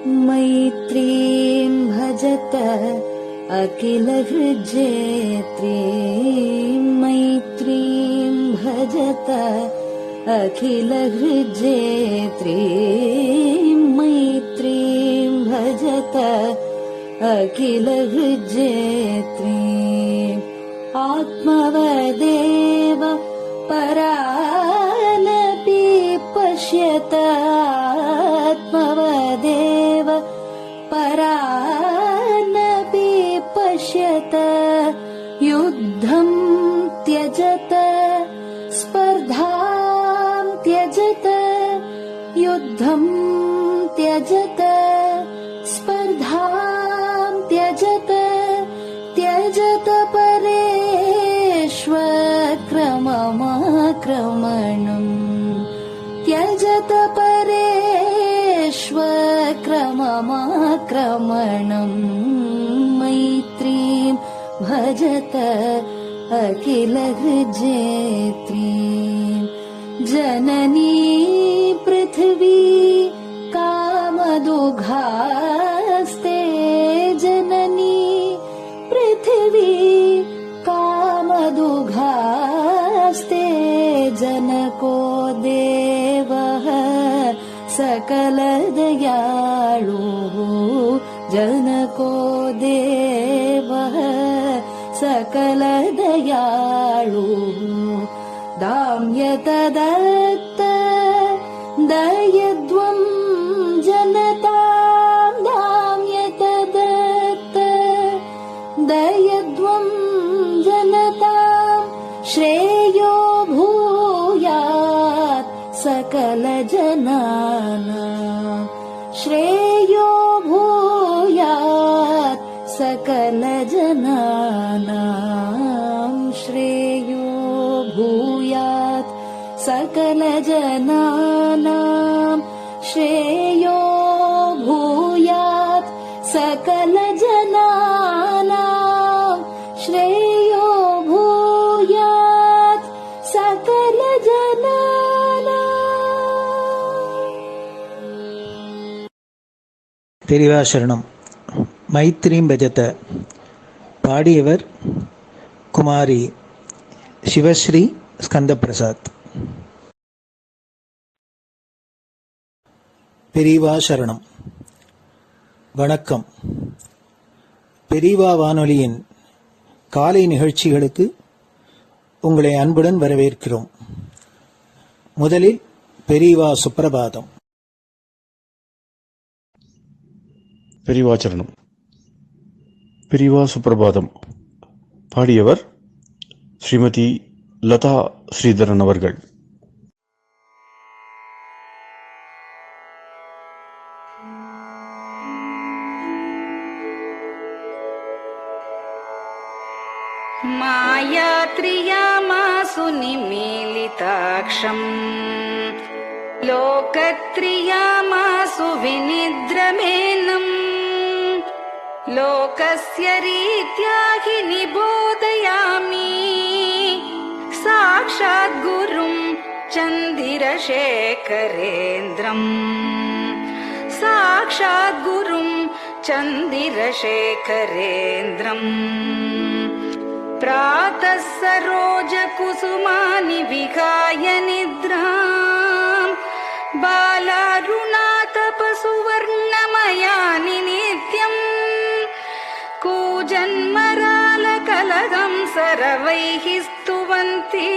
मैत्रीं भजत अखिलहृज्जेत्रीं, मैत्रीं भजत अखिलहृज्जेत्रीं, मैत्रीं भजत अखिलहृज्जेत्रीम्। आत्मवदेव परानपि पश्यत, आत्मवदेव परानपि पश्यत। युद्धं त्यजत स्पर्धां त्यजत, युद्धं त्यजत स्पर्धां त्यजत। त्यजत परेष्वक्रममाक्रमणम्, त्यजत परेष्वक्रममाक्रमणम्। मैत्रीं भजत अखिलहृज्जेत्रीं। जननी पृथिवी कामदुघास्ते, जननी पृथिवी कामदुघास्ते। जनको देवः सकलदयाळुः, जनको देवः सकलदयाळुः। दाम्यत दत्त दयध्वं जनतां, दाम्यत दत्त दयध्वं जनतां। श्रेयो भूयात् सकलजनानां, श्रेयो भूयात् सकलजनानां, श्रेयो भूयात् सकलजनानां, श्रेयो भूयात् सकलजनानां, श्रेयो भूयात् सकलजनानां। பெரிவாசரணம். மைத்ரீம் பஜத. பாடியவர் குமாரி சிவஸ்ரீ ஸ்கந்தபிரசாத். பெரிவாசரணம். வணக்கம். பெரிவா வானொலியின் காலை நிகழ்ச்சிகளுக்கு உங்களை அன்புடன் வரவேற்கிறோம். முதலில் பெரிவா சுப்பிரபாதம். பெரிவாச்சரணம். பெரிவா சுப்பிரபாதம். பாடியவர் ஸ்ரீமதி லதா ஸ்ரீதரன் அவர்கள். मायात्रियामासु निमीलिताक्षम्, लोकत्रियामासु विनिद्रमेनम्। लोकस्य रीत्या हि निबोधयामि, साक्षात् गुरुं चन्दिरशेखरेन्द्रम्, साक्षात् गुरुं चन्दिरशेखरेन्द्रम्। प्रातः सरोजकुसुमानि विहाय निद्राम्, बालारुणातपसुवर्णमयानि नित्यम्। कूजन्मरालकलगं सरवैः स्तुवन्ति,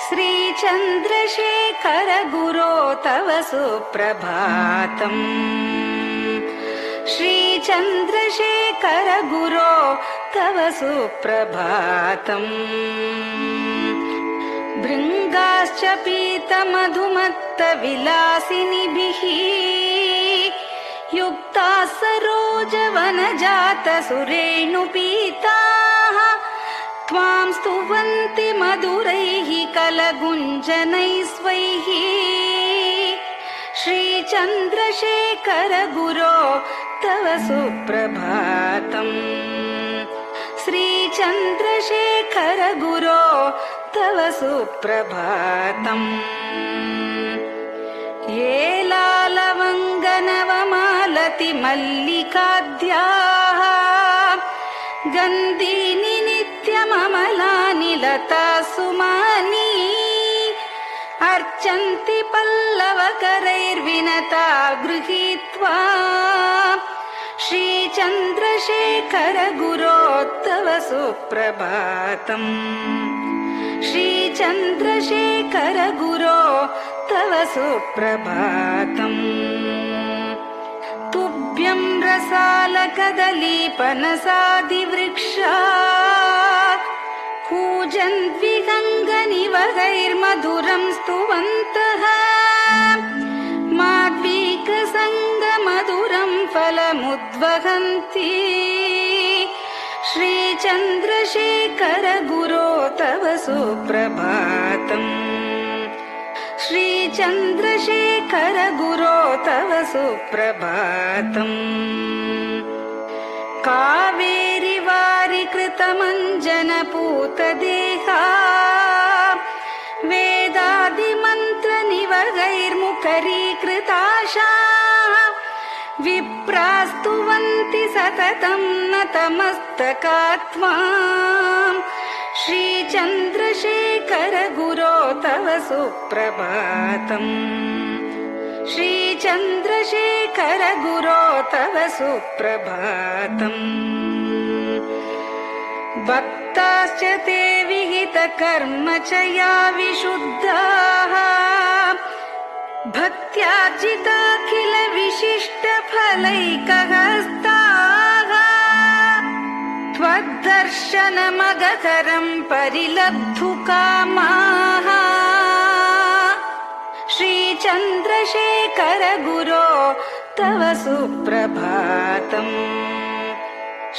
श्रीचन्द्रशेखर गुरो तव सुप्रभातम्, श्रीचन्द्रशेखर गुरो तव सुप्रभातम्। भृङ्गाश्च पीतमधुमत्तविलासिनिभिः युक्ताः सरोजवनजातसुरेणुपीताः, त्वां स्तुवन्ति मधुरैः कलगुञ्जनैः स्वैः। श्रीचन्द्रशेखर गुरो तव सुप्रभातम्, श्रीचन्द्रशेखर गुरो तव सुप्रभातम् ये लालवङ्गनवमालति मल्लिकाद्याः गन्धीनि नित्यममलानि लता सुमानि अर्चन्ति पल्लवकरैर्विनता गृहीत्वा श्रीचन्द्रशेखर गुरो तव सुप्रभातम् श्रीचन्द्रशेखर गुरो तव सुप्रभातम् तुभ्यं रसालकदलीपनसादिवृक्षा कूजन्विहङ्गनिवहैर्मधुरं स्तुवन्तः माद्वीकसङ्गमधुरं फलमुद्वहन्ति श्रीचन्द्रशेखर गुरो तव सुप्रभातम् श्रीचन्द्रशेखर गुरो तव सुप्रभातम् कावेरि वारिकृतमञ्जनपूतदेहा वेदादिमन्त्रनिवहैर्मुखरीकृताशा विप्रास्तुवन्ति सततं नतमस्तकात्माम् श्रीचन्द्रशेखर गुरो तव सुप्रभातम् श्रीचन्द्रशेखर गुरो तव सुप्रभातम् भक्ताश्च ते विहितकर्म च या विशुद्धाः भक्त्यार्जिताखिल विशिष्टफलैकहस्ताः त्वद्दर्शनमगहरं परिलब्धुकामाः श्रीचन्द्रशेखर गुरो तव सुप्रभातम्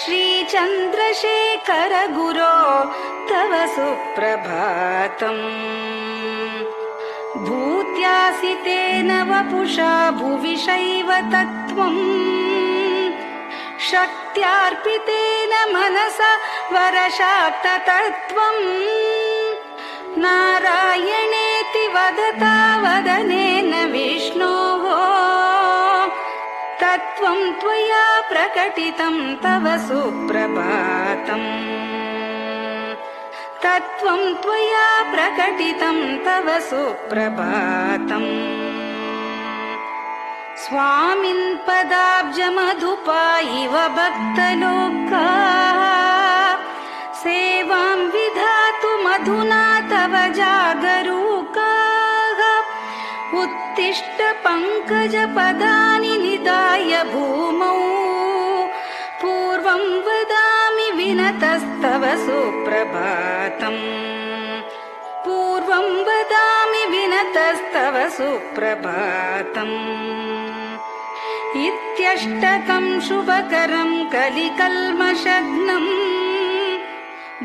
श्रीचन्द्रशेखर गुरो तव सुप्रभातम् भूत्यासितेन वपुषा भुविशैव तत्त्वम् शक्त्यार्पितेन मनसा वरशाक्ततत्त्वम् नारायणेति वदता वदनेन विष्णोः तत्त्वं त्वया प्रकटितं तव सुप्रभातम् तत्त्वं त्वया प्रकटितं तव सुप्रभातम् स्वामिन् पदाब्जमधुपा इव भक्तलोकाः सेवां विधातुमधुना तव जागरूकाः उत्तिष्ठ पङ्कजपदानि निधाय भूमौ पूर्वं वदामि विनतस्तव सुप्रभातम् पूर्वं वदामि विनतस्तव सुप्रभातम् इत्यष्टकं शुभकरं कलिकल्मषघ्नम्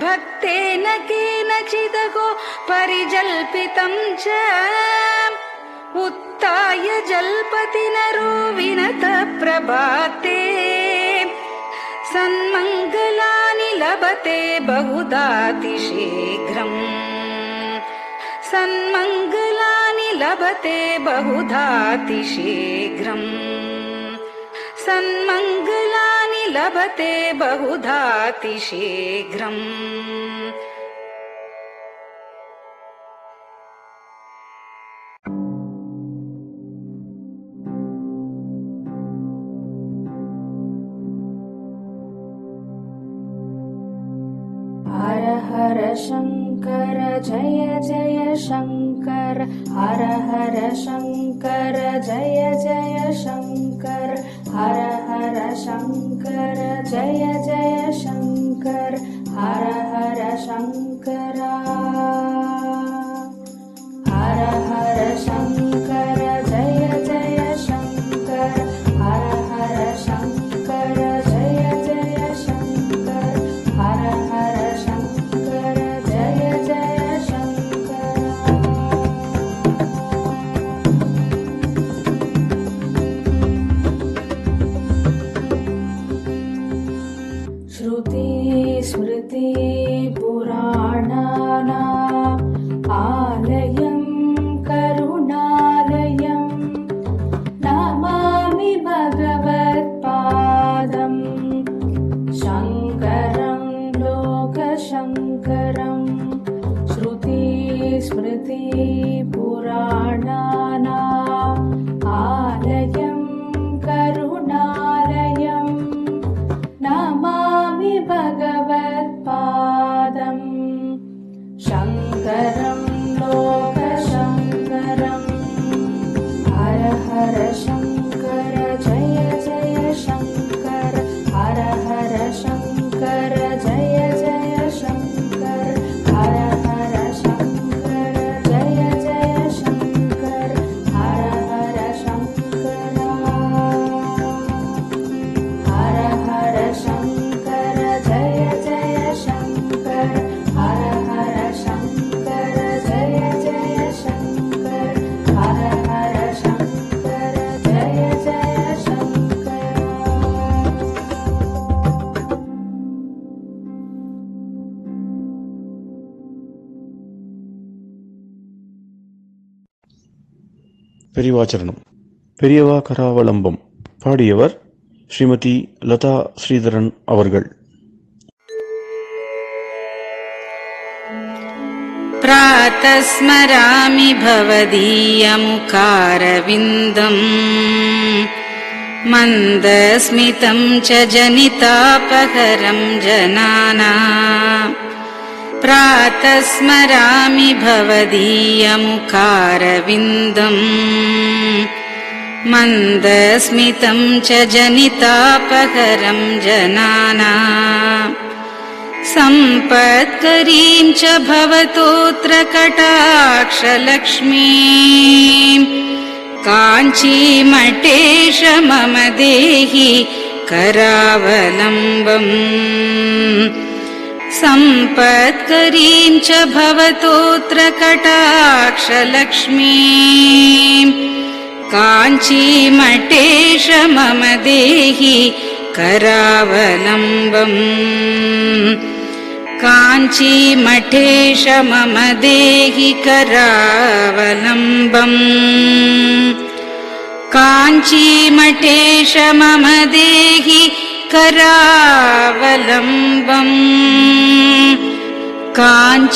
भक्तेन केनचिदहो परिजल्पितं च उत्थाय जल्पति नरो विनत प्रभाते सन्मङ्गलानि लभते बहुधातिशीघ्रम् सन्मङ्गलानि लभते बहुधातिशीघ्रम् सन्मङ्गलानि लभते बहुधातिशीघ्रम् हर हर शङ्कर जय जय शङ्कर हर हर शङ्कर जय जय शङ्कर हर हर शङ्कर जय जय शङ्कर हर हर शङ्कर हर हर शङ्कर जय जय शङ्कर हर हर शङ्कर जय जय शङ्कर हर हर शङ्कर जय जय शङ्कर श्रुति स्मृति पुराणानाम् स्मृतिपुराणानाम् आलयं करुणालयं नमामि भगवत्पादम् शङ्करं लोकशङ्करम् हर हर शङ्कर जय जय शङ्कर हर हर शङ्कर जय जय शङ्कर हर हर शङ्कर जय जय शङ्कर हर हर शङ्कर हर हर शङ्कर जय जय शङ्कर हर हर शङ्कर जय जय शङ्कर हर हर शङ्कर जय जय शङ्कर பெரியவாச்சரணம். பெரியவா கராவலம்பம். பாடியவர் ஸ்ரீமதி லதா ஸ்ரீதரன் அவர்கள். प्रातः स्मरामि भवदीयमुखारविन्दम् मन्दस्मितं च जनितापहरं जनानाम् प्रातः स्मरामि भवदीयमुखारविन्दम् मन्दस्मितं च जनितापहरं जनानाम् सम्पत्करीं च भवतोऽत्र कटाक्षलक्ष्मीं काञ्चीमठेश मम देहि करावलम्बम् सम्पत्करीं च भवतोऽत्र कटाक्षलक्ष्मीं काञ्चीमठेश मम देहि करावलम्बम् काञ्चीमठेश मम देहि करावलम्बम् काञ्चीमठेश मम देहि करावलम्बम् काञ्चीमठेश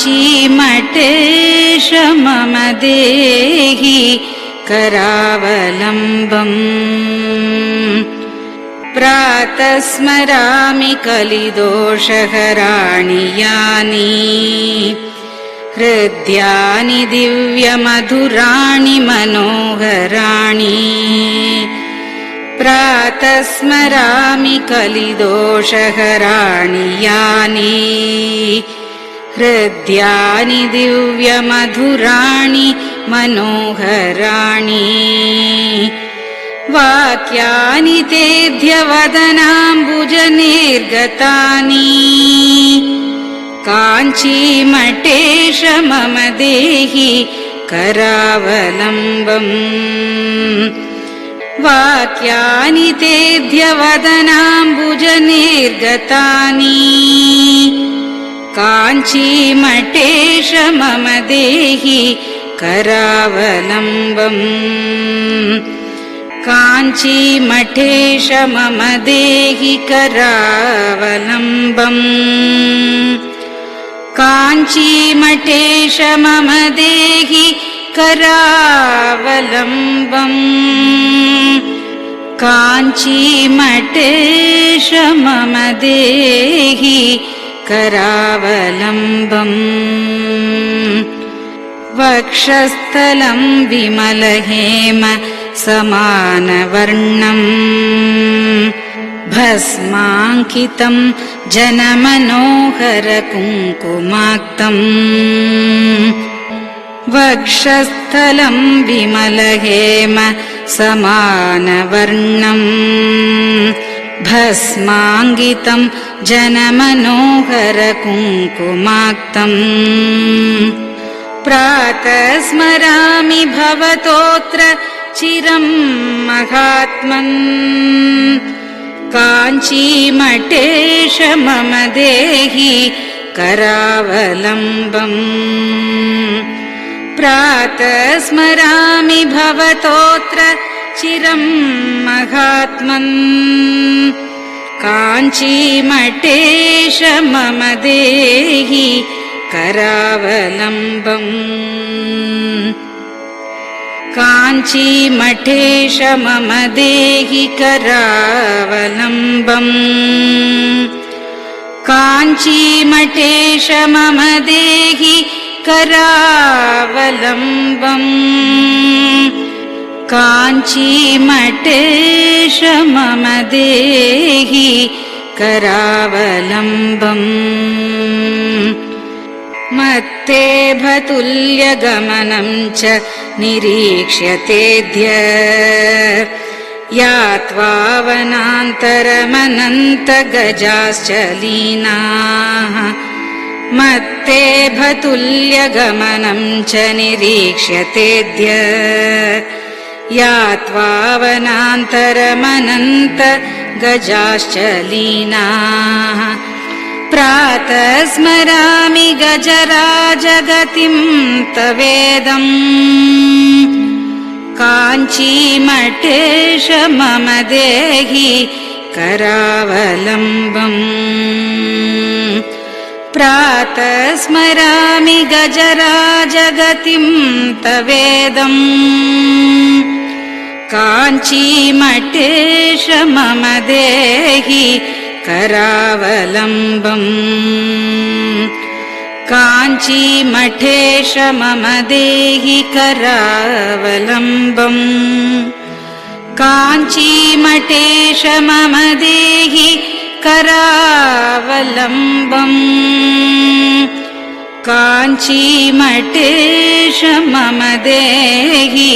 मम देहि करावलम्बम् प्रातः स्मरामि कलिदोषहराणि यानि हृद्यानि दिव्यमधुराणि मनोहराणि प्रातः स्मरामि कलिदोषहराणि यानि हृद्यानि दिव्यमधुराणि मनोहराणि वाक्यानि तेऽध्यवदनाम्बुजनिर्गतानि काञ्चीमठेश मम देहि करावलम्बम् वाक्यानि तेऽध्यवदनाम्बुजनिर्गतानि काञ्चीमठेश मम देहि करावलम्बम् काञ्चीमठेश मम देहि करावलम्बम् काञ्चीमठेश मम देहि करावलम्बम् काञ्चीमठेश मम देहि करावलम्बम् वक्षस्थलं विमलहेम समानवर्णम् भस्माङ्कितं जनमनोहर कुङ्कुमाक्तम् वक्षस्थलं विमलहेम समानवर्णम् भस्माङ्कितं जनमनोहर कुङ्कुमाक्तम् प्रातः स्मरामि भवतोऽत्र चिरं महात्मन् काञ्चीमठेश मम देहि करावलम्बम् प्रातः स्मरामि भवतोऽत्र चिरं महात्मन् काञ्चीमठेश मम देहि करावलम्बम् काञ्चीमठेश मम देहि करावलम्बम् काञ्चीमठेश मम देहि करावलम्बम् काञ्चीमठेश मम देहि करावलम्बम् मत्तेभतुल्यगमनं च निरीक्ष्यतेऽद्य यात्वा वनान्तरमनन्तगजाश्च लीनाः मत्तेभतुल्यगमनं च निरीक्ष्यतेऽद्य यात्वा वनान्तरमनन्तगजाश्च लीनाः प्रातः स्मरामि गजराजगतिं तवेदम् काञ्चीमठेश मम देहि करावलम्बम् प्रातः स्मरामि गजराजगतिं तवेदम् काञ्चीमठेश मम देहि करावलम्बम् काञ्चीमठेश मम देहि करावलम्बम् काञ्चीमठेश मम देहि करावलम्बम् काञ्चीमठेश मम देहि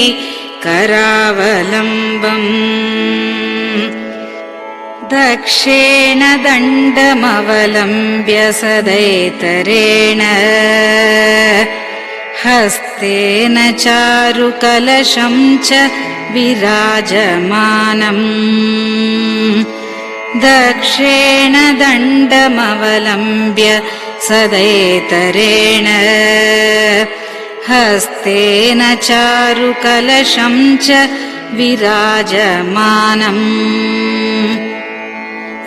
करावलम्बम् दक्षेण दण्डमवलम्ब्य सदैतरेण हस्तेन चारुकलशं च विराजमानम् दक्षेण दण्डमवलम्ब्य सदैतरेण हस्तेन चारुकलशं च विराजमानम्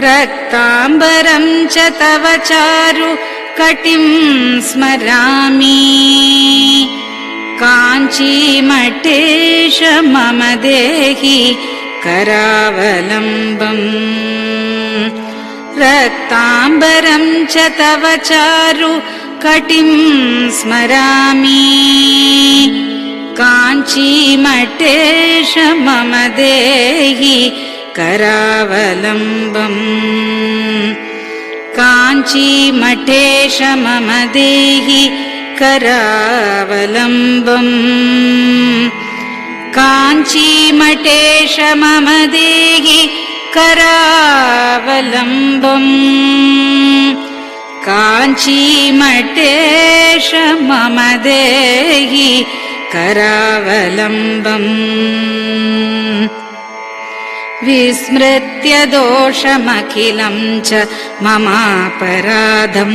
रक्ताम्बरं च तव चारु कटिं स्मरामि काञ्चीमठेश मम देहि करावलम्बम् रक्ताम्बरं च तव चारु कटिं स्मरामि काञ्चीमठेश मम देहि करावलम्बम् काञ्चीमठेश मम देहि करावलम्बम् काञ्चीमठेश मम देहि करावलम्बम् काञ्चीमठेश मम देहि करावलम्बम् विस्मृत्य दोषमखिलं च ममापराधम्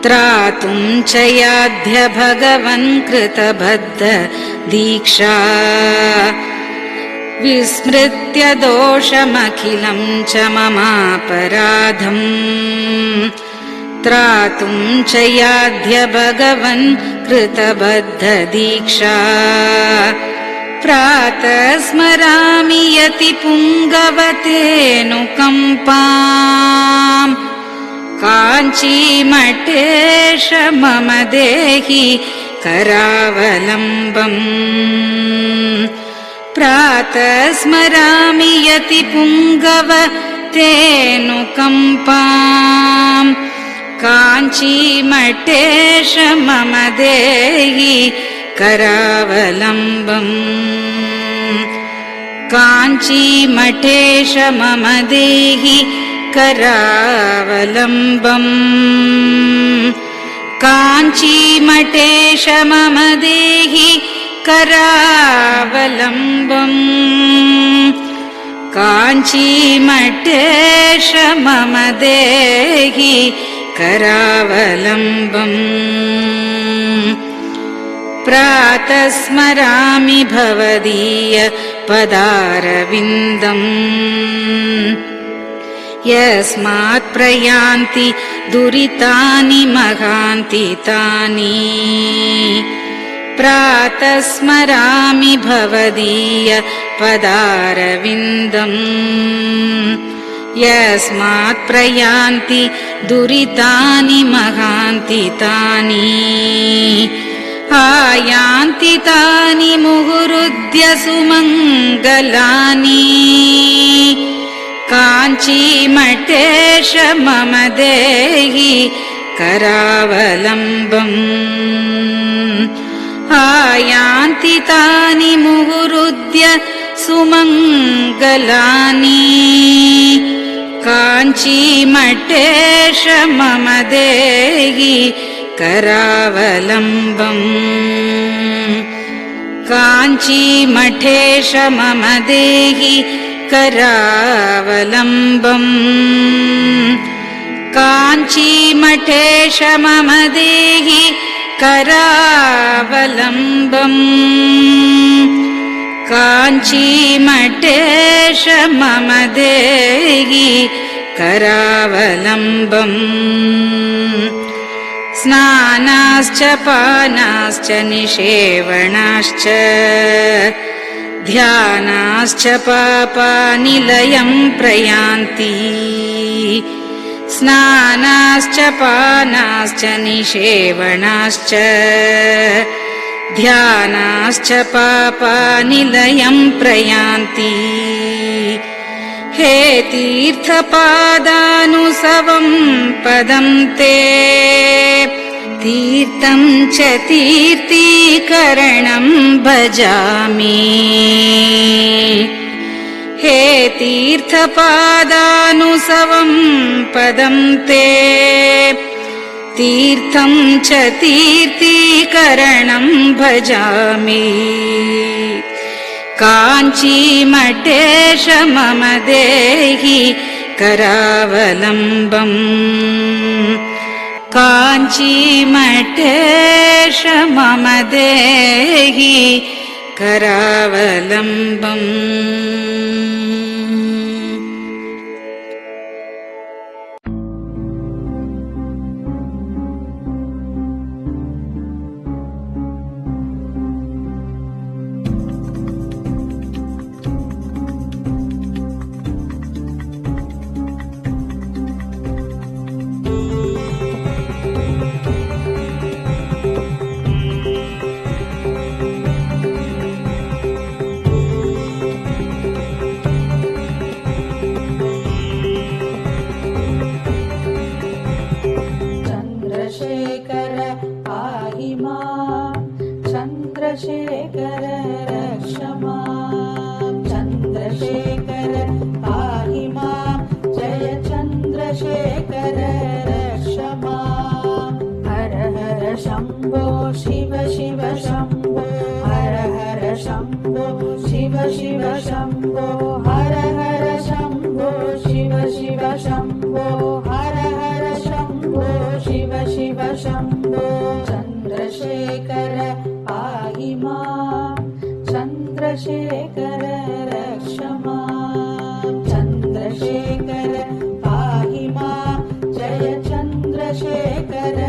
त्रातुं च याध्य भगवन् कृतबद्ध दीक्षा विस्मृत्य दोषमखिलं च ममापराधम् त्रातुं च याध्य भगवन् कृतबद्ध दीक्षा प्रातः स्मरामि यतिपुङ्गवतेऽनुकम्पाम् काञ्चीमठेश मम देहि करावलम्बम् प्रातः स्मरामि यतिपुङ्गवतेऽनुकम्पाम् काञ्चीमठेश मम देहि करावलम्बम् काञ्चीमठेश मम देहि करावलम्बम् काञ्चीमठेश मम देहि करावलम्बम् काञ्चीमठेश मम देहि करावलम्बम् प्रातः स्मरामि भवदीय पदारविन्दम् यस्मात् प्रयान्ति दुरितानि महान्ति तानि प्रातः स्मरामि भवदीय पदारविन्दम् यस्मात् प्रयान्ति दुरितानि महान्ति तानि आयान्ति तानि मुहुरुद्य सुमङ्गलानि काञ्चीमठेश मम देहि करावलम्बम् आयान्ति तानि मुहुरुद्य सुमङ्गलानि काञ्चीमठेश मम देहि करावलम्बम् काञ्चीमठेश मम देहि करावलम्बम् काञ्चीमठेश मम देहि करावलम्बम् काञ्चीमठेश मम देहि करावलम्बम् स्नानाश्च पानाश्च निषेवणाश्च ध्यानाश्च पापानिलयं प्रयान्ति स्नानाश्च पानाश्च निषेवणाश्च ध्यानाश्च पापानिलयं प्रयान्ति हे तीर्थपादानुसवं पदं ते तीर्थं च तीर्थीकरणं भजामि हे तीर्थपादानुसवं पदं ते तीर्थं च तीर्थीकरणं भजामि काञ्चीमठेश मम देहि करावलम्बम् काञ्चीमठेश मम देहि करावलम्बम् चन्द्रशेखर रक्ष मां चन्द्रशेखर पाहि मां जय चन्द्रशेखर रक्ष मां हर हर शम्भो शिव शिव शम्भो हर हर शम्भो शिव शिव शम्भो हर हर शम्भो शिव शिव शम्भो हर हर शम्भो शिव शिव शम्भो चन्द्रशेखर पाहि मां चन्द्रशेखर रक्ष मां चन्द्रशेखर पाहि मां जय चन्द्रशेखर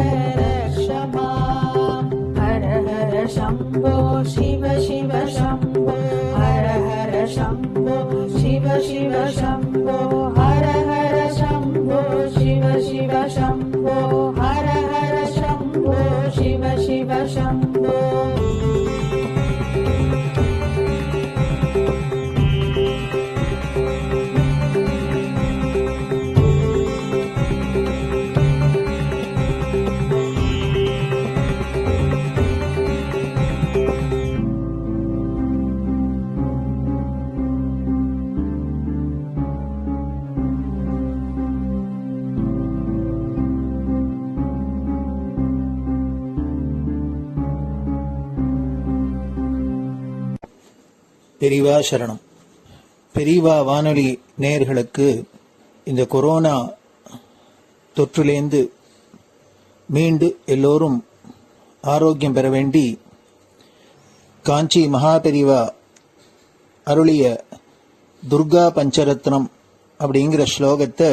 रक्ष मां हर हर शम्भो शिव शिव शम्भो हर हर शम्भो शिव शिव शम्भो हर हर शम्भो शिव शिव शम्भो हर हर शम्भो शिव शिव शम्भो பெரியவா சரணம். பெரியவா வானொலி நேயர்களுக்கு இந்த கொரோனா தொற்றிலேந்து மீண்டு எல்லோரும் ஆரோக்கியம் பெற வேண்டி காஞ்சி மகாபெரிவா அருளிய துர்கா பஞ்சரத்னம் அப்படிங்கிற ஸ்லோகத்தை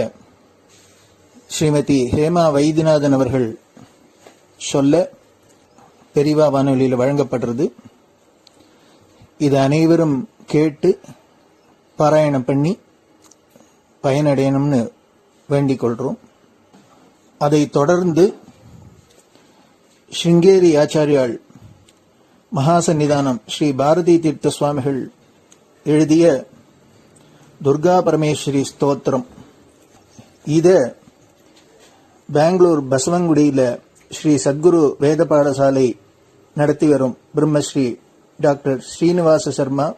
ஸ்ரீமதி ஹேமா வைத்தியநாதன் அவர்கள் சொல்ல பெரிவா வானொலியில் வழங்கப்படுறது. இது அனைவரும் கேட்டு பாராயணம் பண்ணி பயனடையணும்னு வேண்டிக் கொள்றோம். அதை தொடர்ந்து ஸ்ருங்கேரி ஆச்சாரியாள் மகாசன்னிதானம் ஸ்ரீ பாரதி தீர்த்த சுவாமிகள் எழுதிய துர்கா பரமேஸ்வரி ஸ்தோத்திரம், இத பெங்களூர் பசவங்குடியில ஸ்ரீ சத்குரு வேத பாடசாலை நடத்தி வரும் பிரம்மஸ்ரீ டாக்டர் ஸ்ரீனிவாச சர்மா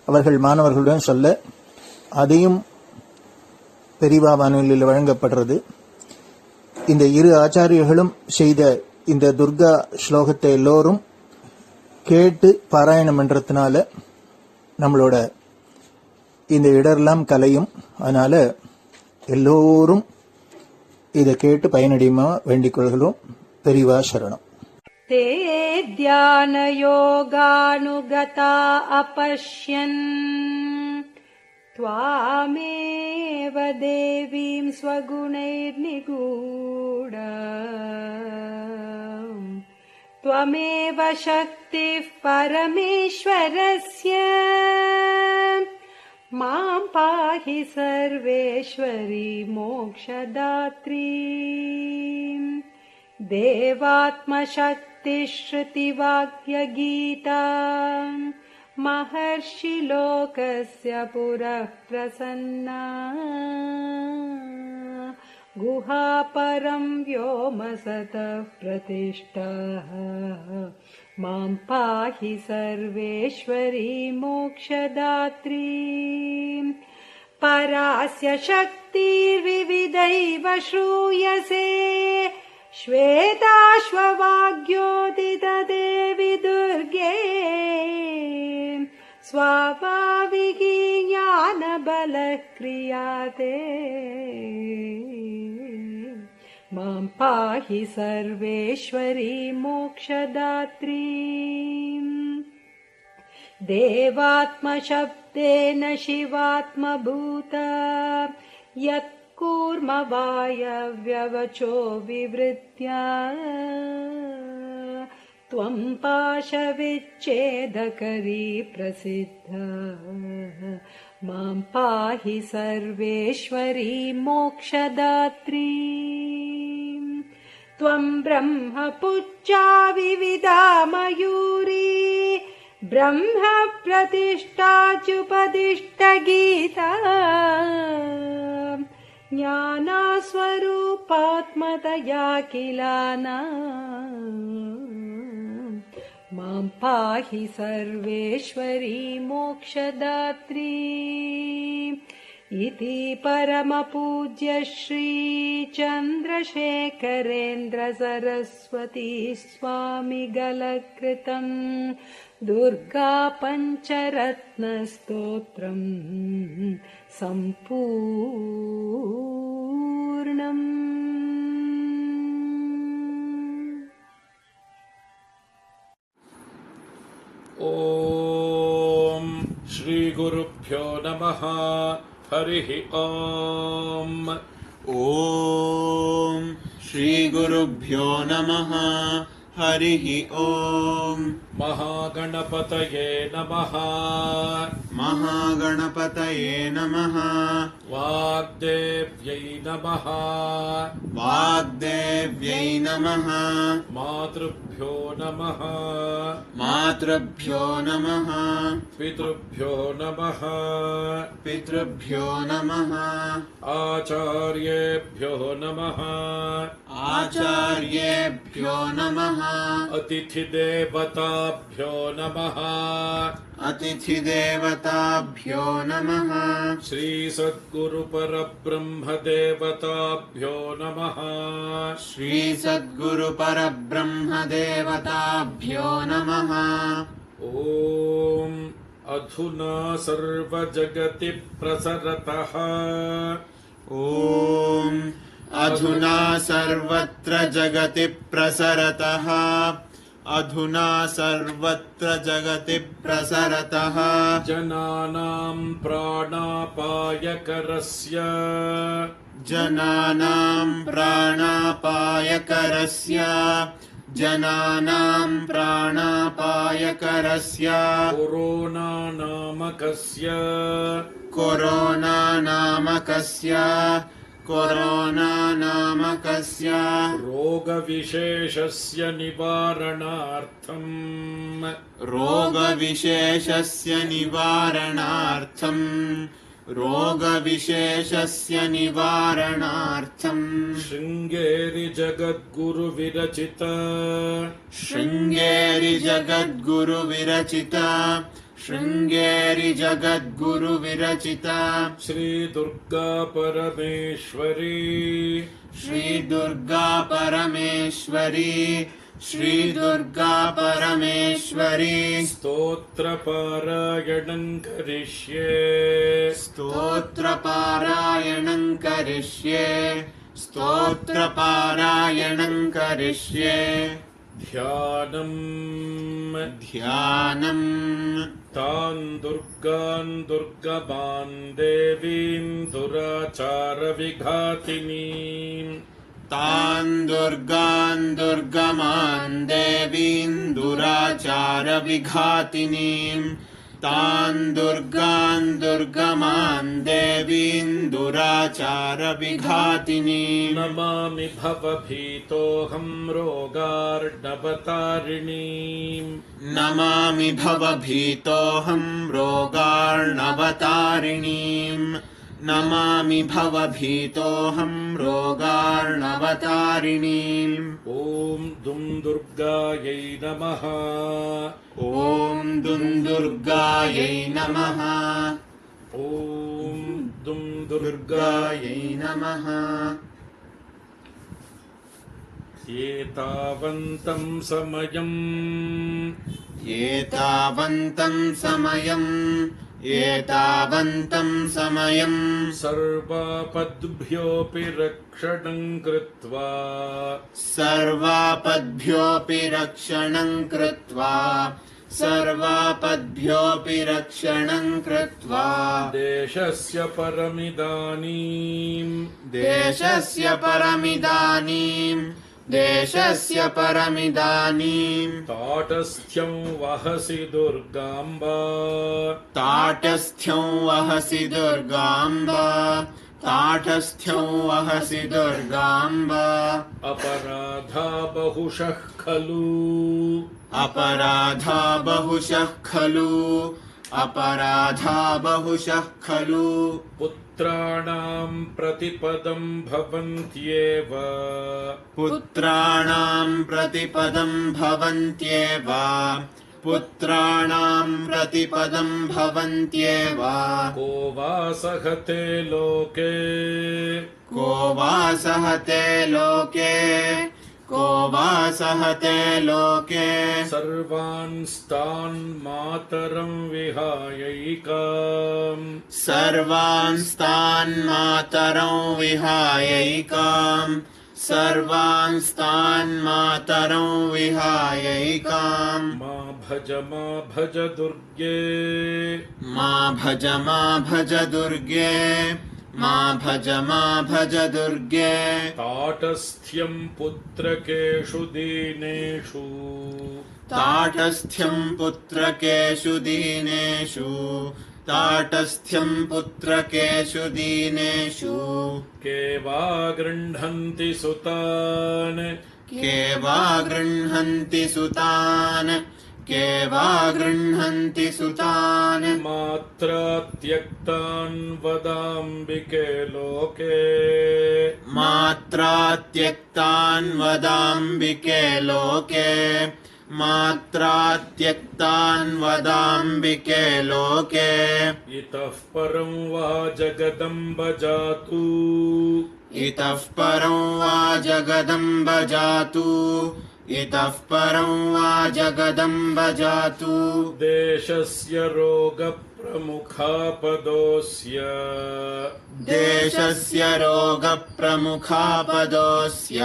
அவர்கள் மாணவர்களுடன் சொல்ல, அதையும் பெரிவா வானொலியில் வழங்கப்படுறது. இந்த இரு ஆச்சாரியர்களும் செய்த இந்த துர்கா ஸ்லோகத்தை எல்லோரும் கேட்டு பாராயணம் பண்றதுனால நம்மளோட இந்த இடரெல்லாம் கலையும். அதனால எல்லோரும் இதை கேட்டு பயனடையுமா வேண்டிக் கொள்கிறோம். பெரிவா சரணம். ते ध्यानयोगानुगता अपश्यन् त्वामेव देवीं स्वगुणैर्निगूढ त्वमेव शक्तिः परमेश्वरस्य मां पाहि सर्वेश्वरी मोक्षदात्री देवात्मशक्तिश्रुतिवाक्यगीता महर्षिलोकस्य पुरः प्रसन्ना गुहापरं व्योमसतः प्रतिष्ठः मां पाहि सर्वेश्वरी मोक्षदात्री परास्य शक्तिर्विविधैव श्रूयसे श्वेताश्ववाग्योदितदेवि दुर्गे स्वाभाविकी ज्ञानबलः क्रियाते मां पाहि सर्वेश्वरी मोक्षदात्री देवात्मशब्देन शिवात्मभूता यत् कूर्मवायव्यवचो विवृत्या त्वं पाशविच्छेदकरी प्रसिद्धा मां पाहि सर्वेश्वरी मोक्षदात्री त्वं ब्रह्मपुच्छा विविधा मयूरी ब्रह्म प्रतिष्ठाच्युपदिष्टगीता ज्ञानस्वरूपात्मतया किलाना मां पाहि सर्वेश्वरी मोक्षदात्री इति परमपूज्य श्री चन्द्रशेखरेन्द्र सरस्वती स्वामिगलकृतं दुर्गा पञ्चरत्नस्तोत्रम् सम्पूर्णम्. ॐ श्रीगुरुभ्यो नमः. हरिः ॐ. ॐ श्रीगुरुभ्यो नमः. हरिः ॐ. महागणपतये नमः. महागणपतये नमः. वाग्देव्यै नमः. वाग्देव्यै नमः. मातृभ्यो नमः. मातृभ्यो नमः. पितृभ्यो नमः. पितृभ्यो नमः. आचार्येभ्यो नमः. आचार्येभ्यो नमः. अतिथिदेवताभ्यो नमः. अतिथिदेवताभ्यो नमः. श्रीसद्गुरुपरब्रह्मदेवताभ्यो नमः. श्रीसद्गुरुपरब्रह्मदेवताभ्यो नमः. ॐ अधुना सर्वजगति प्रसरतः. ॐ अधुना सर्वत्र जगति प्रसरतः. अधुना सर्वत्र जगति प्रसरतः. जनानां प्राणापायकरस्य. जनानां प्राणापायकरस्य. जनानां प्राणापायकरस्य कोरोना नामकस्य रोगविशेषस्य निवारणार्थं शृङ्गेरि जगद्गुरुविरचिता श्री दुर्गा परमेश्वरी स्तोत्रपारायणं करिष्ये ध्यानं तान् दुर्गान् दुर्गमान् देवीं दुराचारविघातिनीं नमामि भवभीतोऽहं रोगार्णवतारिणीम् ॐ दुं दुर्गायै नमः एतावन्तं समयं सर्वापद्भ्योऽपि रक्षणं कृत्वा देशस्य परमिदानीं ताटस्थ्यं वहसि दुर्गाम्बा अपराधा बहुशः खलु पुत्राणां प्रतिपदं भवन्त्येव को वा सहते लोके सर्वांस्तान् मातरं विहायैकाम् मा भज दुर्गे ताटस्थ्यं पुत्रकेषु दीनेषु के वा गृह्णन्ति सुतान् मात्रा त्यक्तान् वदाम्बिके लोके इतः परं वा जगदम्ब जातु देशस्य रोगप्रमुखापदोऽस्य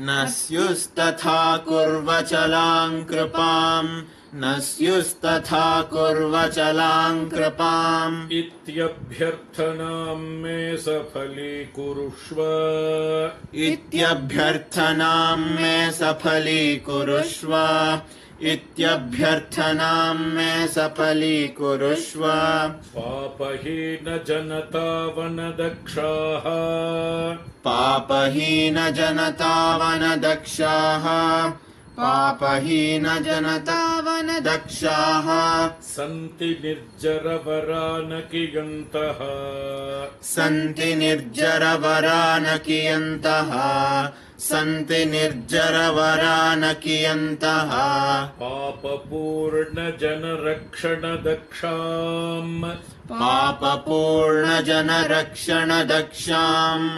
न स्युस्तथा कुर्वचलां कृपाम् न स्युस्तथा कुर्वचलां कृपाम् इत्यभ्यर्थनां मे सफलीकुरुष्व इत्यभ्यर्थनां मे सफलीकुरुष्व इत्यभ्यर्थनां मे सफलीकुरुष्व पापहीन जनता वनदक्षाः पापहीन जनता वनदक्षाः पापहीन जनता वनदक्षाः सन्ति निर्जरवरानकियन्तः सन्ति निर्जरवरानकियन्तः सन्ति निर्जरवरानकियन्तः पापपूर्णजनरक्षणदक्षाम् पापपूर्णजनरक्षणदक्षाम्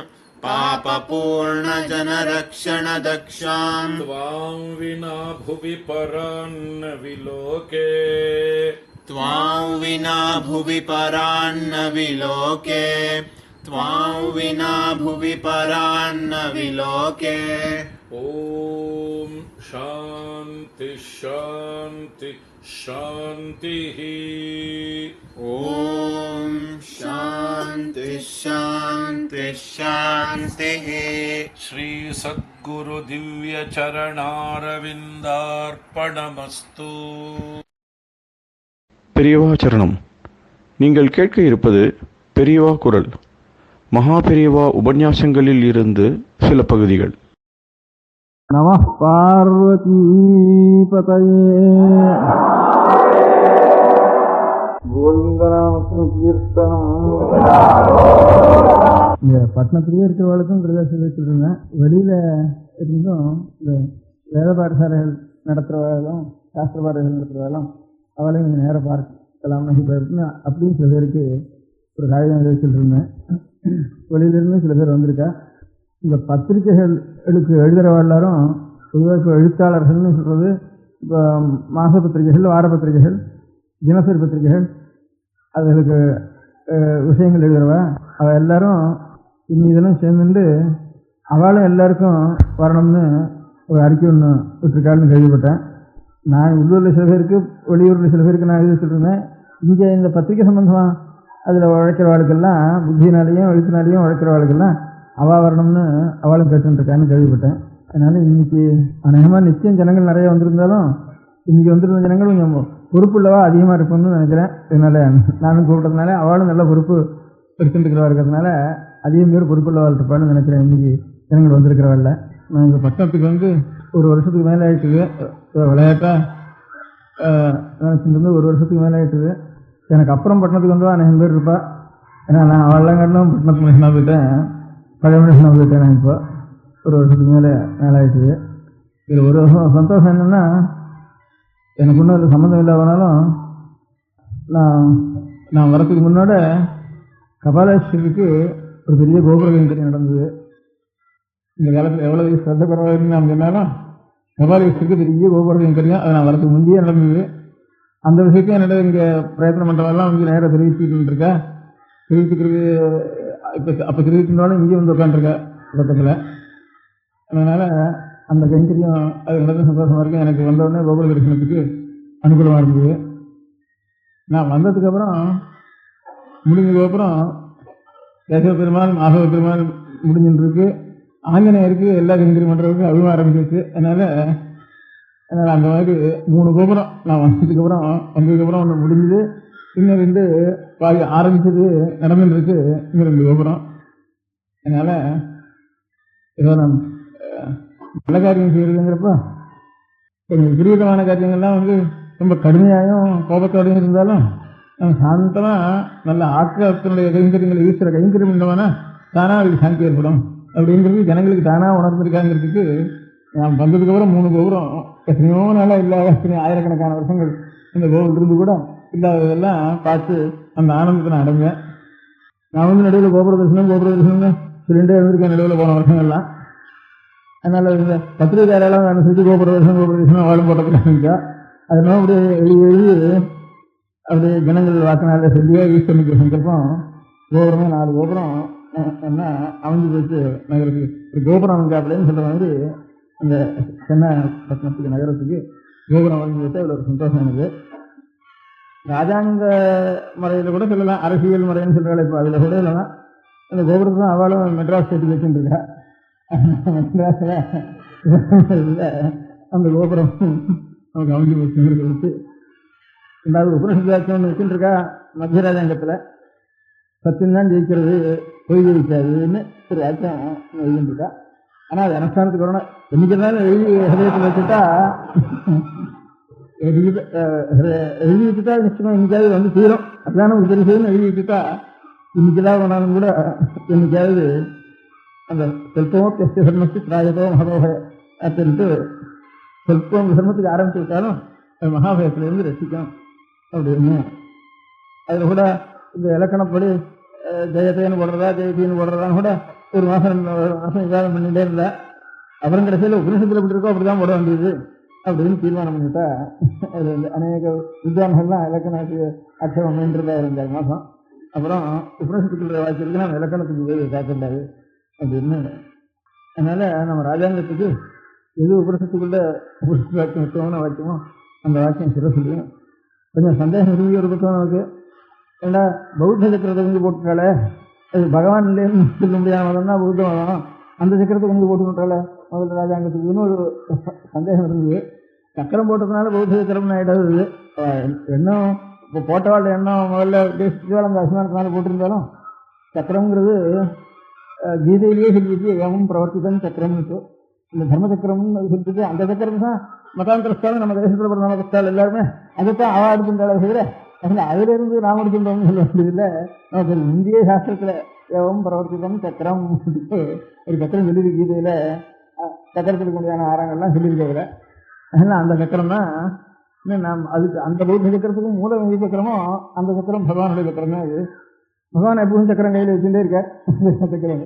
पापपूर्णजनरक्षणदक्षाम् त्वां विना भुवि परान्न विलोके त्वां विना भुवि परान्न विलोके त्वां विना भुवि परान्न विलोके ॐ शान्ति शान्ति शान्तिः ॐ शान्ति शान्ति शान्तिः श्री सद्गुरु दिव्य चरणारविन्दार्पणमस्तु பெரியவா சரணம். நீங்கள் கேட்க இருப்பது பெரியவா குரல். மகா பெரியவா உபன்யாசங்களில் இருந்து சில பகுதிகள். நம பார்வதி பதயே கீர்த்தனம். இந்த பட்டணத்திலேயே இருக்கிறவர்களுக்கும் பிரதேசம் வச்சுருந்தேன். வெளியில இருந்தும் இந்த வேத பாடசாலைகள் நடத்துகிறவர்களும் சாஸ்திர பாடசாலைகள் நடத்துகிறவர்களும் அவளையும் கொஞ்சம் நேரம் பார்க்கலாம்னு இருக்குன்னு அப்படின்னு சில பேருக்கு ஒரு காகிதம் எழுதிட்டு இருந்தேன். வெளியிலிருந்து சில பேர் வந்திருக்கா. இந்த பத்திரிகைகளுக்கு எழுதுகிறவ எல்லாரும் பொதுவாக இப்போ எழுத்தாளர்கள்னு சொல்கிறது இப்போ மாத பத்திரிகைகள், வார பத்திரிகைகள், தினசரி பத்திரிகைகள், அதுகளுக்கு விஷயங்கள் எழுதுகிறவ அவள் எல்லாரும் இதெல்லாம் சேர்ந்துட்டு அவளும் எல்லாருக்கும் வரணும்னு ஒரு அறிக்கை ஒன்று விட்டுருக்காள்னு கேள்விப்பட்டேன். நான் உள்ளூரில் சில பேருக்கு, வெளியூரில் சில பேருக்கு நான் எழுதி சொல்லியிருந்தேன். இங்கே இந்த பத்திரிகை சம்பந்தமாக அதில் உழைக்கிறவாளுக்கெல்லாம், புத்தினாலேயும் எழுத்தினாலேயும் உழைக்கிறவாளுக்கெல்லாம் அவள் வரணும்னு அவளும் கேட்டுருக்கான்னு கேள்விப்பட்டேன். அதனால் இன்றைக்கி அநேகமாக நிச்சயம் ஜனங்கள் நிறைய வந்திருந்தாலும் இன்றைக்கி வந்திருந்த ஜனங்கள் கொஞ்சம் பொறுப்புள்ளவா அதிகமாக இருக்கும்னு நினைக்கிறேன். இதனால் நானும் கூப்பிட்டதுனால அவளும் நல்ல பொறுப்பு எடுத்துட்டுருக்கிறவா இருக்கிறதுனால அதிகம் பேர் பொறுப்புள்ளவாள் இருப்பான்னு நினைக்கிறேன். இன்றைக்கி ஜனங்கள் வந்திருக்கிறவாள். நான் இங்கே பட்டணத்துக்கு வந்து ஒரு வருஷத்துக்கு மேலே ஆகிட்டுது. விளையாட்டாக நினச்சிட்டு ஒரு வருஷத்துக்கு மேலே ஆகிட்டுது. எனக்கு அப்புறம் பட்டணத்துக்கு வந்து அநேகம் பேர் இருப்பா. ஏன்னா நான் அவள்லாம் காட்டிலும் பட்டணத்துக்கு மனுஷனாக போயிட்டேன், பழைய மனுஷனாக போயிட்டேன். நான் இப்போ ஒரு வருஷத்துக்கு மேலே ஆகிட்டுது. இதில் ஒரு சந்தோஷம் என்னென்னா, எனக்கு ஒன்றும் அது சம்மந்தம் இல்லாதனாலும் நான் வரத்துக்கு முன்னோட கபாலேஸ்வரிக்கு ஒரு பெரிய கோபுர கைங்கரியம் நடந்தது. இந்த காலத்தில் எவ்வளோ ஸ்ரத்த பரவாயில்லைன்னு நான் சொன்னாலும் கபாலேஸ்வரிக்கு பெரிய கோபுர கைங்கரியம் அது நான் வரத்துக்கு முந்தையே நடந்தது. அந்த விஷயத்தையும் என்னோட இங்கே பிரயத்தனம் பண்ணுறதெல்லாம் வந்து நேராக தெரிவிச்சுட்டு இருக்கா. தெரிவிச்சுக்கிறது அப்போ தெரிவிச்சுனாலும் இங்கே வந்து உட்காந்துருக்கா பக்கத்தில். அதனால் அந்த கைங்கரியம் அது நடந்த சந்தோஷமாக இருக்கும். எனக்கு வந்தவுடனே கோபுர தரிசனத்துக்கு அனுகூலமாக இருந்தது. நான் வந்ததுக்கப்புறம் முடிஞ்சதுக்கப்புறம் கேசவ பெருமாள், மாதவ பெருமாள் முடிஞ்சுருக்கு. ஆஞ்சநேயருக்கு எல்லா கைங்கரியம் பண்ணுறதுக்கு அதுவும் ஆரம்பிச்சிருச்சு. அதனால் அந்த மாதிரி 3 கோபுரம் நான் வந்ததுக்கப்புறம் ஒன்று முடிஞ்சுது. இன்னும் 2 பாதி ஆரம்பிச்சது நடந்துருக்கு. இன்னும் 2 கோபுரம். அதனால் ஏதோ நான் நல்ல காரியம் செய்கிறதுங்கிறப்ப கொஞ்சம் விபரீதமான காரியங்கள்லாம் வந்து ரொம்ப கடுமையாகவும் கோபத்தோடையும் இருந்தாலும் நம்ம சாந்தமாக நல்ல ஆக்கிரத்தினுடைய கைங்கரியங்களை ஈஸ்வர கைங்கரியம் பண்ணோம்னா தானாக அதுக்கு சாந்தி ஏற்படும் அப்படிங்கிறது ஜனங்களுக்கு தானாக உணர்ந்திருக்காங்கிறதுக்கு நான் வந்ததுக்கப்புறம் 3 கோபுரம் எத்தனையோ நாளாக இல்லாத எத்தனையோ ஆயிரக்கணக்கான வருஷங்கள் இந்த கோவில் இருந்து கூட இல்லாததெல்லாம் பார்த்து அந்த ஆனந்தத்தை நான் அடைஞ்சேன். நான் வந்து நடுவில் கோபுர தரிசனம்னு சொல்லிகிட்டே இருந்திருக்கேன் நடுவில் போன வருஷங்கள்லாம். அதனால் இந்த பத்திரிகையாளெல்லாம் அனுசரித்து கோபுர தரிசனம் வாழும் போட்டதுக்கு ஆரம்பிச்சா அதெல்லாம் அப்படியே எழுதி அப்படியே ஜனங்கள் வாக்கினால சொல்லியே ஈஸ்வரனுக்கு சங்கல்பம் கோபுரமே 4 கோபுரம் என்ன அமைஞ்சு போச்சு நகரத்துக்கு. ஒரு கோபுரம் அமைஞ்சாப்பிலேன்னு சொல்கிற மாதிரி அந்த சென்னை பட்டணத்துக்கு நகரத்துக்கு கோபுரம் வரைஞ்சிட்டு அதில் ஒரு சந்தோஷம் எனக்கு. ராஜாங்க முறையில் கூட சொல்லலாம், அரசியல் முறைன்னு சொல்கிறாள். இப்போ அதில் கூட இல்லைன்னா அந்த கோபுரத்தை தான் அவளும் மெட்ராஸ் ஸ்டேட்டுக்கு வச்சுருக்கா. மெட்ராஸில் அந்த கோபுரம் நமக்கு அமைஞ்சு போச்சு கொடுத்து. ரெண்டாவது உபனிஷத்து வாக்கியம் ஒன்று வச்சுருக்கா மத்திய ராஜாங்கத்தில். சத்தியம்தான் ஜெயிக்கிறது, பொய் ஜெயிக்காதுன்னு ஒரு வாக்கியம் எழுதிட்டுருக்கா. ஆனால் அது அனுஷ்டானத்துக்கு வரணும். என்னைக்கு இருந்தாலும் எழுதி ஹதயத்தில் வச்சுட்டா எழுதி வச்சுட்டா நிச்சயமா இன்னைக்காவது வந்து தீரும். அதுதான் நமக்கு தெரிஞ்சதுன்னு எழுதி வச்சுட்டா இன்னைக்குதான் வேணாலும் கூட என்னைக்காவது அந்த சொல்பமும் தெஸ்ட் தர்மத்து திராயதோ மகோக அப்படின்ட்டு சொல்பம் தர்மத்துக்கு ஆரம்பிச்சு விட்டாலும் அது மகாபயத்திலிருந்து ரசிக்கும் அப்படின்னு. அதில் கூட இந்த இலக்கணப்படி ஜெயத்தைன்னு போடுறதா ஜெயத்தின்னு போடுறதான்னு கூட ஒரு மாதம் விவாதம் பண்ணிகிட்டே இருந்தா. அப்புறம் கடைசியில் உபநிஷத்தில் எப்படி இருக்கோ அப்படி தான் போட வேண்டியது அப்படின்னு தீர்மானம் பண்ணிட்டா. அது வந்து அநேக வித்வான்கள்லாம் இலக்கணத்துக்கு அக்ஷரம் வேண்டியிருந்தா ஒரு 5 மாதம். அப்புறம் உபநிஷத்துக்குள்ள வாய்ச்சிருக்கு நம்ம இலக்கணத்துக்கு போய் காக்கக்கூடாது அப்படின்னு. அதனால நம்ம ராஜாங்கத்துக்கு எது உபநிஷத்துக்குள்ள உபநிஷத்து வாக்கியம் முக்கியமான வாக்கியமோ அந்த வாக்கியம் சிறப்புலையும் கொஞ்சம் சந்தேகம் இருந்து ஒரு பக்கம் நமக்கு. ஏன்னா பௌத்த சக்கரத்தை கொஞ்சம் போட்டுட்டாலே அது பகவான் இல்லைன்னு சொல்ல முடியாத மதம்னா பௌத்த மதம். அந்த சக்கரத்தை கொஞ்சம் போட்டு விட்டாலே முதல்ல ராஜாங்கத்துக்குன்னு ஒரு சந்தேகம் இருந்தது. சக்கரம் போட்டதுனால பௌத்த சக்கரம்னு ஆகிடாது. எண்ணம் இப்போ போட்டவாள் எண்ணம் முதல்ல அந்த அசிமானத்தினால போட்டிருந்தாலும் சக்கரங்கிறது கீதையிலேயே சொல்லிட்டு ஏமும் பிரவர்த்திதான் சக்கரம்னு. இந்த தர்ம சக்கரம்னு சொல்லிட்டு அந்த சக்கரம் தான் மதாந்திரஸ்தாலும் நம்ம தேசத்தில் பிறந்த மதஸ்தால் எல்லாருமே அதைத்தான் அவா எடுத்துட்டாலும் செய்கிற. அதனால் அதிலிருந்து நாம் எடுத்துட்டோம்னு சொல்ல வேண்டியதில்லை. நமக்கு இந்திய சாஸ்திரத்தில் ஏவம் பிரவர்த்திதம் சக்கரம் ஒரு சக்கரம் சொல்லியிருக்கு. கீதையில் சக்கரத்துக்கு முடியாத ஆரங்கள்லாம் சொல்லியிருக்கவில்லை. அதனால் அந்த சக்கரம் தான் நாம் அதுக்கு அந்த பௌத்த சக்கரத்துக்கும் மூல எது சக்கரமோ அந்த சக்கரம் பகவானுடைய சக்கரம் தான். இது பகவான் எப்பவும் சக்கரம் கையில் வச்சுட்டே இருக்கார். சக்கரம்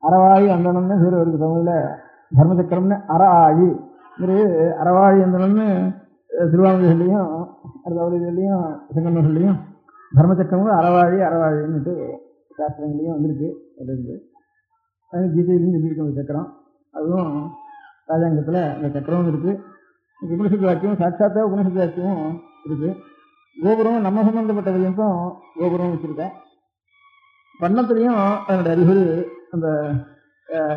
அறவாயி அந்தனம்னு பேர் வருது தமிழில். தர்மசக்கரம்னு அறஆயி அறவாழி அந்தனம்னு திருவாங்கலையும் அறுபவளிலையும் செங்கன்னூர்லையும் தர்மசக்கரமும் அறவாழி அறவாழின்னுட்டு சாஸ்திரங்களையும் வந்திருக்கு. அது கீதையிலையும் சொல்லியிருக்கோம் அந்த சக்கரம். அதுவும் ராஜாங்கத்தில் அந்த சக்கரமும் இருக்குது. உபனிஷத்து வாக்கியம் சாட்சாத்தா உபனிஷத்து வாக்கியமும் இருக்குது. கோபுரம் நம்ம சம்பந்தப்பட்ட வரைக்கும் கோபுரம் வச்சுருக்கேன். பண்ணத்துலேயும் அதனுடைய அறிகுறி அந்த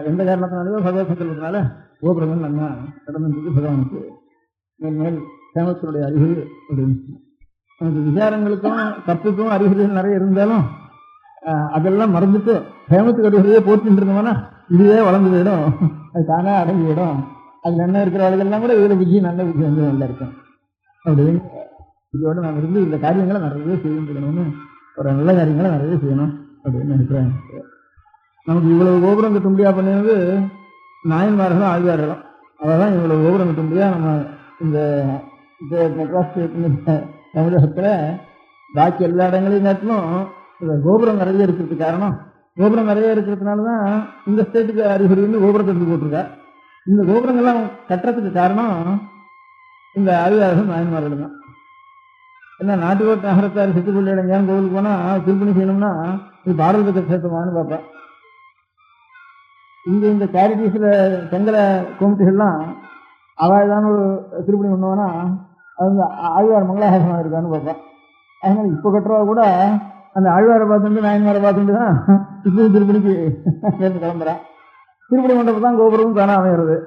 எந்த காரணத்தினாலேயோ பகவத் சங்கல்பத்தினால கோபுரங்கள் நல்லா கடந்துட்டு பகவானுக்கு மேல் மேல் சேமத்தினுடைய அறிகுறி அப்படின்னு. அந்த விசாரங்களுக்கும் தப்புக்கும் அறிகுறிகள் நிறைய இருந்தாலும் அதெல்லாம் மறந்துட்டு சேமத்துக்கு அறிகுறியே போட்டுட்டு இருந்தோம்னா இதுவே வளர்ந்து போயிடும், அது தானாக அடங்கி விடும். அதில் என்ன இருக்கிற ஆளுகள்லாம் கூட இதில் புத்தி நல்ல புத்தி வந்து நல்லா இருக்கும் அப்படின்னு இதோட நாம் இருந்து இந்த காரியங்களை நிறைய செய்யணும்னு ஒரு நல்ல காரியங்களை நிறைய செய்யணும் அப்படின்னு நினைக்கிறேன். நமக்கு இவ்வளவு கோபுரம் கட்ட முடியா பண்ணினது நாயன்மார்களும் ஆழ்வார்களும். அவதான் இவ்வளவு கோபுரம் கட்ட முடியா நம்ம இந்த மெட்ராஸ் தமிழகத்தில் பாக்கி எல்லா இடங்களையும் காட்டிலும் இந்த கோபுரம் நிறைய இருக்கிறதுக்கு காரணம், கோபுரம் நிறைய இருக்கிறதுனால தான் இந்த ஸ்டேட்டுக்கு அறிகுறின்னு கோபுரத்தை எடுத்து போட்டிருக்கார். இந்த கோபுரங்கள்லாம் கட்டுறதுக்கு காரணம் இந்த ஆழ்வார்கள் நாயன்மார்கள் தான். ஏன்னா நாட்டுக்கோட்டை நகரத்தார் சித்துப்பள்ளி இளைஞான் கோவிலுக்கு போனால் திருப்பணி செய்யணும்னா இது பாடல் பத்திர சேர்த்தமானு பார்ப்பேன். இங்கே இந்த சேரிட்டிஸில் செங்கலை கோமிட்டிகள்லாம் அவள் ஏதான ஒரு திருப்பணி பண்ணுவோன்னா அது வந்து ஆழ்வார் மங்களாசாசனம் இருக்கான்னு பார்ப்பேன். அதனால் இப்போ கட்டுறவா கூட அந்த ஆழ்வாரை பார்த்துட்டு நாயன்மாரை பார்த்துட்டு தான் இப்போது திருப்பணிக்கு சேர்ந்து கிளம்புறான். திருப்பணி மண்டபம் தான் கோபுரமும் தானே அமைகிறது.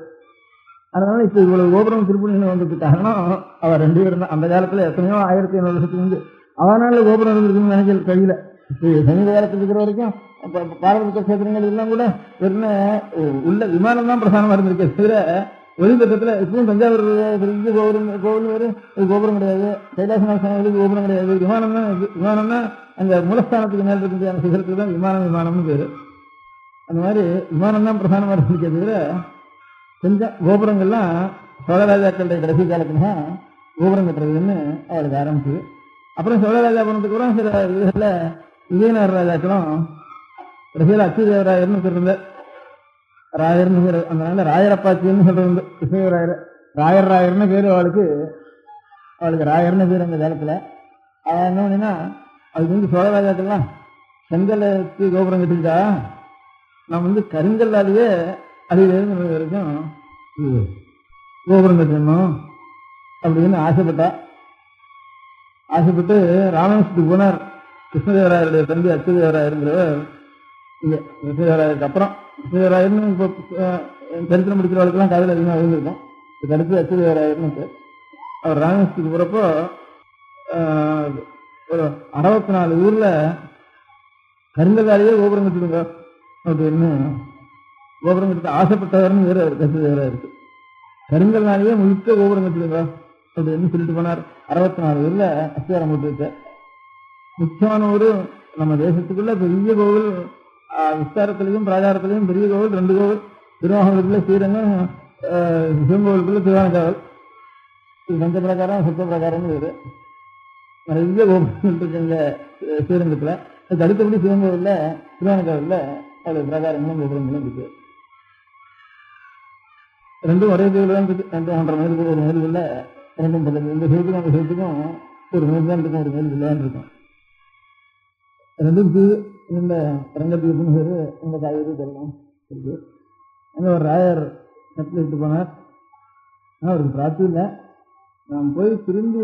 அதனால இப்போ இவ்வளவு கோபுரம் திருப்பணின்னு வந்ததுக்கு காரணம் அவள் 2 பேரும் தான். அந்த காலத்தில் எத்தனையோ 1500 வருஷத்துக்கு வந்து அவனால கோபுரம் இருந்திருக்குன்னு நினைக்கிற கையில். இப்போ சமீப காலத்தில் இருக்கிற வரைக்கும் பாரத கஷேத்திரங்கள் எல்லாம் கூட வெறும் உள்ள விமானம் தான் பிரதானமாக இருந்திருக்கு. தவிர ஒளிபக்கத்தில் இப்பவும் தஞ்சாவூர் கோவில் வேறு கோபுரம் கிடையாது, கைலாசநாதனுக்கு கோபுரம் கிடையாது. விமானம் தான் அந்த மூலஸ்தானத்துக்கு மேலே இருக்க அந்த சிகரத்துக்கு தான் விமானம்னு பேர். அந்த மாதிரி விமானம் தான் பிரதானமாக இருந்திருக்கே தவிர கொஞ்சம் கோபுரங்கள்லாம் சோழராஜாக்களுடைய கடைசி காலத்துல கோபுரம் கட்டுறதுன்னு அவளுக்கு ஆரம்பிச்சு. அப்புறம் சோழராஜா போனதுக்கு அப்புறம் சில இதுகளில் விஜயநகர ராஜாக்களும் கடைசியில் அச்சுதேவராயர்னு சொல்லிருந்த ராயர்னு பேர். அதனால ராயரப்பாச்சின்னு சொல்றது விஸ்வராயர் ராயர்னு பேர். அவளுக்கு ராயர்னு பேர் அந்த காலத்தில். அவன் என்ன பண்ணினா அதுக்கு வந்து சோழராஜாக்கள்லாம் செங்கலுக்கு கோபுரம் கட்டிக்கிட்டா நான் வந்து கருங்கல்லாலேயே அதிலிருந்து வரைக்கும் கோபுரம் கட்டணும் அப்படின்னு ஆசைப்பட்டு ராமேஸ்வரத்துக்கு போனார். கிருஷ்ணதேவராயருடைய தம்பி அச்சுதேவராயருங்கிறவர் இங்க கிருஷ்ணதேவராயருக்கு அப்புறம் கிருஷ்ணதேவராயர்னு இப்போ சரித்திரம் முடிக்கிறவர்களுக்கெல்லாம் கதையில் அதிகமாக விழுந்திருக்கும். இதுக்கு அடுத்து அச்சுதேவராயர்னு அவர் ராமேஸ்வரத்துக்கு போறப்போ ஒரு 64 ஊர்ல கருங்கல்லாலேயே கோபுரம் கட்டுடுங்க அப்படின்னு கோபுரம் கட்ட ஆசைப்பட்டவர்னு வேற அச்சுதேவராயருக்கு. கருங்கல்னாலேயே முழுக்க கோபுரம் கட்டுடுங்க அப்படின்னு சொல்லிட்டு போனார். 64 ஊர்ல அஸ்திவாரம் போட்டு வச்சார். முக்கியமான ஒரு நம்ம தேசத்துக்குள்ள பெரிய கோவில், விஸ்தாரத்திலையும் பிராகாரத்திலையும் பெரிய கோவில் 2 கோவில். திருவாகூருக்குள்ள ஸ்ரீரங்கம், சிவங்கோவிலுக்குள்ள திருவானக்காவல். இது பஞ்ச பிரகாரம் சத்த பிரகாரம்னு வேறு நிறைய கோபுரங்கள் இருக்குங்க ஸ்ரீரங்கத்துல. அதுக்கு அடுத்தபடி சிவங்கோவில்ல திருவானக்காவல்ல அது பிரகாரங்களும் கோபுரங்களும் இருக்கு. 2 ஒரே கோவில் தான் இருக்கு. 2 1.5 மைலுக்கு ஒரு மைல் இல்லை, 2 பக்கத்து. இந்த சிவத்துக்கும் அந்த சிவத்துக்கும் ஒரு மைல் தான் இருக்கும், ஒரு மைல் இல்லைன்னு இருக்கும். 2 இந்த ரங்கத்துக்கு பேரு இந்த காவேரி தரலாம் இருக்கு. அங்கே ஒரு ராயர் நட்டில் இட்டு போனார். அவருக்கு பிரார்த்தி இல்லை. நான் போய் திரும்பி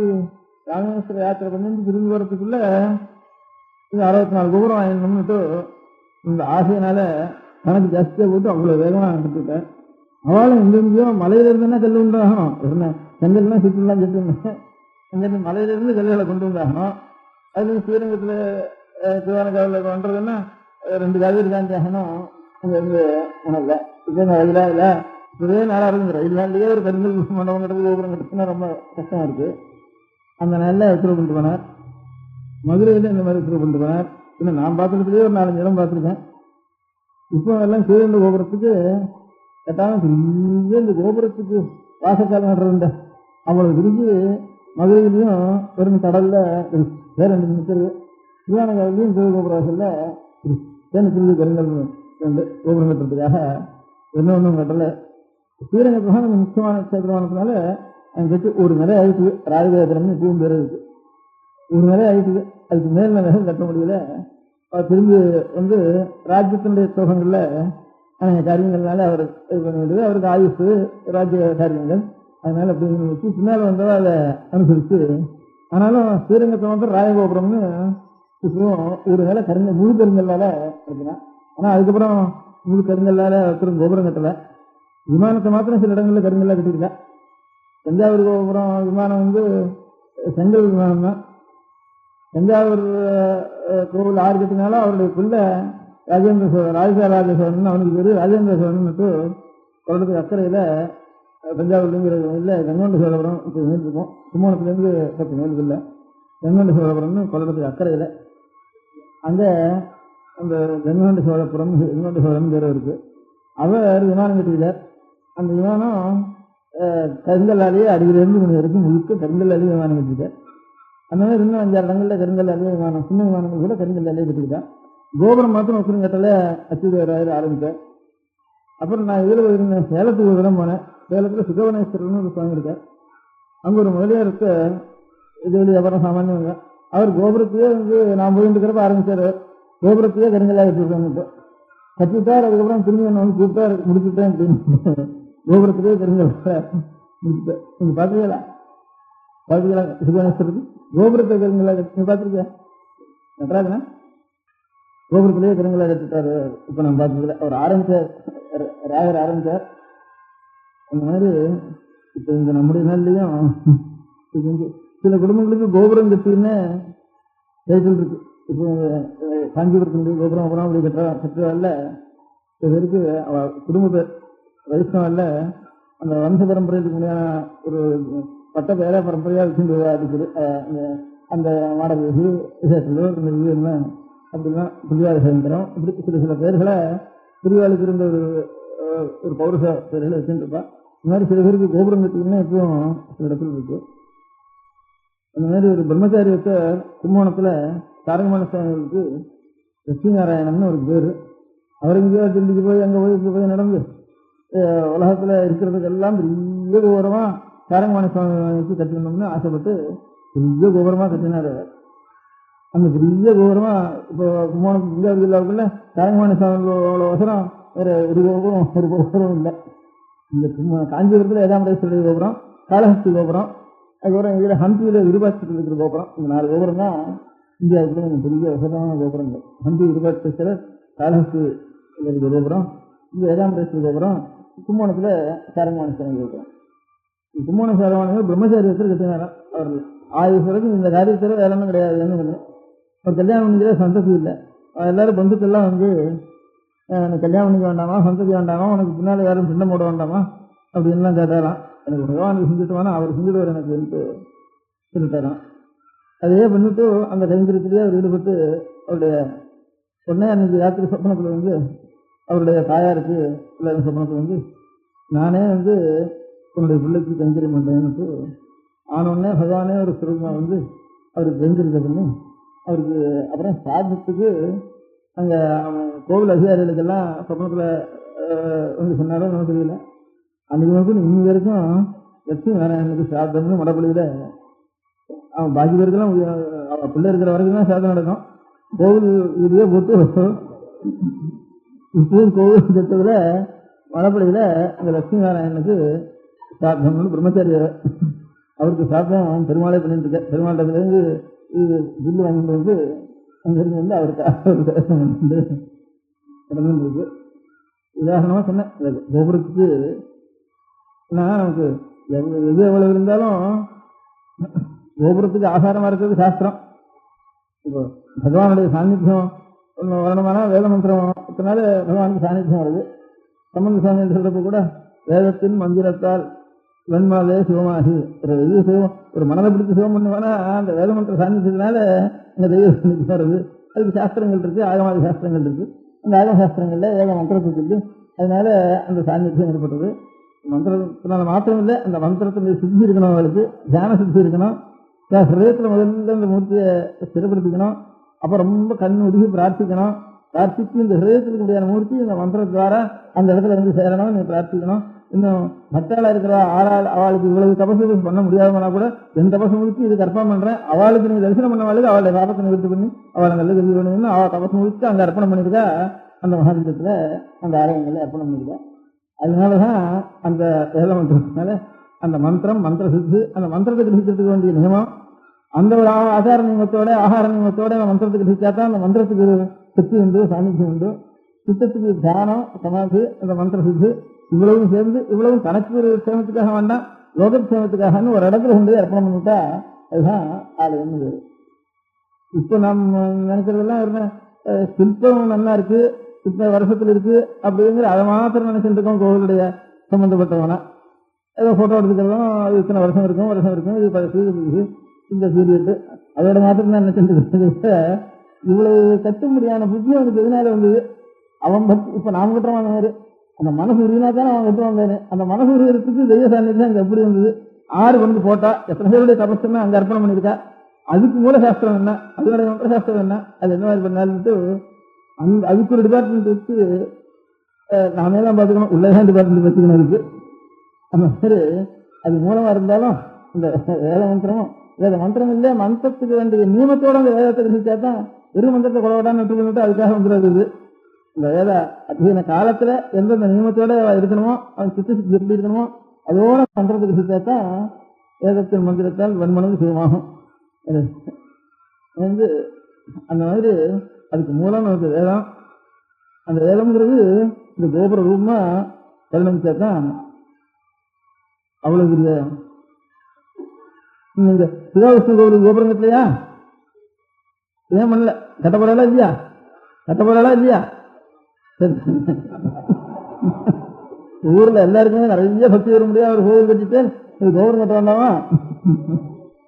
ராமேஸ்வர யாத்திரை பண்ணி திரும்பி வரத்துக்குள்ள இது 64 கோபுரம் ஆயிடணும்னுட்டு இந்த ஆசையினால கணக்கு ஜாஸ்தியாக போட்டு அவ்வளோ வேகமாக கற்றுக்கிட்டேன். அவளும் எங்கெங்கேயோ மலையில இருந்துன்னா கல் உண்டாகணும். என்ன செங்கல்லாம் சுற்றுலாம் செட்டுருந்தேன். அங்கே மலையிலிருந்து கல்லுகளை கொண்டு வந்தாகணும். அதுல ஸ்ரீரங்கத்தில் திருவானக்காவலில் பண்ணுறதுன்னா 2 காவேரி காந்தி ஆகணும். அங்கே இருந்து உணர்ல இப்போ இந்த ரயிலா இல்லை இப்போதே நாளாக இருக்குது. ரயில் நாள்லேயே ஒரு கருங்கல் மண்டபம் கட்டுறது கோபுரம் கட்டுறதுன்னா ரொம்ப கஷ்டம் இருக்குது. அந்த நாளில் உத்தரவு பண்ணிட்டு போனார். மதுரையில் இந்த மாதிரி உத்தரவு பண்ணிட்டு போனார். இன்னும் நான் பார்த்துக்கிட்டே ஒரு 4-5 இடம் பார்த்துருக்கேன். இப்போ எல்லாம் ஸ்ரீரங்க கோபுரத்துக்கு கேட்டாலும் பெரிய இந்த கோபுரத்துக்கு வாசக்காலம் நடுறதுண்ட அவ்வளவு விரிஞ்சு மதுரையிலையும் வெறும் கடல்ல வேற 2 நிற்கிறது. திருவானக்காவிலையும் சிவகோபுர வாசல்ல திருவி கருங்கல் கோபுரம் கட்டுறதுக்காக ஒன்றும் கட்டலை. ஸ்ரீரங்கத்துக்காக நம்ம முக்கியமான கஷேத்திரமானதுனால அங்கே கட்டி ஒரு நிலை ஆயிடுச்சு. ராஜகோபுரம்னு இப்பவும் பேர் இருக்கு. ஒரு நிலை ஆயிடுச்சு. அதுக்கு மேல் நிலைகள் கட்ட முடியல. திரும்பி ராஜ்யத்தினுடைய தோகங்கள்ல காரியங்கள்னால அவர் இது பண்ண வேண்டியது. அவருக்கு ஆயுசு ராஜ்ய காரியங்கள், அதனால அப்படின்னு வச்சு பின்னால் வந்தவா அதை அனுசரிச்சு. ஆனாலும் ஸ்ரீரங்கத்தை ராஜகோபுரம்னு ஒரு வேலை முழு கருங்கல்லால இருக்குன்னா. ஆனா அதுக்கப்புறம் முழு கருங்கல்லால ஒருத்தரும் கோபுரம் கட்டல. விமானத்தை மாத்திரம் சில இடங்கள்ல கருங்கல்லா கட்டிருக்கா. தஞ்சாவூர் கோபுரம் விமானம் செங்கல் விமானம் தான். தஞ்சாவூர் கோவில் 6 கட்டினாலும் அவருடைய பிள்ளை ராஜேந்திர சோழன், ராஜ சோழன் அவனுக்கு பேரு ராஜேந்திர சோழன் கொள்ளத்துக்கு அக்கறையில தஞ்சாவூர்லேங்கிற இல்லை கங்கொண்ட சோழபுரம் 30 மைல் இருக்கும். கும்பகோணத்துலேருந்து 10 மைலுக்கு இல்லை. கங்கொண்ட சோழபுரம்னு கொள்ளத்துக்கு அக்கறையில் அங்கே அந்த கங்கொண்ட சோழன் பேர் இருக்கு. அவர் விமானம் கட்டிக்கிறார். அந்த விமானம் கருங்கல்லாலேயே அடியிலிருந்து மணி வரைக்கும் முழுக்க கருங்கல்லாலேயே விமானம் கட்டிக்கிட்டார். அந்த மாதிரி இன்னும் 5-6 இடங்கள்ல கருங்கல்லாலேயே விமானம், சின்ன விமானங்கள் கூட கருங்கல்லாலேயே கட்டிக்கிட்டான். கோபுரம் மாத்திரம் ஒருத்தரும் கட்டல அச்சுதேவராயர் ஆரம்பித்தார். அப்புறம் நான் இதில் போயிருந்தேன், சேலத்துக்கு ஒரு இடம் போனேன். சேலத்தில் சுகவனேஸ்வரர்னு ஒரு சுவாமி இருக்கார். அங்கே ஒரு முதலியாருக்கு இது அப்புறம் சாமானியவங்க. அவர் கோபுரத்தையே நான் போயிட்டு இருக்கிறப்ப ஆரம்பிச்சார். கோபுரத்தையே கருங்கல்லா வச்சுருக்காங்க கட்டிட்டார். அதுக்கப்புறம் திரும்பி என்ன கூப்பிட்டார், முடிச்சுட்டேன் அப்படின்னு. கோபுரத்திலேயே கருங்கல்லா முடிச்சுட்டேன். நீங்க பார்த்துக்கலாம் சுகவனேஸ்வரருக்கு கோபுரத்தை கருங்கல்லா கட்டி பார்த்துருக்கேன். நட்ராஜனா கோபுரத்திலேயே கருங்கல்லா கட்டிட்டாரு. இப்ப நம்ம பார்த்ததுல அவர் ஆரம்பிச்சார், ராகர் ஆரம்பிச்சார். அந்த மாதிரி இப்ப இந்த நம்முடைய நாள்லயும் சில குடும்பங்களுக்கு கோபுரம் கட்டின்னு டைட்டில் இருக்கு. இப்போ காஞ்சிபுரத்தினுடைய கோபுரம் அப்புறம் அப்படி கட்டுறதால சில பேருக்கு குடும்ப வைஷ்ணவல்ல அந்த வம்ச பரம்பரைக்கு முன்னான ஒரு பட்ட பேர பரம்பரையா வச்சுட்டு இருக்குது. அந்த மாடல் விசேஷங்களோ எல்லாம் அப்படிலாம் பிரிவாத சுதந்திரம் இப்படி சில பேர்களை பிரிவாளுக்கு இருந்த ஒரு பௌரச பேர்களை வச்சுட்டு இருப்பா. இந்த மாதிரி சில பேருக்கு கோபுரம் கட்டிங்கன்னா இப்பவும் சில இடத்துல இருக்கு. அந்த மாதிரி ஒரு பிரம்மச்சாரியத்தை கும்பகோணத்துல தாரகமான சுவாமிகளுக்கு லட்சுமி நாராயணம்னு ஒரு பேரு. அவர் எங்கேயோ டெல்லிக்கு போய் அங்கே போய் இங்கே போய் நடந்து உலகத்துல இருக்கிறதுக்கெல்லாம் பெரிய கோபுரமா தாரகமான சுவாமிக்கு கட்டணும்னு ஆசைப்பட்டு பெரிய கோபுரமா கட்டினாரு. அந்த பெரிய கோபுரமா இப்போ கும்பகோணம் தஞ்சாவூர் ஜில்லாவுக்குள்ள தாரகமான சுவாமிகளோட அவசரம் வேற ஒரு கோபுரம் இல்லை. இந்த காஞ்சிபுரத்தில் ஏதாமரேஸ்வரர் கோபுரம், காளஹஸ்தி கோபுரம், அதுக்கப்புறம் இதில் ஹம்பியில் விருபாட்சத்தில் இருக்கிற கோபுரம், இந்த 4 கோபுரம் தான் இந்தியாவுக்குள்ள கொஞ்சம் பெரிய விசதமான கோபுரங்கள். ஹம்பி விருபாட்சேஸ்வரர், காலஹஸ்தி இருக்கிற கோபுரம், இந்த ஏகாம்பரேஸ்வரர் கோபுரம், கும்போணத்தில் சாரங்கமானேஸ்வரன் கோபுரம். கும்போண சாரங்கமானவர் பிரம்மச்சாரியத்தில் கட்டினாராம். அவர் ஆயுஷத்துக்கு இந்த காரியத்தில் வேலைன்னு கிடையாதுன்னு ஒன்று. அவர் கல்யாணம் பண்ணிக்கிற சந்ததி இல்லை. எல்லாரும் பந்துக்கெல்லாம் வந்து எனக்கு கல்யாணம் பண்ணிக்க வேண்டாமா, சந்ததி வேண்டாமா, உனக்கு பின்னால் யாரும் சின்னம் போட வேண்டாமா அப்படின்லாம் கேட்டாராம். எனக்கு பகவானுக்கு செஞ்சுட்டுவானா அவர் செஞ்சுடுவார் எனக்கு சொல்லிட்டாராம். அதையே பண்ணிட்டு அந்த கைங்கரியத்திலேயே அவர் ஈடுபட்டு அவருடைய உடனே அன்னைக்கு ராத்திரி சொப்பனத்தில் வந்து அவருடைய தாயாருக்கு எல்லாரும் சொப்பனத்தில் வந்து நானே வந்து உன்னுடைய பிள்ளைக்கு கைங்கரியம் பண்ணுறேன்னுட்டு ஆனோடனே பகவானே ஒரு சுரூபமாக வந்து அவருக்கு கைங்கரியத்தை பண்ணி அவருக்கு அப்புறம் சாதத்துக்கு அங்கே கோவில் அதிகாரிகளுக்கெல்லாம் சொப்பனத்தில் வந்து சொன்னாலும் நமக்கு தெரியல. அன்றைக்கு வந்து இன்னி வரைக்கும் லட்சுமி நாராயணனுக்கு சாதம்னு மடப்பள்ளியில் அவன் பாக்கி பேருக்கெல்லாம் அவன் பிள்ளை இருக்கிற வரைக்கும் தான் சாதம் நடக்கும். கோவில் இதுவே போட்டு இப்பவும் கோவில் திட்டத்தில் மடப்பள்ளியில் அந்த லட்சுமி நாராயணனுக்கு சாதம்னு பிரம்மச்சாரிய அவருக்கு சாதம் பெருமாளே பண்ணிட்டு இருக்க. பெருமாண்டத்துலேருந்து இது பில்லு வாங்கிட்டு வந்து அங்கிருந்து வந்து அவருக்கு வந்து இருக்கு. உதாரணமாக சொன்னேன், கோபுரத்துக்கு நமக்கு எது எவ்வளவு இருந்தாலும் கோபுரத்துக்கு ஆசாரமாக இருக்கிறது சாஸ்திரம். இப்போ பகவானுடைய சாநித்தியம் ஒன்று வரணுமானா வேத மந்திரத்தினால பகவானுக்கு சாநித்தியம் வருது. சம்பந்த சுவாமி சொல்றப்ப கூட வேதத்தின் மந்திரத்தால் வெண்மாலே சிவமாகி இது சிவம் ஒரு மனதை பிடிச்சி சிவம் பண்ணுவானா அந்த வேத மந்திர சாநித்தியத்தினால அந்த தெய்வ சாநித்தியம் வருது. அதுக்கு சாஸ்திரங்கள் இருக்கு, ஆகமாதி சாஸ்திரங்கள் இருக்கு. அந்த ஆகம சாஸ்திரங்கள்ல ஏக மந்திரத்துக்கு இருக்கு. அதனால அந்த சாநித்தியம் ஏற்பட்டது. மந்திரத்தினால மாத்திரம் இல்லை, அந்த மந்திரத்தில் சித்தி இருக்கணும், அவளுக்கு தியான சித்தி இருக்கணும். ஹிருதயத்தில் முதல்ல இந்த மூர்த்தியை ஸ்திரப்படுத்திக்கணும். அப்போ ரொம்ப கண் உருகி பிரார்த்திக்கணும். பிரார்த்திச்சு இந்த ஹிருதயத்துக்கு முடியாத மூர்த்தி இந்த மந்திரத்வாரா அந்த இடத்துல வந்து சேரணும், நீ பிரார்த்திக்கணும். இன்னும் மற்றாளா இருக்கிற அவளுக்கு இவ்வளவு தபசு பண்ண முடியாதவனா கூட என் தபசு முடிச்சு இது கர்ப்பம் பண்றேன், அவளுக்கு நீ தரிசனம் பண்ணவாளுக்கு அவளுடைய பாபத்தை நிவர்த்தி பண்ணி அவளை நல்ல கல்வி பண்ணணும்னு அவள் தபசு முடிச்சு அங்கே அர்ப்பணம் பண்ணியிருக்கா. அந்த மகாபீடத்தில் அந்த ஆலயங்களில் அர்ப்பணம் பண்ணியிருக்கா. அதனாலதான் அந்த வேத மந்திரத்தினால அந்த மந்திரம் மந்திர சித்து, அந்த மந்திரத்தை கிரகிக்கிறதுக்கு வேண்டிய நியமம் அந்த ஒரு ஆசார நியமத்தோட ஆகார நியமத்தோட அந்த மந்திரத்தை கிரகிச்சாதான் அந்த மந்திரத்துக்கு சித்தி உண்டு, சாநித்தியம் உண்டு. சித்தத்துக்கு தியானம், சமாதி, அந்த மந்திர சித்து இவ்வளவும் சேர்ந்து இவ்வளவும் தனக்கு ஒரு சேமத்துக்காக வேண்டாம், லோக சேமத்துக்காகன்னு ஒரு இடத்துல கொண்டு அர்ப்பணம் பண்ணிட்டா அதுதான் ஆலயம்னு. இப்போ நம்ம நினைக்கிறதெல்லாம் சிற்பம் நல்லா இருக்கு, இத்தனை வருஷத்துல இருக்கு அப்படிங்கிற அதை மாத்திரம் நினைச்சுட்டு இருக்கோம். கோவிலுடைய சம்பந்தப்பட்டவனா ஏதோ போட்டோ எடுத்துக்கிறதும் அது இத்தனை வருஷம் இருக்கும் இது பழசு இந்த பீரியட் அதோட மாத்திரம் தான் நினைச்சுட்டு இவ்வளவு கட்டும்படியான புத்தி அவனுக்கு எதனால வந்தது? அவன் பக்தி இப்ப நாம் கட்டுறவான் மாதிரி அந்த மனசு உருவினா தானே அவன் கட்டு வந்தானே. அந்த மனசு உருவத்துக்கு தெய்வ சாநித்தியம் அங்க எப்படி வந்தது? 6 கொண்டு போட்டா எத்தனை பேருடைய தபஸ்தமே அங்க அர்ப்பணம் பண்ணியிருக்கா. அதுக்கு மூல சாஸ்திரம் என்ன, அதனுடைய மந்திர சாஸ்திரம் என்ன, அது என்ன மாதிரி பண்ணாலுன்ட்டு அதுக்கு ஒரு டிபார்ட்மெண்ட் வச்சு நாமே தான் பார்த்துக்கணும், உள்ளதான் டிபார்ட்மெண்ட் வச்சுக்கணும். அதுக்கு அந்த மாதிரி அது மூலமா இருந்தாலும் இந்த வேத மந்திரமும் வேத மந்திரம் இல்லை, மந்திரத்துக்கு வேண்டிய நியமத்தோட அந்த வேதத்தை கிரகிச்சா தான் வெறும் மந்திரத்தை கொலவடான்னு விட்டு பண்ணிட்டு அதுக்காக வந்துடுறது. இந்த வேத அத்தியன காலத்துல எந்தெந்த நியமத்தோட இருக்கணுமோ அவன் சித்தி எப்படி இருக்கணுமோ அதோட மந்திரத்தை கிரகிச்சா தான் வேதத்தின் மந்திரத்தால் வன்மனது சிவமாகும். வந்து அந்த மாதிரி அதுக்கு மூலம் நமக்கு வேதம். அந்த வேதம்ங்கிறது இந்த கோபுர ரூபமா பரிணமிச்சா தான் அவ்வளவு பெரிய. நீங்க சிவவிஷ்ணு கோவிலுக்கு கோபுரம் கட்டலையா? ஏன் பண்ணல? கட்டப்படலா இல்லையா? சரி, ஊர்ல எல்லாருக்குமே நிறைய பக்தி வர முடியாது. ஒரு கோவில் கட்டிட்டு இது கோபுரம் கட்ட வேண்டாமா?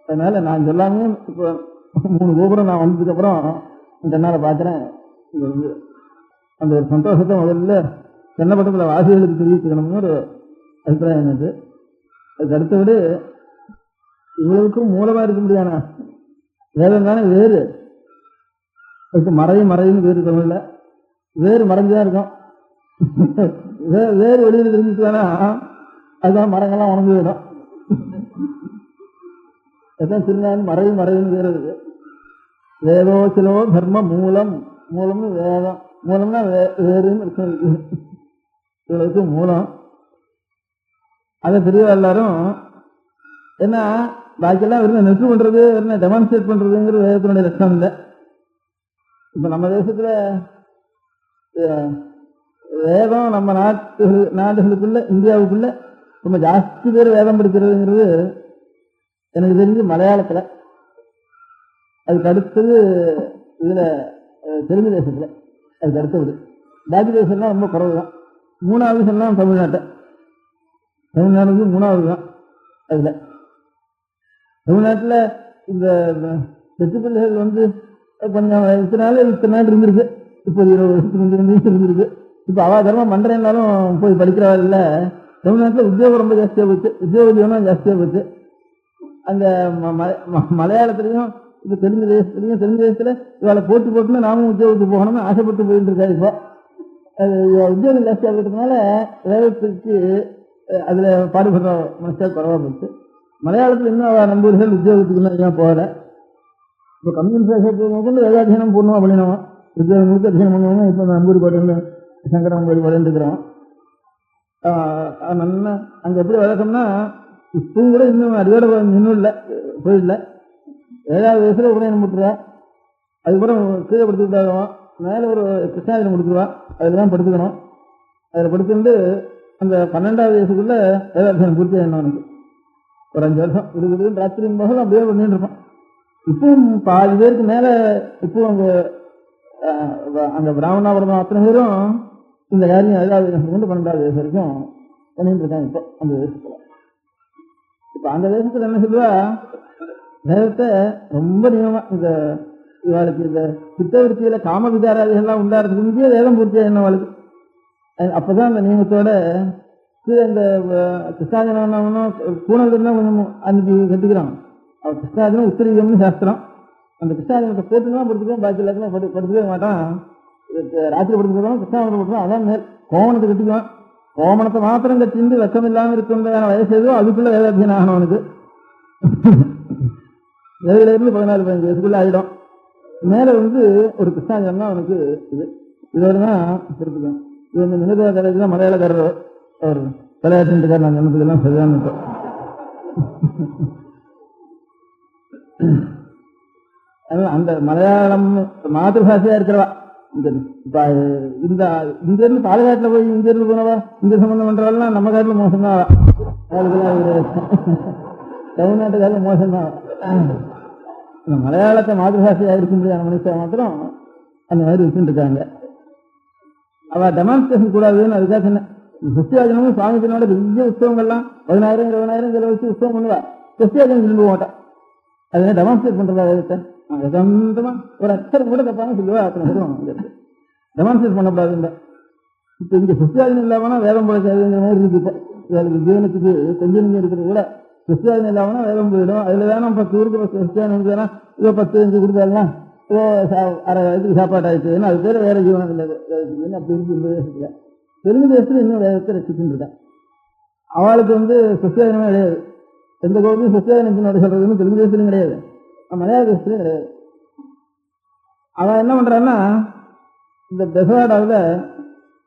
அதனால நான் சொல்லாமே இப்போ 3 கோபுரம் நான் வந்ததுக்கு அப்புறம் கண்ணால பாக்குறேன். அந்த ஒரு சந்தோஷத்தை முதல்ல தென்னப்பட்டத்தில் வாசிகளுக்கு தெரிவிச்சுக்கணும்னு ஒரு அபிப்பிராயம் எனக்கு. அதுக்கு அடுத்தபடி இவ்வளவுக்கும் மூலமா இருக்க முடியாத வேதம் தானே வேறு. அதுக்கு மறைன்னு வேறு தமிழ்ல வேறு மறைஞ்சுதான் இருக்கும். வேறு வெளியில் தெரிஞ்சுச்சுனா அதுதான் மரங்கள்லாம் உணர்ந்து விடும். அதுதான் திருநாள் மறைன்னு வேறு இருக்கு. வேதோசிலோ தர்ம மூலம்னு வேதம், மூலம்னா வேறுன்னு இருக்கு. இவ்வளவுக்கு மூலம் அதை தெரிய எல்லாரும். ஏன்னா பாக்கியெல்லாம் வெறும் நெற்று பண்றது வெறும் டெமான்ஸ்ட்ரேட் பண்றதுங்கிறது வேதத்தினுடைய லட்சணம் இல்லை. இப்ப நம்ம தேசத்துல வேதம் நம்ம நாடுகளுக்குள்ள இந்தியாவுக்குள்ள ரொம்ப ஜாஸ்தி பேர் வேதம் படிக்கிறதுங்கிறது எனக்கு தெரிஞ்சு மலையாளத்துல, அதுக்கு அடுத்தது இதுல தெலுங்கு தேசத்துல, அதுக்கு அடுத்தது பாக்கி தேசம்லாம் ரொம்ப குறைவு தான். மூணாவது சொல்லாம் தமிழ்நாடு 3வது தான். அதுல தமிழ்நாட்டுல இந்த வெற்றி பிள்ளைகள் கொஞ்சம் இத்தனை நாள் இருந்திருக்கு. இப்போ 20 வருஷத்துக்கு இருந்திருக்கு. இப்ப அவ தர்மம் பண்றேன்னாலும் போய் படிக்கிறவள் இல்ல. தமிழ்நாட்டுல உத்தியோகம் ரொம்ப ஜாஸ்தியா போச்சு, உத்தியோக ஜீவனம் ஜாஸ்தியா போச்சு. அங்க மலையாளத்திலையும் இப்ப தெலுங்கு தேசத்துல இவளை போட்டுன்னு நாமும் உத்தியோகத்துக்கு போகணும்னு ஆசைப்பட்டு போயிட்டு இருக்கா. இப்போ உத்தியோகம் ஜாஸ்தியா போயிட்டதுனால வேதத்துக்கு அதுல பாடுபடுற மனுஷா குறவா போச்சு. மலையாளத்துல இன்னும் அவ நம்பூர்கள் உத்தியோகத்துக்கு இன்னும் போகல. இப்ப கம்யூனிஸ்ட் கொண்டு வேதாத்தியனம் போடணும் அப்படின்னா உத்தியோகம் முழுக்க அத்தியனம் பண்ணுவாங்க. இப்ப நம்பூரி பாட்டு சங்கரம் பாட்டு இருக்கிறோம். நல்லா அங்க எப்படி வழக்கம்னா இப்பவும் கூட இன்னும் அடியோட இன்னும் இல்லை, போயிடல. 7வது வயசுல உடனே முட்டுருவா. அதுக்கப்புறம் கீழே படுத்து விட்டாகும். மேல ஒரு கிருஷ்ணாதிரம் கொடுத்துருவா. அதுலதான் படுத்துக்கணும். அதுல படுத்துட்டு அந்த 12வது வயசுக்குள்ள வேதாத்தியனம் பூர்த்தி ஆகணும். எனக்கு ஒரு 5 வருஷம் இருக்குதுன்னு ராத்திரி போக அப்படியே பண்ணிட்டு இருப்பான். இப்பவும் பாதி பேருக்கு மேல இப்போ அங்க பிராமணாபுரம் அத்தனை பேரும் இந்த காரியம் 7வது வயசுல இருந்து 12வது வயசு வரைக்கும் பண்ணிட்டு இருக்காங்க. இப்போ அந்த தேசத்துல இப்ப அந்த தேசத்துல என்ன சொல்லுவா, வேதத்தை ரொம்ப நியமமா இந்த இவாளுக்கு இந்த சித்தவருத்தியில காம விகாராதிகள்லாம் உண்டாடுறதுக்கு முந்தைய வேதம் பூர்த்தியா என்ன அவளுக்கு. அப்பதான் அந்த நியமத்தோட இந்த கிருஷ்ணாஜனம் பூனல்தான் கொஞ்சம் அன்னைக்கு கட்டுக்கிறான். அவன் கிருஷ்ணாஜனம் உத்தரீகம்னு சாஸ்திரம். அந்த கிருஷ்ணாஜனத்தை போட்டுதான் படுத்துக்குவோம், பாக்கி எல்லாத்தையும் படுத்துக்கவே மாட்டான். ராத்திரி படுத்துக்கிறோம், கிருஷ்ணாஜனம் படுத்துவோம். அதான் மேல் கோமணத்தை கட்டிக்குவான். கோமணத்தை மாத்திரம் கட்டிந்து வெக்கம் இல்லாம இருக்கின்றதான வயசு ஏதோ அதுக்குள்ள வேதாத்தியனம் ஆகணும். அவனுக்கு 7லிருந்து 14-15 வயசுக்குள்ள ஆயிடும். மேல ஒரு கிருஷ்ணாஜனம் தான் அவனுக்கு இதோடதான் எடுத்துக்கணும். இது நினைவு கலைக்கு மலையாளக்காரர் அவர் விளையாட்டுக்கார். நான் சொன்னதுக்கெல்லாம் சரிதான். அந்த மலையாளம் மாதபாஷையா இருக்கிறவா இப்ப இந்த இங்க இருந்து பாலக்காட்டுல போய் இங்க இருந்து போனவா இங்க சம்பந்தம் பண்றவாள்லாம் நம்ம காட்டுல மோசம்தான். தமிழ்நாட்டுக்காரில் மோசம்தான். மலையாளத்தை மாதபாஷையா இருக்க முடியாத மனுஷன் மாத்திரம் அந்த மாதிரி வச்சுட்டு இருக்காங்க. அவ டெமான்ஸ்ட்ரேஷன் கூடாதுன்னு அதுக்காக சொன்னேன். கிறிஸ்டியாஜனமும் சுவாமிஜனோட பெரிய உற்சவங்கள்லாம் 10,000-20,000 செலவு வச்சு உற்சவம் பண்ணுவா. கிறிஸ்டியாஜனம் திரும்ப மாட்டான். அதை டெமான்ஸ்ட்ரேட் பண்றதா சொந்தமா ஒரு அச்சரம் கூட தப்பாங்க சொல்லுவா. அத்தனை சொல்லுவாங்க டெமான்ஸ்ட்ரேட் பண்ணக்கூடாது. இப்ப இங்க கிறிஸ்டியாஜனம் இல்லாமனா வேதம் போடக்கூடாதுங்கிற மாதிரி இருக்கு. இப்போ ஜீவனத்துக்கு கொஞ்சம் நெஞ்சம் இருக்கிறது கூட கிறிஸ்டியாஜனம் இல்லாமனா வேதம் போயிடும். அதுல வேணும் 10 ஊருக்கு கிறிஸ்டியானம் வேணா இதோ 10-5 கொடுத்தாலாம் இதோ அரை வயதுக்கு சாப்பாடு ஆயிடுச்சுன்னு அது பேர் வேற ஜீவனம் இல்லை. அப்படி இருக்கு இந்த தேசத்துல. தெலுங்கு தேசத்துல இன்னும் வேதத்தை ரசிச்சுட்டு இருக்கேன். அவளுக்கு கிறிஸ்டியானமே கிடையாது. எந்த கோவிலும் கிறிஸ்டியானத்தினோட சொல்றதுன்னு தெலுங்கு தேசத்துலையும் கிடையாது, மலையாள தேசத்துலையும் கிடையாது. அவன் என்ன பண்றான்னா இந்த பெசவாடாவில்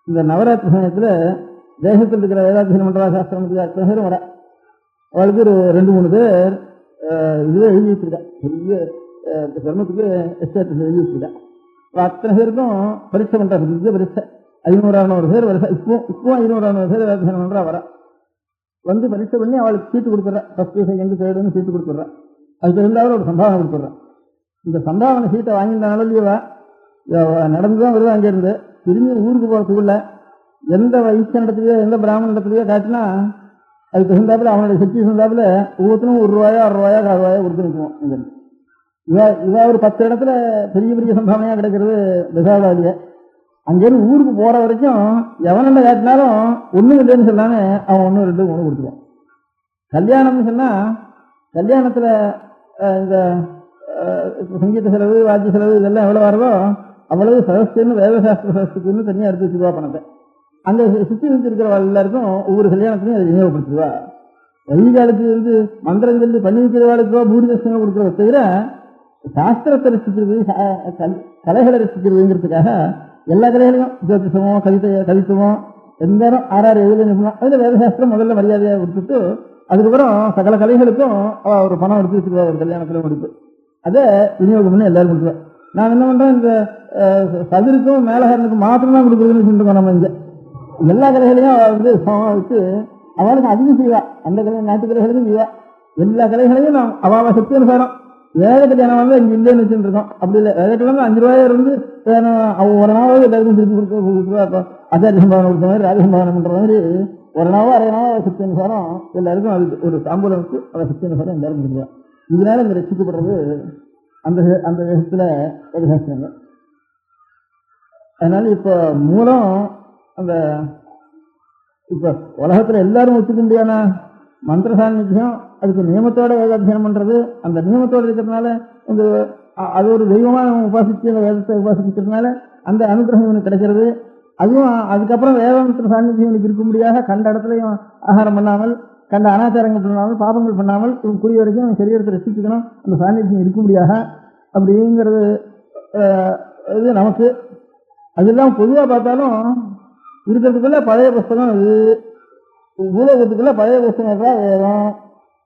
இந்த நவராத்திரி சமயத்துல தேசத்தில் இருக்கிற வேதாத்தியனம் பண்றா சாஸ்திரத்துக்கு அத்தனை பேரும் வர அவளுக்கு ஒரு 2-3 பேர் இதுவே எழுதி வச்சிருக்கா. பெரிய தர்மத்துக்கு எஸ்டேட் எழுதி வச்சிருக்கா. அத்தனை பேருக்கும் பரீட்சை பண்றா. பெரிய பரீட்சை 500-600 பேர் வருஷம். இப்போ 500-600 பேர் வேதாத்தியனம் பண்றா வர பரீட்சை பண்ணி அவளுக்கு சீட்டு கொடுத்துட்றா. 1st, 2nd, 3rd சீட்டு கொடுத்துட்றா. அதுக்கு இருந்தாலும் ஒரு சம்பாவனை கொடுத்துட்றான். இந்த சம்பாவனை சீட்டை வாங்கியிருந்தாலும் இல்லையவா நடந்துதான் வருவா. அங்கிருந்து திரும்பி ஊருக்கு போறதுக்குள்ள எந்த வைஷ்ணவத்திலேயோ எந்த பிராமண இடத்துலயோ காட்டினா அதுக்கு தகுந்தாப்புல அவனுடைய சக்தி தகுந்தாப்புல ஒவ்வொருத்தரும் ₹1, ₹6, ₹4 கொடுத்து நிற்குவோம். இவா ஒரு 10 இடத்துல பெரிய பெரிய சம்பாவனையா கிடைக்கிறது பெசாவாலிய. அங்கிருந்து ஊருக்கு போற வரைக்கும் எவனண்ட காட்டினாலும் ஒண்ணும் இல்லைன்னு சொல்லாம அவன் 1, 2, 3 கொடுத்துருவான். கல்யாணம்னு சொன்னா கல்யாணத்துல இந்த சங்கீத செலவு வாத்திய செலவு இதெல்லாம் எவ்வளவு வருதோ அவ்வளவு சதஸ்துன்னு வேதசாஸ்திர சதஸ்துன்னு தனியா எடுத்து வச்சுருவா பணத்தை. அங்க சுத்தி வச்சிருக்கிற எல்லாருக்கும் ஒவ்வொரு கல்யாணத்திலையும் அதை விநியோகப்படுத்துவா. வைகாலுக்கு மந்திரம் சொல்லி பண்ணி வைக்கிறவாளுக்கோ பூரிதர்ஷனோ கொடுக்குறத தவிர சாஸ்திரத்தை ரசிக்கிறது கலைகளை ரசிக்கிறதுங்கிறதுக்காக எல்லா கலைகளையும் ஜோதிஷமோ கவித்துவமோ எந்த 6-7 நிமிடம் அதுல வேதசாஸ்திரம் முதல்ல மரியாதையாக கொடுத்துட்டு அதுக்கப்புறம் சகல கலைகளுக்கும் அவ ஒரு பணம் எடுத்து வச்சிருக்கா, ஒரு கல்யாணத்துல முடிப்பு அதை விநியோகம் பண்ணி எல்லாரும் கொடுக்குவேன். நான் என்ன பண்றேன், இந்த சதுருக்கும் மேலகரனுக்கும் மாத்திரம்தான் கொடுக்குறதுன்னு சொல்லிட்டு நம்ம இங்க எல்லா கலைகளையும் வந்து சமாளித்து அவளுக்கு அதிகம் செய்வா. அந்த கலை நாட்டு கலைகளுக்கும் செய்வா. எல்லா கலைகளையும் நாம் அவ சக்தி அனுசாரம் வேத கல்யாணம் வந்து இங்க இல்லைன்னு வச்சுட்டு இருக்கோம். அப்படி இல்லை, வேதத்துல வந்து 5 ரூபாய் இருந்து ஒரு நாளாவது எல்லாருக்கும் திருப்பி கொடுக்க ஆச்சாரிய சம்பாவனை கொடுத்த மாதிரி ராஜசம்பாவனை பண்ற மாதிரி ஒரு நாவோ அரை நாவோ சக்தி அனுசாரம் எல்லாருக்கும் அது ஒரு தாம்பூலம் வச்சு அவ சக்தி அனுசாரம் எல்லாரும் கொடுக்குவான். இதனால இந்த ரசிக்கப்படுறது அந்த அந்த தேசத்துல ஒரு சாஸ்திரங்கள். அதனால இப்ப மூலம் அந்த இப்ப உலகத்துல எல்லாரும் ஒத்துக்க முடியாத மந்திர சாநித்தியம், அதுக்கு நியமத்தோட வேதாத்தியனம் பண்றது, அந்த நியமத்தோடு இருக்கிறதுனால இந்த அது ஒரு தெய்வமா உபாசிச்சு அந்த வேதத்தை உபாசிக்கிறதுனால அந்த அனுகிரகம் இவனுக்கு கிடைக்கிறது. அதுவும் அதுக்கப்புறம் வேதாந்திர சாநித்தியம் இவனுக்கு இருக்க முடியாத கண்ட இடத்துலையும் ஆகாரம் பண்ணாமல், கண்ட அனாச்சாரங்கள் பண்ணாமல், பாபங்கள் பண்ணாமல் இவன் கூடிய வரைக்கும் அவன் சரீரத்தை ரசிச்சுக்கணும், அந்த சாநித்தியம் இருக்க முடியாத அப்படிங்கிறது இது நமக்கு. அதெல்லாம் பொதுவாக பார்த்தாலும் இருக்கிறதுக்குள்ள பழைய புஸ்தகம் இது, பூலோகத்துக்குள்ள பழைய புஸ்தகம் வேதம்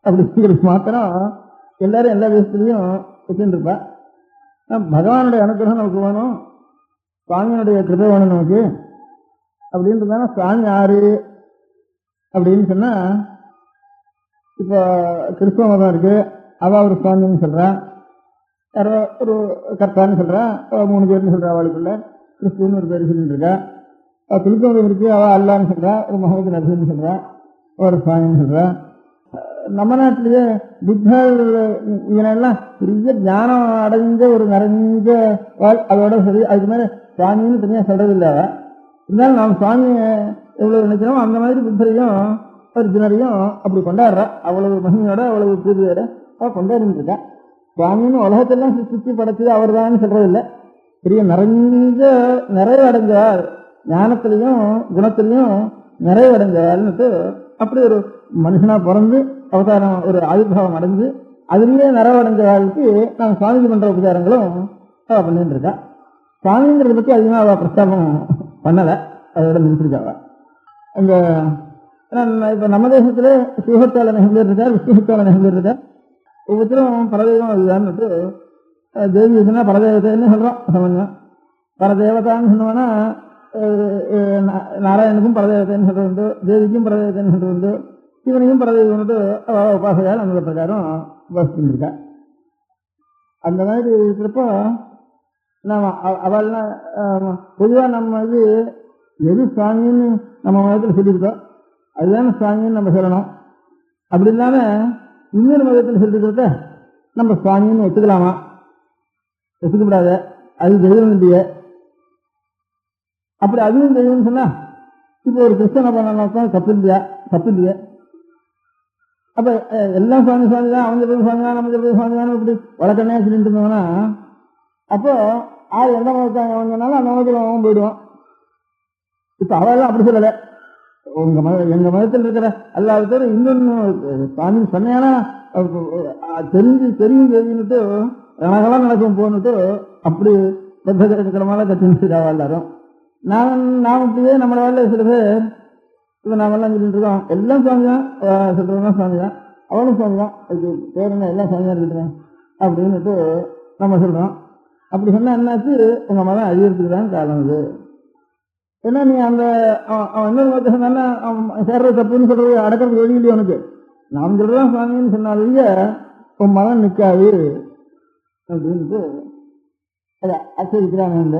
அப்படிங்கிறது மாத்திரம் எல்லாரும் எல்லா தேசத்துலையும் வச்சுட்டு இருப்பா. பகவானுடைய அனுகிரகம் நமக்கு வேணும், சுவாமியினுடைய கிருபை வேணும் நமக்கு அப்படின்றதான சுவாமி யாரு அப்படின்னு சொன்னா, இப்போ கிறிஸ்தவ மதம் இருக்கு, அவ ஒரு சுவாமின்னு சொல்றான், யாரோ ஒரு கர்த்தான்னு சொல்றான், 3 பேர்னு சொல்றா. அவளுக்குள்ள கிறிஸ்துவன்னு ஒரு பேர் சொல்லிட்டு இருக்கா. கிறிஸ்தவ மதம் இருக்கு, அவ அல்லான்னு சொல்றா, ஒரு முகமது நபின்னு சொல்றா, ஒரு சுவாமின்னு சொல்றா. நம்ம நாட்டிலேயே புத்தர் இதெல்லாம் பெரிய ஞானம் அடைஞ்ச ஒரு நிறைஞ்ச அதோட சரி, அதுக்கு மேல சுவாமின்னு தனியாக சொல்றது இல்லை. இருந்தாலும் நாம் சுவாமியை எவ்வளவு நினைக்கிறோம் அந்த மாதிரி புத்தரையும் அர்ஜுனரையும் அப்படி கொண்டாடுறா. அவ்வளவு மகிமையோட அவ்வளவு பூஜையோட கொண்டாடிட்டு இருக்கா. சுவாமின்னு உலகத்தெல்லாம் சுற்றி படைச்சது அவர் தான் சொல்றது இல்லை, பெரிய நிறைவடைஞ்சார், ஞானத்திலையும் குணத்திலையும் நிறைவடைஞ்சார்னுட்டு அப்படி ஒரு மனுஷனா பிறந்து அவதாரம் ஒரு ஆயுர்பாவம் அடைஞ்சு அதுலேயே நிறைவடைஞ்ச வாழ்க்கை நான் சுவாமிக்கு பண்ற உபச்சாரங்களும் அவ பண்ணிட்டு இருக்கா. சுவாமிங்கிறத பத்தி அதிகமாக அவ பிரஸ்தாபம் பண்ணலை, அதோட நிறுத்திருக்காவ. இந்த இப்ப நம்ம தேசத்துல சிவஹத்தால நெகம்பேர் இருக்கார், விஷ்ணுஹத்தால நெகம்பேர் இருக்கார். ஒவ்வொருத்தரும் பரதெய்வம் அதுதான்னுட்டு தேவி இதுனா பரதேவத்தைன்னு சொல்றோம். சமஞ்சம் பரதேவதான்னு சொன்னோம்னா நாராயணனுக்கும் பரதேவத்தைன்னு சொல்றது உண்டு, தேவிக்கும் பரதேவத்தைன்னு சொல்றது உண்டு, சிவனையும் பரதேவன்ட்டு உபாசையால் அந்த பிரகாரம் உபாசிச்சுருக்கா. அந்த மாதிரி இருக்கிறப்போ நம்ம அவள்லாம் பொதுவாக நம்ம இது எது சுவாமின்னு நம்ம மதத்தில் சொல்லியிருக்கோம் அதுதானே சுவாமின்னு நம்ம சொல்லணும். அப்படி இல்லாம இன்னொரு மதத்தில் சொல்லிருக்கிறத நம்ம சுவாமின்னு ஒத்துக்கலாமா? ஒத்துக்கப்படாத, அது தெய்வம் இல்லையே. அப்படி அதுவும் தெய்வம்னு சொன்னா இப்போ ஒரு கிறிஸ்தவனை பண்ண தப்பு இல்லையா? அப்ப எல்லாம் சுவாமி சுவாமி தான், அவங்க சொல்றது சுவாமி தான், நம்ம சொல்றது சுவாமி தான், இப்படி வழக்கண்ணே சொல்லிட்டு இருந்தோம்னா அப்போ ஆள் எந்த மதத்தாங்க வந்தனாலும் அந்த மதத்தில் அவன் போயிடுவான். இப்ப அவெல்லாம் அப்படி சொல்லலை. எங்க மதத்தில் இருக்கிற எல்லாத்தோட இன்னொன்னு சுவாமி சொன்னா தெரிஞ்சுட்டு ரணகலாம் நடக்கும் போன்னுட்டு அப்படி பத்திரக்கிழமால கத்தின்னு எல்லாரும். நாம் இப்படியே நம்மளால சில பேர் இப்போ நாமெல்லாம் சொல்லிட்டு இருக்கோம், எல்லாம் சுவாமி தான் சொல்றதுதான் சுவாமி தான், அவனும் சுவாமி தான், அதுக்கு பேர் என்ன எல்லாம் சுவாமியா இருக்கிறேன் அப்படின்னுட்டு நம்ம சொல்றோம். அப்படி சொன்னா என்னாச்சு, உங்க மதம் அதிகரித்துக்கு தான் காரணம் இது. ஏன்னா நீ அந்த அவன் இன்னொரு மதத்தை சொன்னா சேர்றது தப்புன்னு சொல்றது அடக்கிறது வழி இல்லையா உனக்கு? நாம் சொல்றதான் சுவாமின்னு சொன்னாலேயே உன் மதம் நிற்காது அப்படின்ட்டு அதை ஆச்சரிக்கிறாங்க.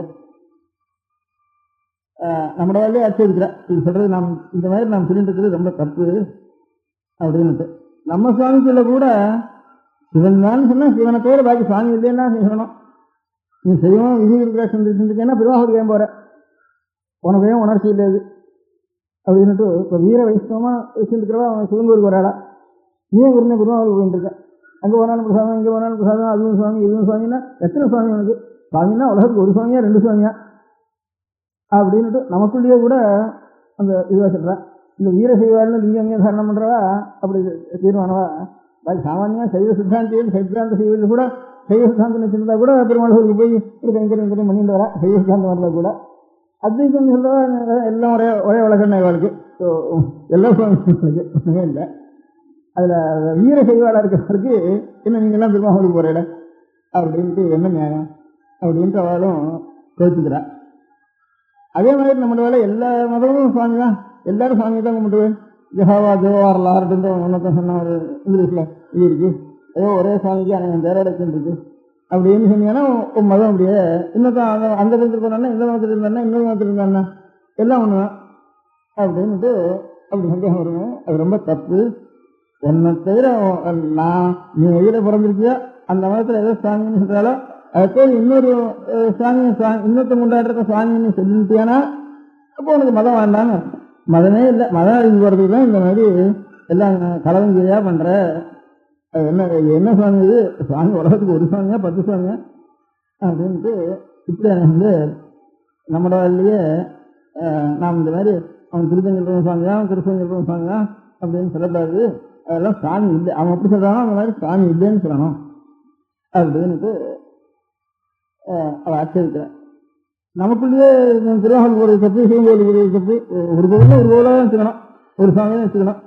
நம்மளோட வேலையை ஆச்சரிக்கிறா, இது சொல்றது நாம் இந்த மாதிரி நாம் சொல்லிட்டு இருக்கிறது ரொம்ப தப்பு அப்படின்னுட்டு. நம்ம சுவாமிக்குள்ள கூட சிவன் தான் சொன்னா சிவனை தவிர பாக்கி சுவாமி இல்லைன்னா செய்யணும். நீ செய்வோம் விதி இருக்கேன்னா பெருமாள் ஏன் போற, உனக்கு ஏன் உணர்ச்சி இல்லையாது அப்படின்னுட்டு. இப்போ வீர வைஷ்ணவமா வச்சுருக்கிறவா அவன் சிவங்கூருக்கு வராடா, நீ எங்க பெருமாளுக்கு போயிட்டு இருக்க, அங்கே போனாலும் பிரசாதம் இங்கே போனாலும் பிரசாதம், அதுவும் சுவாமி இதுவும் சுவாமின்னா எத்தனை சுவாமி உனக்கு? சுவாமின்னா உலகத்துக்கு ஒரு சுவாமியா 2 சுவாமியா அப்படின்னுட்டு நமக்குள்ளேயே கூட அந்த இதுவாக சொல்றா. இந்த வீர செய்வாள்னு லிங்கமே தாரணம் பண்றவா அப்படி தீர்மானவா. சாமானியா சைவ சித்தாந்தியும் சைத்ராந்த செய்வதில் கூட சைவ சித்தாந்தம் வச்சிருந்தா கூட பெருமாளுக்கு போய் ஒரு கைங்கரியம் பண்ணிட்டு வரா. சைவ சித்தாந்தம் வரல கூட அத்வைத்தம் சொல்றவா எல்லாம் ஒரே ஒரே வழக்கண்ண வாழ்க்கை, எல்லா சுவாமிகளுக்கு ஒன்றுமே இல்லை. அதுல வீர செய்வாளா இருக்கிறவருக்கு என்ன நீங்கெல்லாம் திருமாவளவுக்கு போறீட அப்படின்ட்டு என்ன நியாயம் அப்படின்ட்டு அவளும் கோச்சுக்கிறா. அதே மாதிரி நம்மளோட எல்லா மதமும் சுவாமி தான், எல்லாரும் சுவாமி தான் கும்பிட்டுவேன். ஜெஹாவா ஜோவார் லார்டுன்ற ஒன்னதான் சொன்ன ஒரு இங்கிலீஷ்ல இது இருக்கு. ஏதோ ஒரே சுவாமிக்கு அனைவன் பேரோட இருக்கு அப்படின்னு சொன்னீங்கன்னா ஒரு மதம் அப்படியே இன்னொருத்தான் அந்த மதத்தில் போனா இந்த மதத்தில் இருந்தா இன்னொரு மதத்தில் இருந்தா எல்லாம் ஒண்ணுதான் அப்படின்ட்டு அப்படி சந்தேகம் வருவேன். அது ரொம்ப தப்பு. என்னை தவிர நீ எதிர பிறந்திருக்கியா அந்த மதத்துல ஏதோ சுவாமின்னு சொல்றாலும் அதுக்கு இன்னொரு சுவாமியை இன்னொருத்த கொண்டாடுற சுவாமின்னு சொல்லிட்டியானா அப்போ உனக்கு மதம் வேண்டான்னு. மதமே இல்லை, மதம் அறிஞ்சு போறதுக்கு தான் இந்த மாதிரி எல்லாம் கலவங்கிரியா பண்ற. என்ன சுவாமி இது? சுவாமி உலகத்துக்கு ஒரு சுவாமியா 10 சுவாமியா அப்படின்ட்டு இப்படி வந்து நம்மளோடய நாம் இந்த மாதிரி அவன் திருச்செங்கல்வன் சுவாமி தான், திருச்செங்கல்வன் சுவாமி தான் அப்படின்னு சொல்லக்கூடாது. அதெல்லாம் சாமி இல்லை. அவன் எப்படி சொல்றானோ அந்த மாதிரி சாமி இல்லைன்னு சொல்லணும் அப்படின்ட்டு அவள் ஆட்சேபிக்கிறான். நமக்குள்ளேயே திருவாகல் ஒரு தப்பு, சிவங்கோயில் ஒரு தப்பு, ஒரு கோவில ஒரு கோவிலாக வச்சுக்கணும், ஒரு சுவாமியை வச்சுக்கணும்.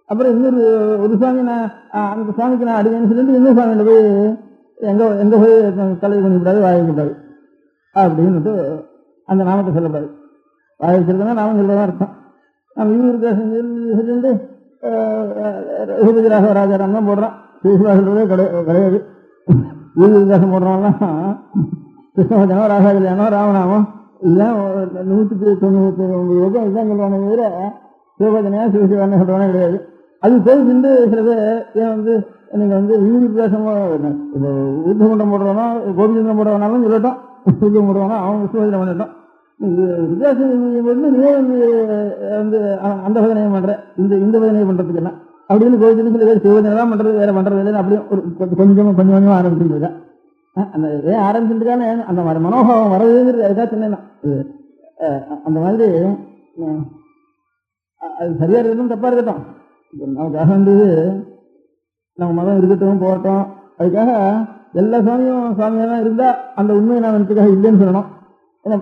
அப்புறம் இன்னொரு ஒரு சுவாமி நான் அந்த சுவாமிக்கு நான் அடிவேன்னு சொல்லிட்டு இன்னொரு சுவாமியில போய் எங்க போய் தலையை பண்ணிக்கூடாது, வாயை கூடாது அப்படின்னுட்டு அந்த நாமத்தை சொல்லக்கூடாது. வாயை வச்சிருக்கோம்னா நாமம் சொல்லதான் அர்த்தம். நம்ம இவருக்கு சொல்லிட்டு ரகுபதி ராகவ ராஜாராம் தான் போடுறான். சிவசுவா சொல்றதே கிடையாது. ஈவிகாசம் போடுறவங்கலாம் கிருஷ்ணவச்சனோ ராசா கல்யாணம் ராமநாமம் இதுதான் 199 இதுதான் சொல்லுவானே தவிர சிவபஜனையா சிவசிவான்னு சொல்றவனே கிடையாது. அது போய் சிந்து சிலது ஏன் வந்து நீங்க வந்து ஈவிகாசம் ஊர்தகுண்டம் போடுறவனோ கோபிச்சந்திரம் போடுறவனாலும் சொல்லட்டும், ஊர்தம் போடுறவனோ அவன் விஸ்வபஜனை பண்ணிட்டோம். வித்தியாசம் நீ வந்து அந்த பதனையை பண்ற இந்த பதனையை பண்றதுக்கு என்ன அப்படின்னு கோவிச்சு சில பேர் சிவபஜனை தான் பண்றது, வேற பண்றது இல்லைன்னு அப்படியே ஒரு கொஞ்சம் ஆரம்பிச்சுருக்கா. அந்த ஏன் ஆரம்பிச்சுருக்கான்னு அந்த மாதிரி மனோபாவம் வரதுங்கிறது அதுக்காக சொன்னேன். அந்த மாதிரி அது சரியா இருக்கட்டும் தப்பா இருக்கட்டும், நமக்காக வந்து நம்ம மதம் இருக்கட்டும் போகட்டும், அதுக்காக எல்லா சுவாமியா தான் இருந்தா அந்த உண்மையை நான் எனக்காக இல்லைன்னு சொல்லணும். ஏன்னா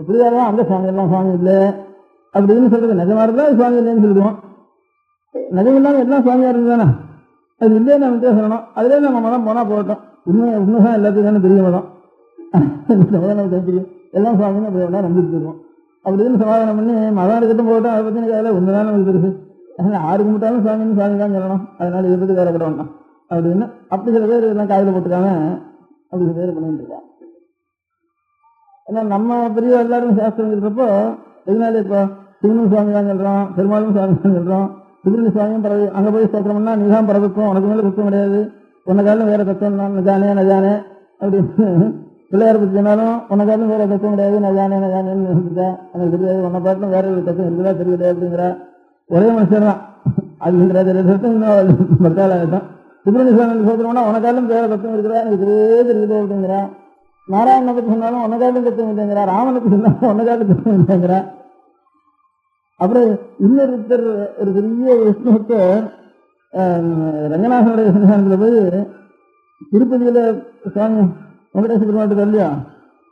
புரியாதான் அந்த சுவாமி எல்லாம் சுவாமி இல்லை அப்படின்னு சொல்றது நிஜமா இருந்தா சுவாமி இல்லைன்னு சொல்லிடுவோம். நிஜம் இல்லாம எல்லாம் சுவாமியா இருந்தானே அது இல்லையே நம்ம சொல்லணும். அதுலேயே நம்ம மதம் போனா போகட்டும், உண்மைதான் எல்லாத்துக்கும் தானே பெரிய மதம், நமக்கு தெரியும் எல்லாம் சுவாமின்னு அப்படி வேணா நம்பிட்டு போயிடுவோம். அப்படின்னு சமாதானம் பண்ணி மதம் இருக்கட்டும் போகட்டும், அதை பற்றி எனக்கு அதில் உண்மைதான் நமக்கு தெரியுது. அதனால ஆறு கும்பிட்டாலும் சுவாமின்னு சுவாமி தான் சொல்லணும், அதனால இதை பற்றி வேலைப்பட வேண்டாம் அப்படின்னு அப்படி சில பேர் எல்லாம் காதில் போட்டுக்காம அப்படி சில பேர் பண்ணிட்டு இருக்காங்க. ஏன்னா நம்ம பெரிய எல்லாரும் சாஸ்திரம் இருக்கிறப்போ இதனால இப்போ சிவனும் சுவாமி தான் சொல்றோம், பெருமாளும் சுவாமி தான் சொல்றோம், சுப்பிரமணிய சுவாமியும் பரவி அங்கே போய் ஸ்தோத்திரம்னா நீதான் பரவக்கும், உனக்கு மேலே குத்தம் கிடையாது, உனக்காலும் வேற தத்துவம் தான் நஜானே அப்படின்னு பிள்ளையார் பற்றி சொன்னாலும் உனக்காலும் வேற தத்துவம் கிடையாது, நஜானேன்னு இருந்துட்டேன், எனக்கு தெரியாது, உன்னை பாட்டிலும் வேற ஒரு தத்துவம் இருக்குதா தெரியல அப்படிங்கிற ஒரே மனுஷன் தான் அதுங்கிறது தத்துவம் இன்னும் பத்தாயிரம். சுப்பிரமணிய சுவாமி ஸ்தோத்திரம்னா உனக்காலும் வேற தத்துவம் இருக்குதா எனக்கு தெரியுது அப்படிங்கிற. நாராயணனை பற்றி சொன்னாலும் உனக்காலும் தத்துவம் இல்லைங்கிறா, ராமனை பற்றி சொன்னாலும் உனக்காலும் தத்துவம் இல்லைங்கிறா. அப்புறம் இன்னொருத்தர் ஒரு பெரிய விஷ்ணுபக்தர் ரங்கநாதனுடைய சன்னிதானத்தில் போய் திருப்பதியில சுவாமி வெங்கடேஸ்வர பெருமாட்டுக்கு இல்லையா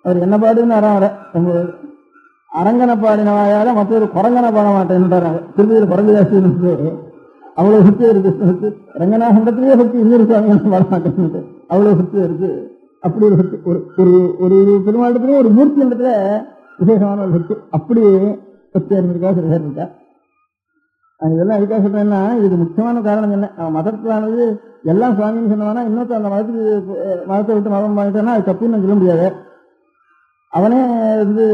அவர் என்ன பாடுன்னு வர அரங்கனை பாடினவாயால மற்றொரு குரங்கனை பாட மாட்டேன்றாங்க. திருப்பதியில குரங்கு ஜாஸ்தி அவ்வளவு சுத்தி இருக்கு விஷ்ணுக்கு. ரங்கநாதத்திலேயே சுத்தி இன்னொரு சுவாமி பாட மாட்டேன்னு அவ்வளவு சுத்தி இருக்கு. அப்படி ஒரு சக்தி ஒரு பெருமாட்டத்திலே ஒரு மூர்த்தி இடத்துல விசேஷமான ஒரு சக்தி அப்படி சக்தியா இருந்திருக்கா சரியா இருக்கா. இதெல்லாம் எதுக்காக சொல்றேன்னா இதுக்கு முக்கியமான காரணம் என்ன, நம்ம மதத்திலானது எல்லாம் சுவாமின்னு சொன்னோம்னா இன்னொருத்த அந்த மதத்தை விட்டு மதம் வாங்கிட்டோன்னா அது தப்புன்னு சொல்ல முடியாது. அவனே வந்து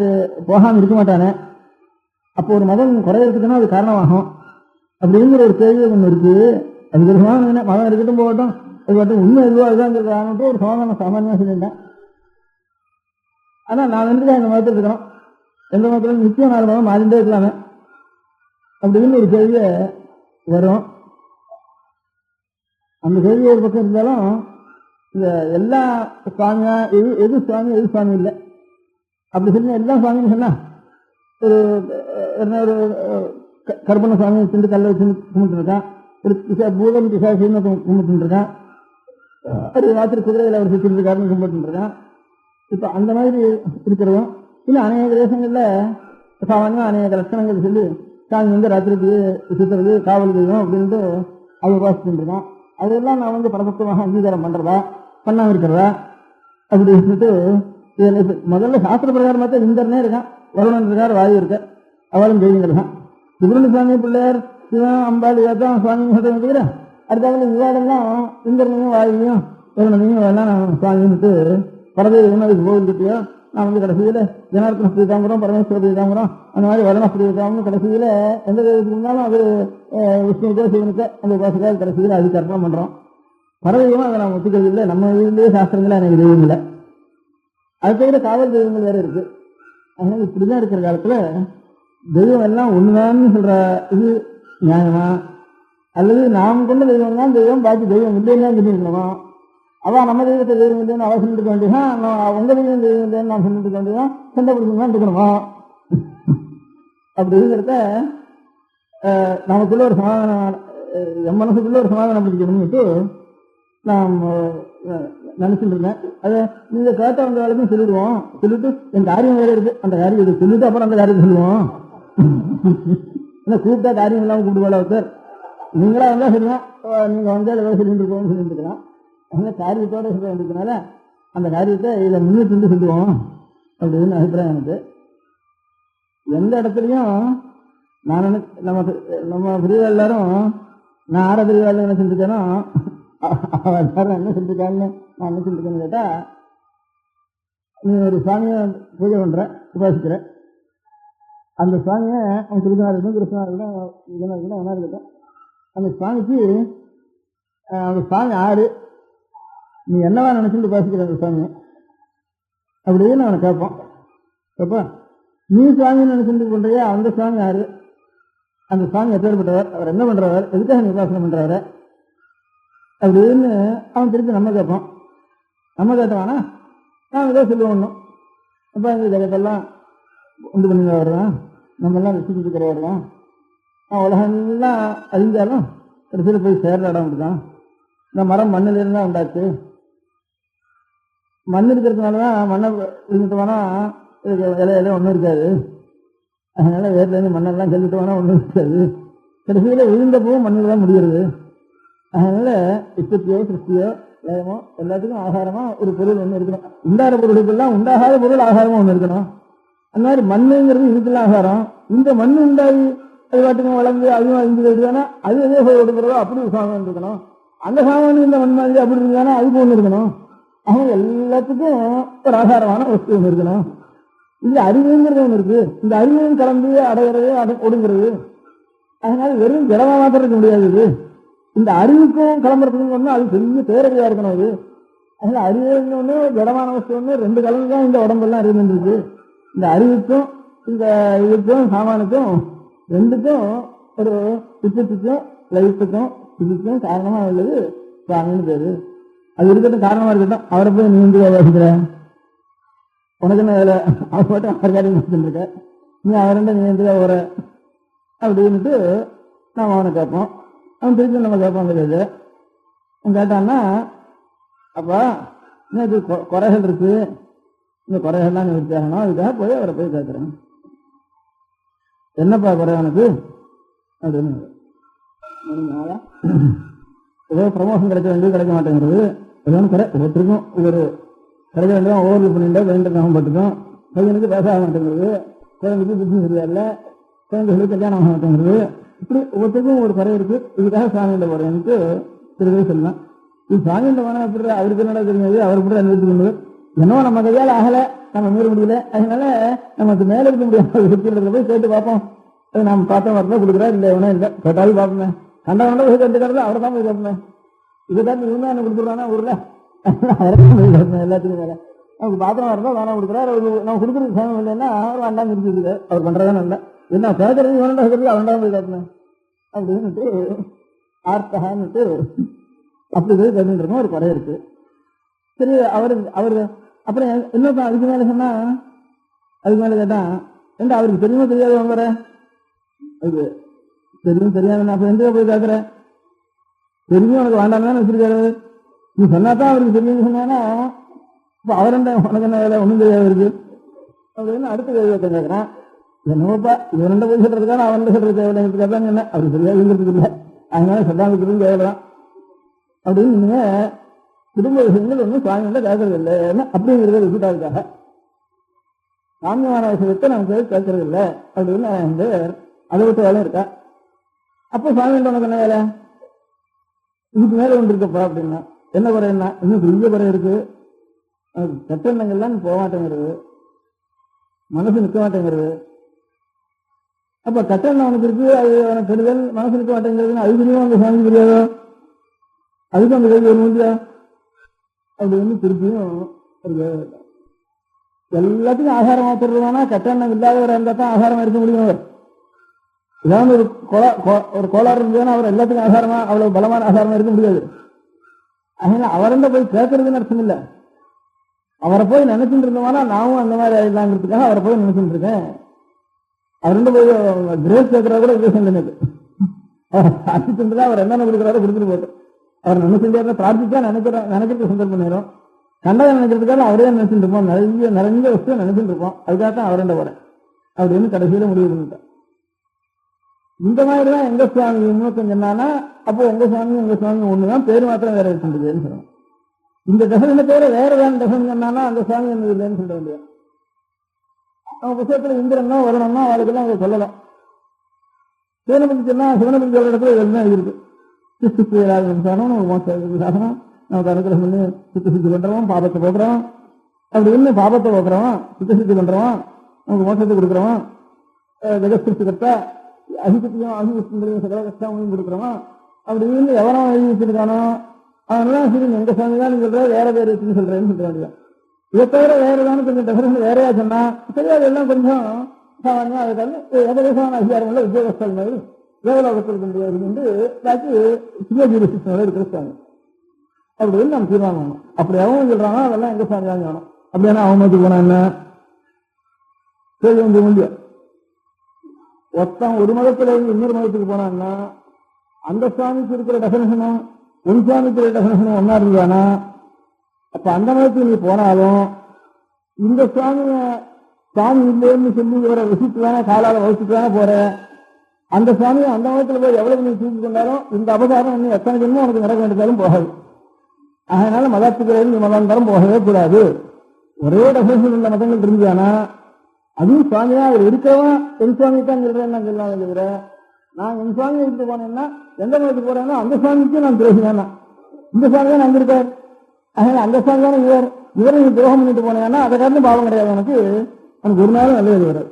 போகாம இருக்க மாட்டானே. அப்போ ஒரு மதம் குறையறதுக்குன்னா அது காரணமாகும் அப்படிங்கிற ஒரு கேள்வி ஒன்று இருக்கு. அது விதமான மதம் இருக்கட்டும் போகட்டும், அது மட்டும் உண்மை எதுவோ அதுதான் சொல்றாங்கன்ட்டு ஒரு சமாதானம் சாமானியமாக சொல்லிட்டேன். ஆனா நான் வந்து இந்த மதத்தில் இருக்கணும், எந்த மதத்துல நிச்சயம் 4 மதம் மாறிண்டே இருக்கலாமே அப்படின்னு ஒரு கேள்வியை வரும். அந்த கேள்வி ஒரு பக்கம் இருந்தாலும் இந்த எல்லா சுவாமியா எது சுவாமி இல்லை அப்படி சொல்லி எல்லா சுவாமின்னு சொன்னா ஒரு கற்பனை சுவாமி வச்சுட்டு கல்லை வச்சு கும்பிட்டு இருக்கான், ஒரு பூதம் பிசாசின்னு கும்பிட்டு இருக்கான், ஒரு ராத்திரி குதிரையில் அவர் சுற்றிட்டு இருக்காருன்னு கும்பிட்டு இருக்கான். இப்போ அந்த மாதிரி இருக்கிறதும் இல்லை அநேக தேசங்கள்ல சாமானியம் அநேக லட்சணங்கள் சொல்லி சாமி வந்து ராத்திரிக்கு சுற்றுறது காவல் தெய்வம் அப்படின்ட்டு அது உபாசிச்சுட்டு இருக்கான். அதெல்லாம் நான் வந்து பரபத்தமாக அங்கீகாரம் பண்றதா பண்ணாம இருக்கிறதா அப்படி சொல்லிட்டு முதல்ல சாஸ்திர பிரகாரமா தான் இந்திரனே இருக்கான், வருணன் இருக்கார், வாயு இருக்க, அவளும் தெய்வங்கள் தான். சுப்பிரமணிய சுவாமி பிள்ளையார் சிவன் அம்பாள் இதான் சுவாமி சொல்றேன். அடுத்தாலும் இவாடெல்லாம் இந்திரனையும் வாயுவையும் வருணனையும் எல்லாம் சுவாமின்ட்டு பரதேவன் அதுக்கு கோவில் கிட்டியோ நான் வந்து கடைசியில ஜனார்த்தன ஸ்ரீதாம்பரம் பரமேஸ்வர ஸ்ரீதாம்பரம் அந்த மாதிரி வரண ஸ்ரீதாம்பரம் கடைசியில எந்த தெய்வத்துக்கு இருந்தாலும் அது விஷ்ணுக்கோ சிவனுக்கோ அந்த உபாசக்காக கடைசியில அதுக்கு அர்ப்பணம் பண்றோம். பரதெய்வம் அதை நான் ஒத்துக்கிறது இல்லை. நம்ம இதுலேயே சாஸ்திரங்களே எனக்கு தெய்வம் இல்லை. அது தவிர காவல் தெய்வங்கள் வேற இருக்கு. அதனால இப்படிதான் இருக்கிற காலத்துல தெய்வம் எல்லாம் ஒண்ணுதான்னு சொல்ற இது நியாயமா, அல்லது நாம் கொண்ட தெய்வம் தான் தெய்வம், பாக்கி தெய்வம் இல்லைன்னா சொல்லியிருக்கணுமா? அவ நம்ம தெய்வத்தை தெய்வம் இல்லைன்னு அவ சொல்லிட்டு இருக்க வேண்டியதான், உங்க தெய்வம் தெய்வம் இல்லைன்னு நான் சொல்லிட்டு இருக்க வேண்டியதான், சண்டை பிடிக்கணும் இருக்கணுமா? அப்படி இருக்கிறத நமக்குள்ள ஒரு சமாதானம், என் மனசுக்குள்ள ஒரு சமாதானம் பிடிக்கணும்னுட்டு நான் நினைச்சுட்டு இருக்கேன். அதை நீங்க கேட்ட அந்த வேலைக்கும் சொல்லிடுவோம். சொல்லிட்டு என் காரியம் வேலை இருக்கு, அந்த காரியம் இது சொல்லிட்டு அப்புறம் அந்த காரியத்தை சொல்லுவோம். கூப்பிட்டா காரியம் இல்லாமல் கூப்பிடுவாள் ஒருத்தர். நீங்களா வந்தா சொல்லுவேன், நீங்க வந்தா ஏதாவது சொல்லிட்டு இருக்கோம்னு சொல்லிட்டு இருக்கலாம். அதனால காரியத்தோட சொல்ல வேண்டியதுனால அந்த காரியத்தை இதை முன்னிட்டு சொல்லுவோம் அப்படின்னு அபிப்பிராயம் எனக்கு. எந்த இடத்துலையும் நான் நம்ம பிரிவாள் எல்லாரும் நான் ஆற பிரிவாள் என்ன செஞ்சுருக்கேனோ எல்லாரும் என்ன செஞ்சிருக்காங்கன்னு நான் என்ன செஞ்சிருக்கேன்னு கேட்டா, நீ ஒரு சுவாமியை பூஜை பண்ற உபாசிக்கிற, அந்த சுவாமியை அவன் திருநாள் இருக்கும், கிருஷ்ணா இருக்கட்டும், இதனா இருக்கட்டும், அவனா இருக்கட்டும், அந்த சுவாமிக்கு அந்த சுவாமி ஆறு, நீ என்னவா நினைச்சுட்டு உபாசிக்கிற அந்த சுவாமியை அப்படின்னு அவனை கேட்பான். கேப்பா நீ சுவாமின்னு நினைச்சுட்டு பண்றியா, அந்த சுவாமி ஆறு, அந்த சுவாமி எப்பேற்பட்டவர், அவர் என்ன பண்றவர், எதுக்காக நீ உபாசனை பண்றவரை அப்படின்னு அவன் திருப்பி நம்ம கேட்பான். நம்ம கேட்டவானா நான் ஏதோ சொல்லுவோம். அப்போ இந்த ஜகத்தெல்லாம் உண்டு பண்ணிக்கிறவர் தான், நம்மெல்லாம் ரசிச்சுட்டு இருக்கிறவர் தான், உலகம்லாம் அழிஞ்சாலும் கடைசியில் போய் சேர்ற இடம் அப்படிதான். இந்த மரம் மண்ணில் இருந்தால் உண்டாச்சு, மண் இருக்கிறதுனால தான் மண்ணை விழுந்துட்டோம்னா இலையில ஒன்றும் இருக்காது. அதனால வேர்லேருந்து மண்ணெல்லாம் செல்லிட்டோம்னா ஒன்றும் இருக்காது. கடைசியில் விழுந்தப்பவும் மண்ணில் தான் முடிகிறது. அதனால உற்பத்தியோ சிருஷ்டியோ லயமோ எல்லாத்துக்கும் ஆகாரமா ஒரு பொருள் ஒன்று இருக்கணும். உண்டார பொருளுக்கெல்லாம் உண்டாகாத பொருள் ஆகாரமா ஒன்று இருக்கணும். அந்த மாதிரி மண்ணுங்கிறது இதுக்கெல்லாம் ஆகாரம். இந்த மண் உண்டாகி அது பாட்டுக்கும் வளர்ந்து அதுவும் அழிஞ்சு போயிடுதானா அது எதே போய் விடுக்கிறதோ அப்படி ஒரு சாமான் இருக்கணும். அந்த சாமான் இந்த மண் மாதிரி அப்படி இருந்தானா அதுக்கு ஒன்று இருக்கணும். அவங்க எல்லாத்துக்கும் ஒரு ஆகாரமான வஸ்து ஒன்று இருக்கணும். இந்த அறிவுங்கிறது ஒன்று இருக்கு. இந்த அறிவையும் கலந்து அடைகிறது ஒடுங்கிறது. அதனால வெறும் ஜடமா மாத்திரம் இருக்க முடியாது. இந்த அறிவுக்கும் கிளம்புறதுக்கும் ஒன்று அது பெரிய பேரவையா இருக்கணும். அது அதனால அறிவுன்னு ஒன்று ஜடமான வஸ்து ஒன்று ரெண்டு கலந்து தான் இந்த உடம்பெல்லாம் இருந்துருக்கு. இந்த அறிவுக்கும் இந்த இதுக்கும் சாமானுக்கும் ரெண்டுக்கும் ஒரு சுத்தத்துக்கும் லைஃபுக்கும் இதுக்கும் காரணமா உள்ளது சுவாமின்னு பேரு. அது இருக்கட்டும், காரணமா இருக்கட்டும். அவரை போய் நீ வந்து யோசிக்கிற உனக்கு என்ன வேலை, அவர் போட்டு அவர் காரியம் இருக்க, நீ அவர்கிட்ட நீ வந்து வர அப்படின்ட்டு நாம் அவனை கேட்போம். அவன் திருப்பி நம்ம கேட்பான். கிடையாது அவன் கேட்டான்னா, அப்பா இன்னும் இது குறைகள் இருக்கு, இந்த குறைகள்லாம் நிவர்த்தி ஆகணும், அதுக்காக போய் அவரை போய் கேட்குறேன். என்னப்பா குறை அவனுக்கு அப்படின்னு. ஏதோ ப்ரமோஷன் கிடைக்க வேண்டியது கிடைக்க மாட்டேங்கிறது, ஏதோ குறை ஒவ்வொருத்தருக்கும் ஒரு கிடைக்க வேண்டியதான் ஓவர்லு பண்ணிட்டா வேண்டாம் பட்டுக்கும். பையனுக்கு பேச ஆக மாட்டேங்கிறது, குழந்தைக்கு புத்தி சரியாயில்ல, குழந்தைகளுக்கு கல்யாணம் ஆக மாட்டேங்கிறது. இப்படி ஒவ்வொருத்தருக்கும் ஒரு குறை இருக்கு. இதுக்காக சாமியில போறேன்ட்டு திருவே சொல்லலாம். இது சாமியில போனா எப்படி அவருக்கு என்னடா தெரியாது, அவர் கூட நிறுத்திக்கொண்டு என்னவோ நம்ம கையால் ஆகல, நம்ம மீற முடியல, அதனால நமக்கு மேல இருக்க முடியாது போய் கேட்டு பார்ப்போம். அது நம்ம பார்த்தோம் வரதான் கொடுக்குறா இல்லை எவனா இல்லை கேட்டாலும் பார்ப்போமே. கண்ட கண்ட போய் கண்டு கடல அவரை தான் போய் கேட்போமே. இதுதான் இவங்க என்ன கொடுத்துருவானா ஊர்ல எல்லாத்துக்கும் வேலை. நமக்கு பாத்திரம் வரதா வேணா கொடுக்குறாரு. நம்ம கொடுக்குறது சாமி இல்லைன்னா அவர் வேண்டாம் இருக்குது. அவர் பண்றதானே இல்லை, என்ன கேட்கறது வேணா கேட்கறது அவன்தான் போய் கேட்பேன் அப்படின்னுட்டு ஆர்த்தகான்னுட்டு அப்படி போய் கேட்டுட்டு இருக்கோம். ஒரு குறை இருக்கு. சரி அவரு அப்புறம் என்ன அதுக்கு மேல சொன்னா, அதுக்கு மேல கேட்டா என்ன அவருக்கு தெரியுமா தெரியாது வாங்குற, அது தெரியும் தெரியாது, அப்ப எந்த போய் கேட்கற, தெரியும் உனக்கு வேண்டாம் தானே வச்சிருக்காரு, நீ சொன்னாதான் அவருக்கு தெரியும் சொன்னா இப்ப அவர் என்ன உனக்கு என்ன வேலை ஒண்ணும் தெரியாது இருக்கு அப்படின்னு அடுத்த கேள்வி கேட்கறான். என்னப்பா இவன் போய் சொல்றதுக்கான அவன் சொல்றது தேவையில்லை என்ன அவருக்கு தெரியாதுங்கிறதுக்கு இல்லை, அதனால சதாமிக்கிறதும் கேட்கலாம் அப்படின்னு நீங்க குடும்ப விஷயங்கள் ஒன்றும் சுவாமிகிட்ட கேட்கறது இல்லைன்னு அப்படிங்கிறத விட்டுட்டாருக்காக சாமியமான விஷயத்தை நமக்கு கேட்கறது இல்லை அப்படின்னு வந்து அதை விட்டு வேலை இருக்கா. அப்போ சுவாமிகிட்ட உனக்கு என்ன வேலை? இதுக்கு மேல ஒன்று இருக்கப்பா அப்படின்னா என்ன குறை? என்ன இன்னும் பெரிய குறை இருக்கு. கட்டணங்கள்லாம் போக மாட்டேங்கிறது, மனசு நிற்க மாட்டேங்கிறது. அப்ப கட்டணம் அவனுக்கு இருக்கு, அது அவனுக்கு கெடுதல், மனசு நிற்க மாட்டேங்கிறதுன்னு அதுக்குமே அந்த சாமி தெரியாதோ? அதுக்கும் அந்த கேள்வி ஒரு முடியா அப்படின்னு திருப்பியும் எல்லாத்துக்கும் ஆகாரம் ஆத்துறதுனா கட்டணம் இல்லாதவரை இருந்தா தான் ஆகாரம் இருக்க முடியும். அவர் ஏதாவது ஒரு கோளாறு இருந்ததுன்னா அவர் எல்லாத்துக்கும் ஆகாரமா அவ்வளவு பலமான ஆகாரமா இருக்க முடியாது. அதனால அவர்கிட்ட போய் கேட்கறதுன்னு அர்த்தம் இல்லை. அவரை போய் நினைச்சுட்டு இருந்தோம்னா நாமும் அந்த மாதிரி ஆயிடலாங்கிறதுக்காக அவரை போய் நினைச்சுட்டு இருக்கேன். அவர்கிட்ட போய் கிரேஸ் கேட்கறா கூட உபதேசம் எனக்கு சாதிச்சுட்டு அவர் என்னென்ன கொடுக்குறாரோ கொடுத்துட்டு போட்டு அவர் நினைச்சுட்டே பிரார்த்திச்சா நினைக்கிறது சந்தர்ப்பம் நேரம் கண்டதை நினைக்கிறதுக்காக அவரே நினைச்சுட்டு இருப்போம். நிறைய வசதியை நினைச்சுட்டு இருப்போம். அதுக்காக தான் அவர்கிட்ட போறேன் அப்படின்னு கடைசியில முடிவு பண்ணிட்டேன். இந்த மாதிரிதான் எங்க சுவாமி இன்னொருத்தம் சொன்னானா அப்போ உங்க சுவாமி ஒண்ணுதான், பேரு மாத்திரம் வேற வச்சுருக்குன்னு சொல்லணும். இந்த தசனை தவிர வேற ஏதாவது தசனை சொன்னானா அந்த சுவாமி என்ன இல்லைன்னு சொல்ல வேண்டியது. அவன் புத்தகத்துல இந்திரன் தான் வரணும்னா அவளுக்கெல்லாம் அவங்க சொல்லலாம். சிவனை சொன்னா சிவனை சொல்ற இடத்துல இதெல்லாம் இருக்கு. சித்து சாசனம் நமக்கு அனுகிரகம் பண்ணி சித்து சித்து பண்றவன், பாபத்தை போக்குறவன், அப்படின்னு பாபத்தை போக்குறவன், சித்த சித்து பண்றவன், நமக்கு மோசத்தை கொடுக்குறவன், ஜெகஸ்திருஷ்டி கர்த்தா, அகிசத்தையும் அகிசத்தையும் சகல கஷ்டமும் கொடுக்குறவன் அப்படின்னு எவனோ எழுதி வச்சிருக்கானோ அவனெல்லாம் சரி எங்க சாமி தான் நீ சொல்ற, வேற பேர் வச்சுன்னு சொல்றேன்னு சொல்ல வேண்டியதான். இதை தவிர வேற ஏதாவது கொஞ்சம் டெஃபரன்ஸ் வேறையா சொன்னா சரி அதெல்லாம் கொஞ்சம் சாமானியா அதுக்காக ஏகதேசமான அதிகாரம் உள்ள உத்தியோகஸ்தல் மாதிரி தேவலோகத்தில் கொண்டு இருந்து பாக்கி சிவஜீவிஸ்டோட இருக்கிறாங்க அப்படின்னு நம்ம தீர்மானம் பண்ணணும். அப்படி அவங்க சொல்றாங்க அதெல்லாம் எங்க சாமி தான் வேணும். அப்படின்னா அவமதிக்கு போனா என்ன சரி வந்து முடியும். ஒருத்தன் ஒரு மதத்துல இருந்து இன்னொரு மதத்துக்கு போனான்னா அந்த சுவாமிக்கு இருக்கிற டெஃபனேஷனும் உன் சுவாமிக்கு இருக்கிற டெஃபனேஷனும் ஒன்னா இருந்தானா அப்ப அந்த மதத்துக்கு நீ போனாலும் இந்த சுவாமி இல்லைன்னு சொல்லி இவரை விசிட்டு தானே காலால வசிட்டு தானே போற. அந்த சுவாமியை அந்த மதத்துல போய் எவ்வளவு நீ தூக்கி கொண்டாலும் இந்த அபகாரம் இன்னும் எத்தனை ஜென்மம் உனக்கு நடக்க வேண்டியதாலும் போகாது. அதனால மதத்துக்கு மதம் தரம் போகவே கூடாது. ஒரே டெஃபனேஷன் உள்ள மதங்கள் இருந்தானா அதுவும் சுவாமியா அவர் இருக்கவன் என் சுவாமி தான் சொல்றேன் நான் சொல்லாத தவிர நான் என் சுவாமியை விட்டு போனேன்னா எந்த மதத்துக்கு போறேன்னா அந்த சுவாமிக்கு நான் துரோகிதானா, இந்த சுவாமி தான் அங்க இருக்கார். அதனால அந்த சுவாமி தானே இவரை நீ துரோகம் பண்ணிட்டு போனேன்னா அதை காரணம் பாவம் கிடையாது. எனக்கு ஒரு நாளும் நல்லது வராது.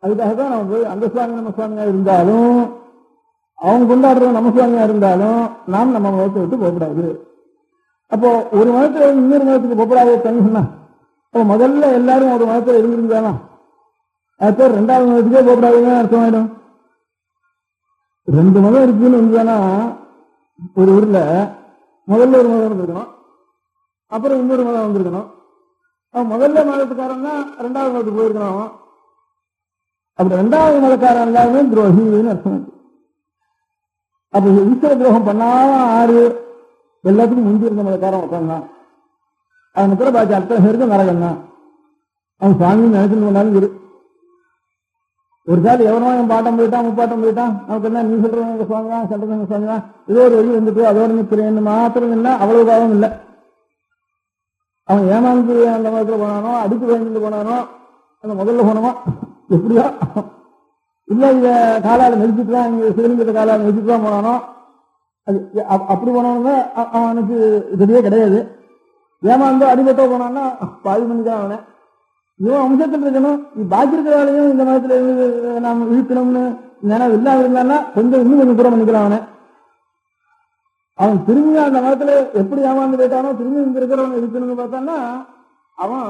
அதுக்காக தான் நம்ம போய் அந்த சுவாமி நம்ம சுவாமியா இருந்தாலும் அவங்க கொண்டாடுறது நம்ம சுவாமியா இருந்தாலும் நாம் நம்ம மதத்தை விட்டு போகக்கூடாது. அப்போ ஒரு மதத்துல இன்னொரு மதத்துக்கு போகக்கூடாது சொன்னா அப்போ முதல்ல எல்லாரும் ஒரு மதத்துல இருந்திருந்தானா அது ரெண்டாவது மதத்துக்கே போகக்கூடாதுன்னு அர்த்தமாயிடும். ரெண்டு மதம் இருக்குன்னு இருந்தானா ஒரு ஊர்ல முதல்ல ஒரு மதம் இருந்திருக்கணும், அப்புறம் இன்னொரு மதம் வந்திருக்கணும். முதல்ல மதத்துக்காரன்னா ரெண்டாவது மதத்துக்கு போயிருக்கணும். அப்படி ரெண்டாவது மதக்காரன் எல்லாருமே துரோகின்னு அர்த்தம். அப்ப ஈஸ்வர துரோகம் பண்ணாம ஆறு எல்லாத்துக்கும் முந்தி இருந்த மதக்காரன் உட்காந்தான். அவன் கூட பாக்கி அத்தனை பேருக்கு நரகம் தான். அவன் சுவாமி நினைச்சுட்டு போனாலும் இரு. ஒரு சார் எவனோ என் பாட்டம் போயிட்டான் முப்பாட்டம் போயிட்டான் நமக்கு என்ன நீ சொல்றவங்க எங்க சுவாமி தான் சொல்றது எங்க சுவாமி தான் ஏதோ ஒரு வழி வந்துட்டு அதோட நிற்கிறேன்னு மாத்திரம் இல்லை, அவ்வளவு பாவம் இல்லை. அவன் ஏமாந்து அந்த மதத்துல போனானோ அடித்து வாங்கிட்டு போனானோ அந்த முதல்ல போனோமா எப்படியோ இல்ல இத காலால மெதிச்சுட்டு தான் இங்க சிவலிங்கத்தை காலால மெதிச்சுட்டு தான் போனானோ அது அப்படி போனவங்க அவனுக்கு இதுவே கிடையாது. ஏமாந்தோ அடிபட்டோ போனான்னா பாதி மணிதான் அவனை இவன் அம்சத்தில் இருக்கணும். பாக்கி இருக்கிற வேலையும் இந்த மதத்துல நாம் இழுக்கணும்னு நினைவு இல்லாம இருந்தான்னா கொஞ்சம் இன்னும் கொஞ்சம் தூரம் பண்ணிக்கலாம் அவனை. அவன் திரும்பி அந்த மதத்துல எப்படி ஏமாந்து போயிட்டானோ திரும்பி இங்க இருக்கிறவங்க இருக்கணும்னு பார்த்தான்னா அவன்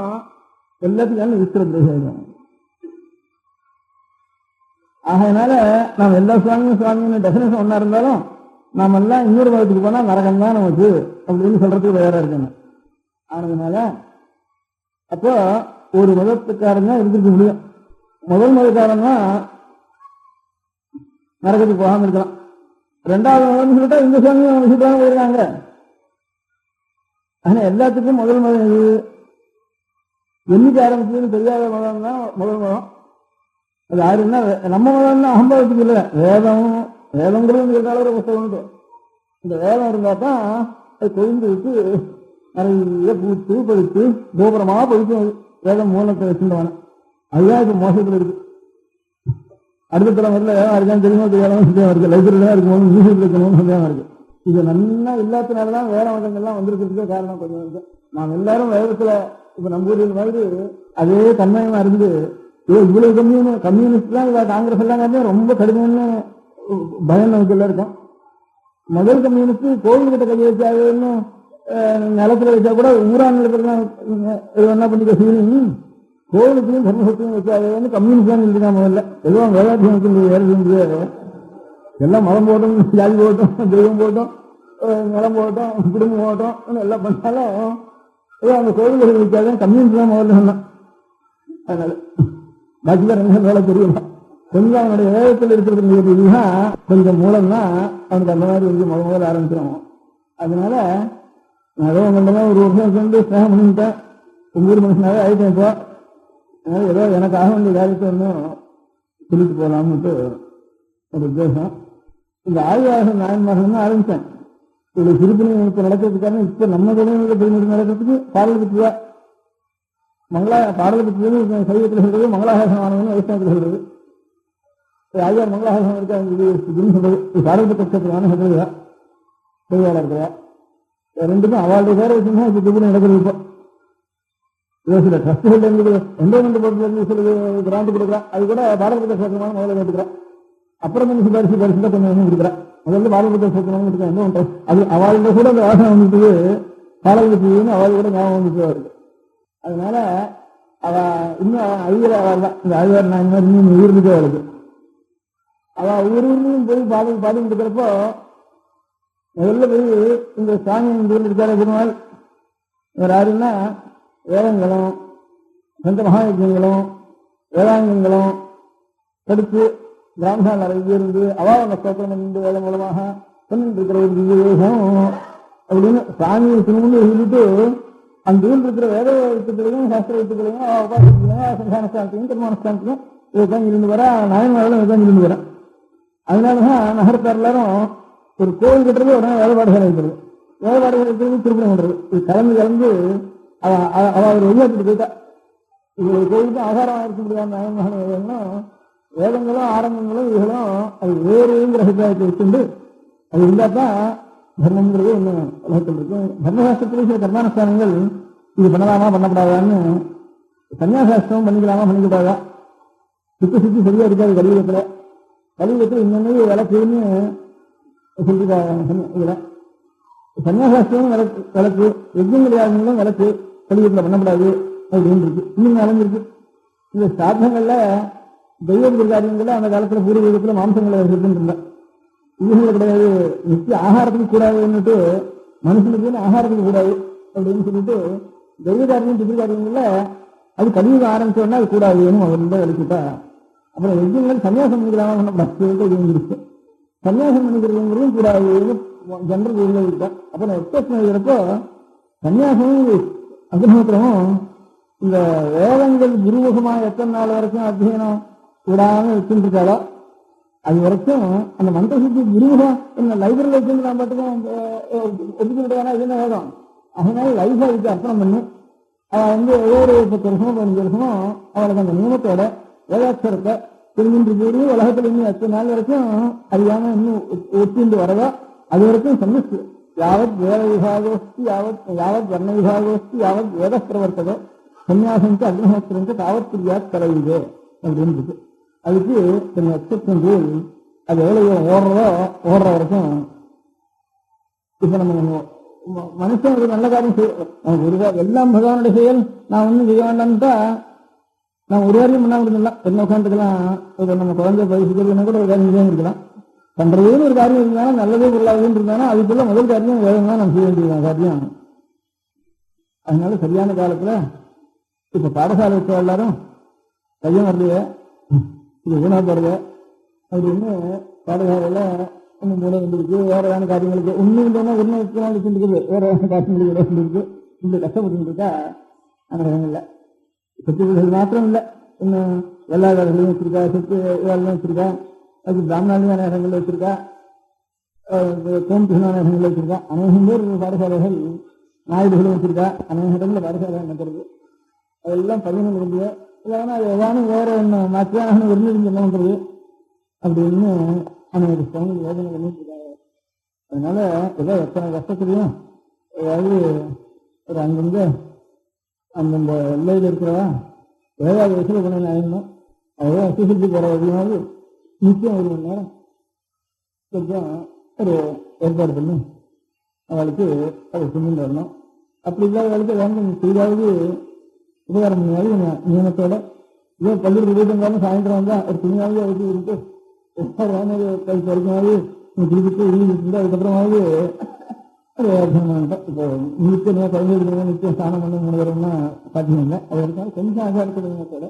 எல்லாத்துக்கும் இருக்கிற. ஆகையினால நாம் எல்லா சுவாமியும் டெஃபினேஷன் ஒன்னா இருந்தாலும் நாம எல்லாம் இன்னொரு மதத்துக்கு போனா நரகம் தான் நமக்கு அப்படின்னு சொல்றதுக்கு வேற இருக்கணும். ஆனதுனால அப்போ ஒரு மதத்துக்காரங்க இருந்திருக்க முடியும். முதல் மதக்காரங்க நரகத்துக்கு போகாம இருக்கலாம். ரெண்டாவது மதம் சொல்லிட்டா இந்த சுவாமியும் விசிட்டாங்க போயிருக்காங்க. ஆனா எல்லாத்துக்கும் முதல் மதம் இது என்னைக்கு ஆரம்பிச்சதுன்னு தெரியாத மதம் தான் முதல் மதம். அது யாருன்னா நம்ம மதம் தான் அகம்பாவத்துக்கு இல்லை. வேதம் வேதங்கிறது ஒரு புத்தகம் உண்டு. இந்த வேதம் இருந்தா தான் அது கொழுந்து வச்சு நிறைய பூத்து பழுத்து கோபுரமா பழுத்து வேதம் மூலத்தை வச்சுருவான. அதுதான் இப்ப மோசத்தில் இருக்கு. அடுத்த தலைமுறையில் வேதம் இருக்கான்னு தெரியுமா தெரியாத சந்தேகம் இருக்கு. லைப்ரரியில இருக்கும் மியூசியத்தில் இருக்கணும்னு சந்தேகம் இருக்கு. இது நல்லா இல்லாதனாலதான் வேத மதங்கள்லாம் வந்திருக்கிறதுக்கே காரணம் கொஞ்சம் இருக்கு. நாம் எல்லாரும் வேதத்துல இப்ப நம்ம ஊரில் மாதிரி அதே தன்மையமா இருந்து இவ்வளவு கம்யூனிஸ்ட் எல்லாம் இல்ல காங்கிரஸ் எல்லாம் ரொம்ப கடுமையான பயம் நமக்கு எல்லாம் இருக்கும். முதல் கம்யூனிஸ்ட் கோவில் கிட்ட கையை வச்சாதுன்னு நிலத்துல வச்சா கூட ஊரான் நிலத்துல என்ன பண்ணிக்க செய்யணும், கோவிலுக்கும் தர்மசக்தியும் வச்சாதுன்னு கம்யூனிஸ்ட் தான் இருக்கான். முதல்ல எதுவும் வேதாத்தியம் ஏறது எல்லாம் மதம் போட்டோம், ஜாதி போட்டோம், தெய்வம் போட்டோம், நிலம் போட்டோம், குடும்பம் போட்டோம் எல்லாம் பண்ணாலும் ஏதோ அந்த கோவில்கள் வைக்காத கம்யூனிஸ்ட் தான் முதல்ல சொன்னான். அதனால பாக்கிதான் ரெண்டு வேலை தெரியல. கொஞ்சம் அவனுடைய வேதத்தில் இருக்கிறது கொஞ்சம் மூலம்னா அவனுக்கு அந்த மாதிரி வந்து முதல்ல ஆரம்பிச்சிடும். அதனால நான் ஏதோ உங்கள்தான் ஒரு வருஷம் சேர்ந்து ஸ்நேகம் பண்ணிட்டேன். ஊர் மனுஷனாவே ஆயிட்டேன். இப்போ அதனால ஏதோ எனக்கு ஆக வேண்டிய காரியத்தை ஒன்றும் சொல்லிட்டு போகலாம்னுட்டு ஒரு உத்தேசம். இந்த ஆய்வாக நாயன்மார்கள் ஆரம்பித்தேன். இவ்வளவு திருப்பணி இப்போ நடக்கிறதுக்கான இப்ப நம்ம குழந்தைங்க திருமணம் நடக்கிறதுக்கு பாடல் பற்றியா பாடல் பற்றி சைவத்தில் சொல்றது, மங்களாசாசனமானவன்னு வைஷ்ணவத்தில் சொல்றது. ஆய்வார் மங்களாசாசனம் இருக்கான்னு சொல்றது, பாடல் பற்றி கட்சத்துக்கான சொல்றதுதா செய்வாளர் இருக்கிறா. ரெண்டுக்கும் அவளுடைய பேரை வச்சுன்னா இப்ப திருப்பணி நடக்கிறது. இப்போ சில ட்ரஸ்டுகள் இருந்து என்டோமெண்ட் போர்ட்ல இருந்து சில கிராண்ட் கொடுக்குறா. அது கூட பாடல் பற்றி கட்சத்துமான முதல்ல கேட்டுக்கிறான். அப்புறம் கொஞ்சம் சிபாரிசு தான் கொஞ்சம் கொடுக்குறேன். முதல்ல பாடல் பற்றி கட்சத்துமான என்ன அது அவளுடைய கூட அந்த வாசனை வந்துட்டு பாடல் பற்றின்னு அவள் கூட ஞாபகம் வந்துட்டு வருது. அதனால அவ இன்னும் ஐயர் அவள் தான். இந்த ஐயர் நான் இன்னும் உயிர்ந்துட்டே வருது. அவ ஊர்லையும் போய் பாடி இருக்கிறப்போ முதல்ல போய் இந்த சாமி ஊரில் இருக்கார பெருமாள் இவர் யாருன்னா வேதங்களும் சந்த மகாயஜங்களும் வேதாங்கங்களும் தடுத்து கிராமசால் நிறைய இருந்து அவாவன ஸ்தோத்திரம் என்று வேதம் மூலமாக சொல்லிட்டு இருக்கிற ஒரு வேகம் அப்படின்னு சாமியை திரும்ப சொல்லிட்டு அந்த ஊரில் இருக்கிற வேத எழுத்துக்களையும் சாஸ்திர எழுத்துக்களையும் உபாசத்தையும் சந்தானஸ்தானத்தையும் திருமணஸ்தானத்தையும் இதுதான் இருந்து வர நாயன்மார்களும் இதுதான் இருந்து வரேன். அதனாலதான் நகரத்தார் எல்லாரும் ஒரு கோவில் கட்டுறது உடனே வேலைப்பாடுகள் இருக்கிறது, வேலைப்பாடுகள் இருக்கிறது திருப்பணி பண்றது. இது கலந்து அவ ஒரு வெளியாட்டு போயிட்டா. இவருடைய கோவிலுக்கு ஆகாரம் இருக்க முடியாத நாயன்மகன் வேதங்களும் வேதங்களும் ஆரம்பங்களும் இதுகளும் அது வேறுங்கிற அபிப்பிராயத்தை வச்சுண்டு அது இருந்தாதான் தர்மங்கிறது ஒண்ணு உலகத்தில் இருக்கு. தர்மசாஸ்திரத்திலே சில கர்மானுஷ்டானங்கள் இது பண்ணலாமா பண்ணக்கூடாதான்னு, சன்னியாசாஸ்திரம் பண்ணிக்கலாமா பண்ணிக்கூடாதா, சுத்தி சரியா இருக்காது. கலியுகத்துல இன்னொன்னு விளக்குன்னு சொல்லிருக்காங்க. சன்னியாசாஸ்திரம் விளக்கு, யஜ்ஞங்கள் யாருங்களும் விளக்கு கலியுகத்துல பண்ணக்கூடாது அப்படின்னு இருக்கு. இன்னும் அலைஞ்சிருக்கு. இந்த சாதனங்கள்ல தெய்வ காரியங்கள்ல அந்த காலத்துல பூர்வீகத்துல மாம்சங்களை இருக்குன்னு இதுகளை கிடையாது. நிச்சய ஆகாரத்துக்கு கூடாதுன்னுட்டு மனுஷனுக்கு ஆகாரத்துக்கு கூடாது அப்படின்னு சொல்லிட்டு தெய்வ காரியம் திரு காரியங்கள்ல அது கலியுகம் ஆரம்பிச்சோன்னா அது கூடாதுன்னு அவர்கிட்ட விளக்கிட்டா. அப்புறம் யஜ்ஞங்கள் சன்னியாசம் பண்ணிக்கலாமா பண்ணக்கூடாது, சன்னியாசம் பண்ணிக்கிறதுங்கிறதும் கூடாதுன்னு ஜெனரல் ஊர்ல இருக்கேன். அப்புறம் எக்ஸ்பிரஸ் எழுதுறப்போ சன்னியாசமும் அக்னிஹோத்திரமும் இந்த வேதங்கள் குருமுகமா எத்தனை நாள் வரைக்கும் அத்தியனம் கூடாம வச்சுட்டு இருக்காளோ அது வரைக்கும் அந்த மந்திர சுத்தி குருமுகம் என்ன லைப்ரரியில் வச்சுட்டு நான் பாட்டுக்கும் ஒதுக்கிட்டானா இது என்ன வேதம். அதனால லைஃபா இதுக்கு அர்ப்பணம் பண்ணி அவன் ஒவ்வொரு 10 வருஷமோ 15 வருஷமோ அவளுக்கு அந்த நியமத்தோட வேதாட்சரத்தை தெரிஞ்சுட்டு போய் உலகத்துல இன்னும் எத்தனை நாள் வரைக்கும் அறியாம இன்னும் ஒத்திண்டு வரதோ அது வரைக்கும் சன்னிச்சு யாவத் வேத விபாகோஸ்தி யாவத் வர்ண விபாகோஸ்தி யாவத் வேத பிரவர்த்ததோ சன்னியாசம் அக்னிஹோத்திரம் தாவத் பிரியாத் தலையுது அப்படின்னு இருக்கு. அதுக்கு கொஞ்சம் எக்ஸப்ஷன் ரூல். அது எவ்வளவு ஓடுற வரைக்கும் இப்ப நம்ம மனுஷன் ஒரு நல்ல காரியம் செய்ய எல்லாம் பகவானுடைய செயல் நான் ஒன்றும் செய்ய வேண்டாம்ட்டா நான் ஒரு வாரியம் பண்ணாம இருந்தலாம். என்ன உட்காந்துக்கலாம், நம்ம குழந்தை பயிற்சிக்கிறதுனா கூட ஒரு காரியம் செய்ய இருக்கலாம். பண்றதுன்னு ஒரு காரியம் இருந்தாலும் நல்லதே பொருளாதுன்னு இருந்தாலும் அதுக்குள்ள முதல் காரியம் வேதம் தான் நம்ம செய்ய வேண்டிய காரியம். அதனால சரியான காலத்துல இப்ப பாடசாலை வச்ச எல்லாரும் கையம் வரலையே இது வீணாப்படுது அப்படின்னு பாடசாலையில ஒன்னும் மூலம் வந்துருக்கு. வேற வேற காரியங்களுக்கு ஒன்னும் இல்லைன்னா ஒன்னும் வச்சுருக்குது, வேற வேற காரியங்களுக்கு வந்துருக்கு. இந்த கஷ்டப்பட்டு இருக்கா அந்த இல்லை. சொத்து வீடுகள் மாத்திரம் இல்லை, இன்னும் எல்லா வேலைகளையும் வச்சிருக்கா, சொத்து வேலையும் வச்சிருக்கா, அது பிராமணாளியான இடங்கள் வச்சிருக்கா, கோம்பிகளான இடங்கள் வச்சிருக்கா, அநேகம் பேர் பாடசாலைகள் நாயுடுகளும் வச்சிருக்கா, அநேக இடங்களில் பாடசாலை நடக்கிறது. அதெல்லாம் பதினொன்று வேண்டிய இல்லைன்னா அது ஏதானும் வேற ஒன்று மாற்றியான விருந்திருந்து என்ன பண்றது அப்படின்னு அவனுக்கு சுவாமி யோஜனை பண்ணிட்டு இருக்காங்க. அதனால ஏதோ எத்தனை கஷ்டத்துலையும் அதாவது ஒரு அங்கங்க அந்தந்த எல்லையில் இருக்கிறவா ஏதாவது வசூல் பண்ண ஆயிடணும். அதாவது அசுசல்பி போகிற வழியாவது நிச்சயம் 1 மணி நேரம் கொஞ்சம் ஒரு ஏற்பாடு பண்ணி அவளுக்கு அதை செஞ்சுட்டு வரணும். அப்படி இல்லாதவளுக்கு வேணும் செய்தாவது உபகாரம் பண்ணியாவது நியமத்தோட இதோ பள்ளிக்கு போயிட்டு இருந்தாலும் சாயந்தரம் வந்தால் ஒரு துணியாவது அதுக்கு இருக்கு கழிச்சு வரைக்குமாவது திருப்பிட்டு இருந்தா அதுக்கப்புறமாவது ஒரு வேதம். இப்போ நிச்சயம் குழந்தைகளுக்கு நிச்சயம் ஸ்நானம் பண்ண 3 தரம்னா சாத்தியம் அது வரைக்கும் கொஞ்சம் ஆகாரத்தோட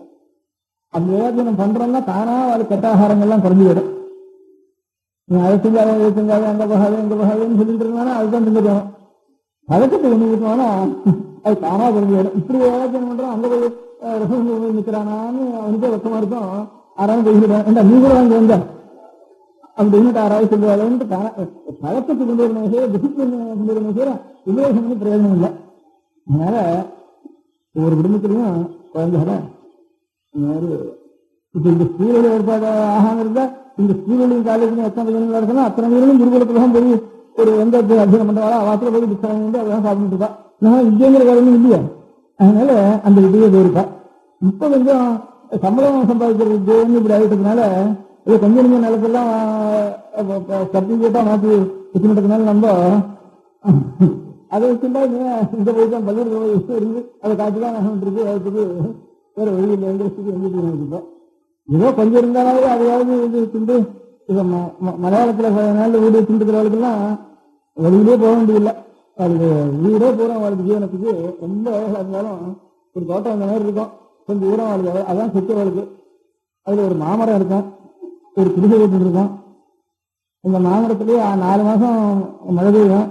அந்த வேதனம் பண்றோம்னா தானா அது கெட்டாகாரங்கள்லாம் குறைஞ்சி விடும். நீ அதை செஞ்சாலும் இதை செஞ்சாலும் அந்த பகாவே இந்த பகாவேன்னு சொல்லிட்டு இருந்தாலும் அதுதான் செஞ்சுக்கணும். பழக்கத்தை ஒண்ணு விட்டோம்னா அது தானா குறைஞ்சி விடும். இப்படி வேதனம் பண்றோம் அங்க போய் ரசம் போய் நிற்கிறானான்னு அவனுக்கே வெக்கமா இருக்கும். ஆறாவது பேசிடுவேன் ஏண்டா நீ கூட வாங்கி வந்த அப்படின்னு 6வது சொல்லுவாங்க. பழக்கத்தை கொண்டு வரணும் செய்ய டிசிப்ளின் கொண்டு வரணும் செய்ய உபயோகம் பண்ணி பிரயோஜனம் இல்லை. அதனால ஒவ்வொரு குடும்பத்திலையும் குழந்தைகளை இந்த மாதிரி இப்ப இந்த ஸ்கூலில் ஏற்பாடு ஆகாம இருந்தா இந்த ஸ்கூலையும் காலேஜ்லையும் எத்தனை பையன்களா இருக்கணும் அத்தனை பேரும் குருகுலத்துலாம் போய் ஒரு எந்த அத்தியனம் பண்றவாளா வாசல போய் புத்தகம் வந்து அதெல்லாம் சாப்பிட்டு இருக்கா. நான் இங்கேங்கிற காரணம் இல்லையா, அதனால அந்த இதுவே போயிருக்கா. இப்ப கொஞ்சம் சம்பளம் சம்பாதிக்கிறதுன்னு இப்படி ஆகிட்டதுனால இது கொஞ்சம் கொஞ்சம் நிலத்தெல்லாம் சர்டிபிகேட்டா மாற்றி வச்சுட்டதுனால நம்ம அதை வச்சுட்டா இந்த போய் தான் பள்ளிக்கூட இருந்து அதை காட்டுதான் இருக்கு. அதுக்கு வேற வழியில் எங்களுக்கு வந்துட்டு ஏதோ கொஞ்சம் இருந்தாலே அதையாவது இது திண்டு இதை மலையாளத்தில் நாளில் வீடு திண்டுக்கிறவளுக்கெல்லாம் வெளியிலே போக வேண்டியதில்லை. அதுக்கு வீடே போகிறோம். அவளுக்கு ஜீவனத்துக்கு ரொம்ப வேலையாக இருந்தாலும் ஒரு தோட்டம் அந்த மாதிரி இருக்கும். கொஞ்சம் தூரம் அவளுக்கு அதான் சுற்றி அவளுக்கு. அதில் ஒரு மாமரம் இருக்கும், ஒரு குடிசை வீட்டு இருக்கும். இந்த மாமரத்துலேயே 4 மாதம் மழை பெய்யும்.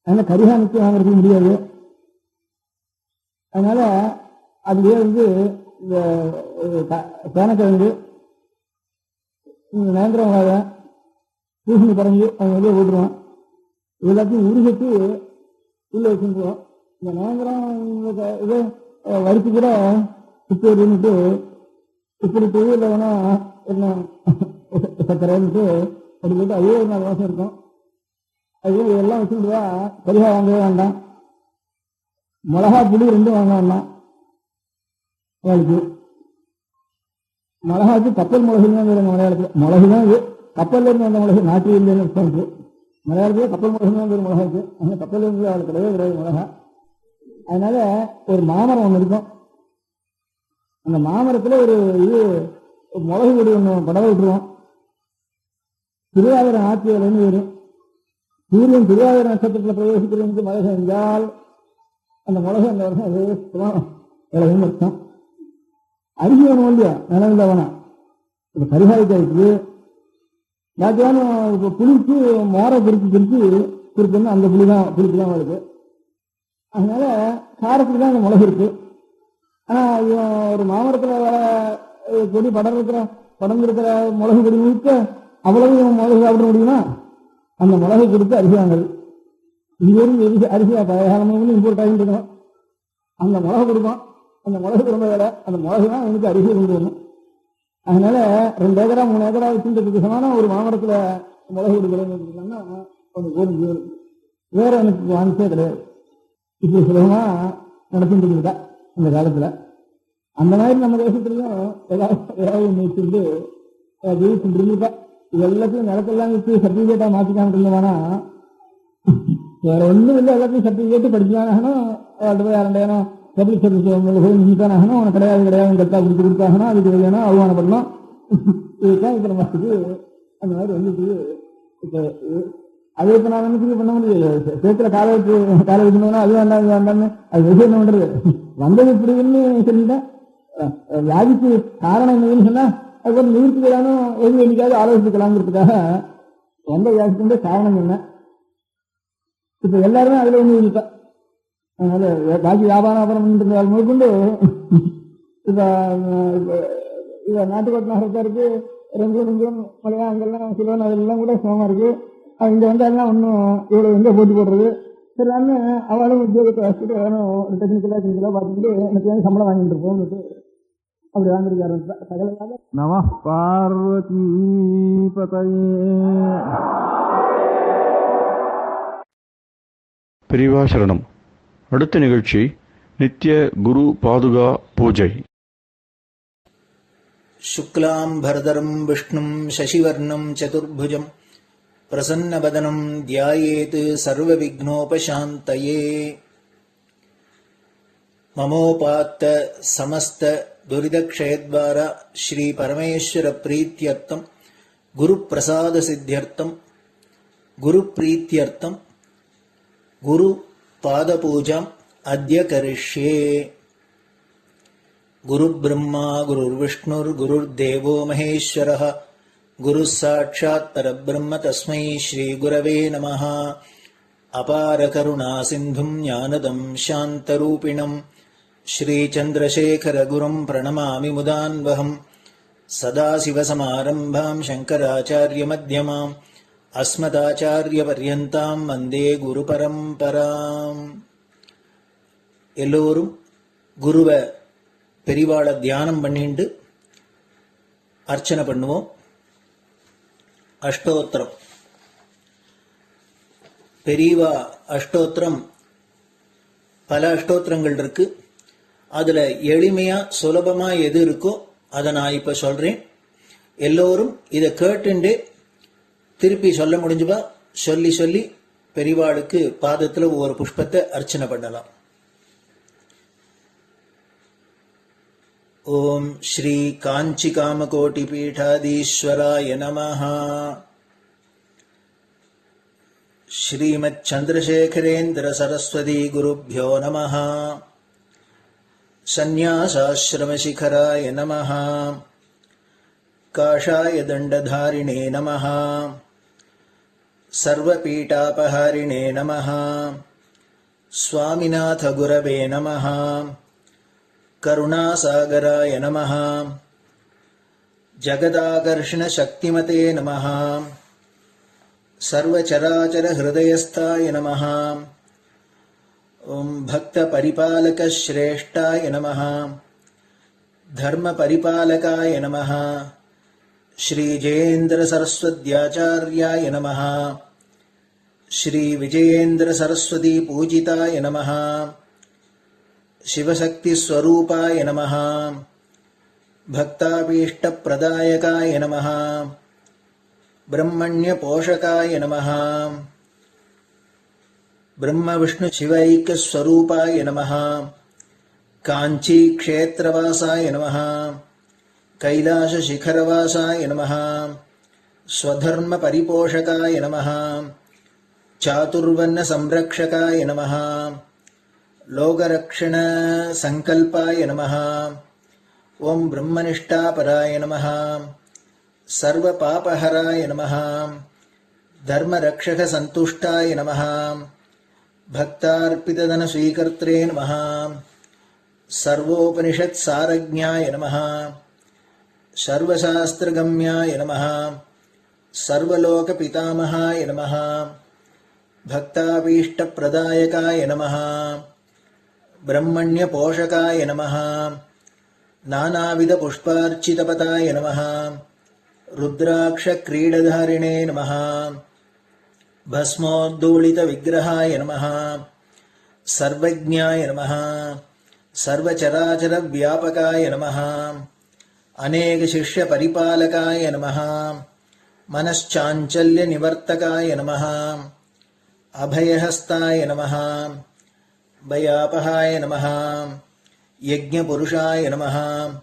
அதனால் கரிகாணிக்கு வாங்குறதுக்கு முடியாது. அதனால அதுலேயே வந்து இந்த சேனக்கிழங்கு நேந்திரம் வாழை பூசணி பறஞ்சு அவங்க வெளியே போட்டுருவோம். எல்லாத்தையும் உருகட்டு உள்ள வச்சுருவோம். இந்த நேந்திரம் இது வறுத்து கூட உப்பு இருந்துட்டு இப்படி தொழில் வேணா என்ன சக்கரைன்ட்டு அப்படி போட்டு அதே 4 மாதம் இருக்கும். அது எல்லாம் வச்சுக்கிட்டுவா பரிகா வாங்கவே வேண்டாம். மிளகா புளி 2 வாங்க வேண்டாம். அவளுக்கு மிளகாக்கு கப்பல் மிளகுன்னு தான் மலையாளத்தில். மிளகு தான் இது கப்பல்ல இருந்து வந்த மிளகு, நாட்டு இல்லைன்னு மலையாளத்தில் கப்பல் மிளகுன்னு தான் மிளகாக்கு. அந்த கப்பல் இருந்து அவளுக்கு கிடையவே கிடையாது மிளகா. அதனால ஒரு மாமரம் ஒன்று இருக்கும். அந்த மாமரத்தில் ஒரு இது மிளகு கொடி ஒன்று படவை விட்டுருவோம். திருவாதிரை ஆட்சி வேலைன்னு வரும். சூரியன் திருவாதிரை நட்சத்திரத்தில் பிரவேசிக்கிறதுக்கு மழை செஞ்சால் அந்த மிளகு அந்த வருஷம் விளையும் இருக்கும். அரிசி வேணும் இல்லையா, நிலவில் வேணாம். இப்போ கரிகாய்க்காய்க்கு யாத்தியாலும் புளிக்கு மோரை பிரித்து பிரிச்சுன்னா அந்த புளிக்கு தான் வருது. அதனால காரத்துக்கு தான் அந்த மிளகு இருக்கு. ஆனால் ஒரு மாமரத்தில் வர கொடி படர்ந்துருக்கிற மிளகு கொடி முழுக்க அவ்வளவு மிளகு சாப்பிட முடியுமா? அந்த மிளகு கொடுத்து அரிசி வாங்கல் இங்கிருந்து அரிசியா காலமும் இம்போர்ட் ஆகிட்டு இருக்கணும். அந்த மிளகு கொடுக்கும். அந்த மிளகு ரொம்ப வேலை. அந்த மிளகு தான் எனக்கு அரிசி கொண்டு வரணும். அதனால 2 ஏக்கரா 3 ஏக்கரா வச்சுட்டு சமான ஒரு மாமரத்தில் மிளகு கொடுக்குறேன்னா கொஞ்சம் போதும். வேற எனக்கு வாங்கிச்சே கிடையாது. இப்படி சுலபமா நடத்திட்டு இருக்கா அந்த காலத்துல. அந்த மாதிரி நம்ம தேசத்துலையும் ஏதாவது வச்சுட்டு ஜெயிச்சுட்டு இருக்கா. இது எல்லாத்தையும் நிலத்தெல்லாம் வச்சு சர்டிபிகேட்டா மாற்றிக்காமட்டு இருந்தோம்னா வேற ஒன்றும் இல்லை. எல்லாத்தையும் சர்டிபிகேட்டு படிச்சாங்கன்னா அவள்கிட்ட போய் 2 பப்ளிக் சர்வீஸ் போய் நின்றுட்டானாகணும். அவனை கிடையாது கட்டா கொடுத்தாகணும். அதுக்கு வேணும் அவமானப்படணும். இதுதான் இப்போ நமக்கு அந்த மாதிரி வந்துட்டு இப்போ அதை இப்போ நான் என்ன பண்ண முடியாது. சேர்த்துல காலை வச்சுனோம்னா அது வேண்டாம் இது வேண்டாம்னு அது விஷயம் என்ன பண்றது. வந்தது இப்படின்னு சொல்லிட்டேன். வியாதிக்கு காரணம் என்னன்னு சொன்னா அதுக்கு நிவர்த்திக்கலானும் எது என்னைக்காவது ஆலோசிக்கலாங்கிறதுக்காக வந்த வியாதிக்கு காரணம் என்ன. இப்ப எல்லாருமே அதுல ஒண்ணு இருப்பேன். அதனால பாக்கி வியாபாரம் முதற்கொண்டு இப்ப நாட்டுக்கோட்டை நகரத்தாருக்கு ரெங்கூர் மலையா அங்கெல்லாம் சிலவன் அதெல்லாம் கூட சமமாக இருக்குது. அது இங்கே வந்தாலும் ஒன்றும் இவ்வளோ எங்கே போட்டி போடுறது. சரி நான் அவளும் உத்தியோகத்தை வச்சுட்டு வேணும் ஒரு டெக்னிக்கலாக பார்த்துட்டு எனக்கு வந்து சம்பளம் வாங்கிட்டு இருப்போம் அப்படி வாங்கிருக்காரு சகல. நம பார்வதி பதையே. பெரியவா சரணம். அடுத்த நிகழ்ச்சி நித்திய குரு பாதுகா பூஜை. शुक्लाम्भरधरं विष्णुं शशिवर्णं चतुर्भुजं प्रसन्नवदनं ध्यायेत् सर्वविघ्नोपशान्तये. ममोपात्त समस्त दुरितक्षयद्वारा श्री परमेश्वर प्रीत्यर्थं गुरुप्रसाद सिद्ध्यर्थं गुरुप्रीत्यर्थं गुरुपादपूजाम् अद्य करिष्ये. गुरुब्रह्मा गुरुर्विष्णुर्गुरुर्देवो महेश्वरः गुरुः साक्षात् परब्रह्म तस्मै श्रीगुरवे नमः. अपारकरुणासिन्धुं ज्ञानदं शान्तरूपिणं श्रीचन्द्रशेखरगुरुं प्रणमामि मुदान्वहम्. सदाशिवसमारम्भां शङ्कराचार्यमध्यमाम् अस्मदाचार्यपर्यन्तां वन्दे गुरुपरम्पराम्. எல்லோரும் குருவை பெரிவாளை தியானம் பண்ணிண்டு அர்ச்சனை பண்ணுவோம். அஷ்டோத்திரம். பெரியவா அஷ்டோத்திரம் பல அஷ்டோத்திரங்கள் இருக்கு. அதுல எளிமையா சுலபமா எது இருக்கோ அதை நான் இப்ப சொல்றேன். எல்லோரும் இதை கேட்டுண்டு திருப்பி சொல்ல முடிஞ்சுபா சொல்லி சொல்லி பெரிவாளுக்கு பாதத்துல ஒவ்வொரு புஷ்பத்தை அர்ச்சனை பண்ணலாம். ओम श्री कांची कामकोटि पीठाधीश्वराय नमः. श्रीमत् चंद्रशेखरेन्द्र सरस्वती गुरुभ्यो नमः. संन्यासाश्रम शिखराय नमः. काषाय दंडधारिणे नमः. सर्वपीठापहारिणे नमः. स्वामिनाथ गुरवे नमः. करुणासागराय नमः. जगदाकर्षण शक्तिमते नमः. सर्वचराचर हृदयस्थाय नमः. ओम भक्त परिपालक श्रेष्ठाय नमः. धर्म परिपालकाय नमः. श्री जयेन्द्र सरस्वत्याचार्याय नमः. श्री विजयेन्द्र सरस्वती पूजिताय नमः. शिवशक्ति स्वरूपाय नमः. भक्ताभीष्ट प्रदायकाय नमः. ब्रह्मण्य पोषकाय नमः. ब्रह्म विष्णु शिवैक्य स्वरूपाय नमः. कांची क्षेत्रवासाय नमः. कैलाश शिखरवासाय नमः. स्वधर्म परिपोषकाय नमः. चातुर्वर्ण संरक्षकाय नमः. लोकरक्षण संकल्पाय नमः. ओम ब्रह्मनिष्ठापराय नमः. सर्वपापहराय नमः. धर्मरक्षक संतुष्टाय नमः. भक्तार्पितधन स्वीकर्त्रे नमः. सर्वोपनिषत् सारज्ञाय नमः. सर्वशास्त्रगम्याय नमः. सर्वलोक पितामहाय नमः. भक्ताभीष्ट प्रदायकाय नमः. ब्रह्मण्य पोषकाय नमः. नानाविध पुष्पार्चितपताय नमः. रुद्राक्ष क्रीडधारिणे नमः. भस्मोद्धूलित विग्रहाय नमः. सर्वज्ञाय नमः. सर्वचराचर व्यापकाय नमः. अनेक शिष्य परिपालकाय नमः. मनश्चाञ्चल्य निवर्तकाय नमः. अभयहस्ताय नमः. भयापहाय नमः. यज्ञपुरुषाय नमः.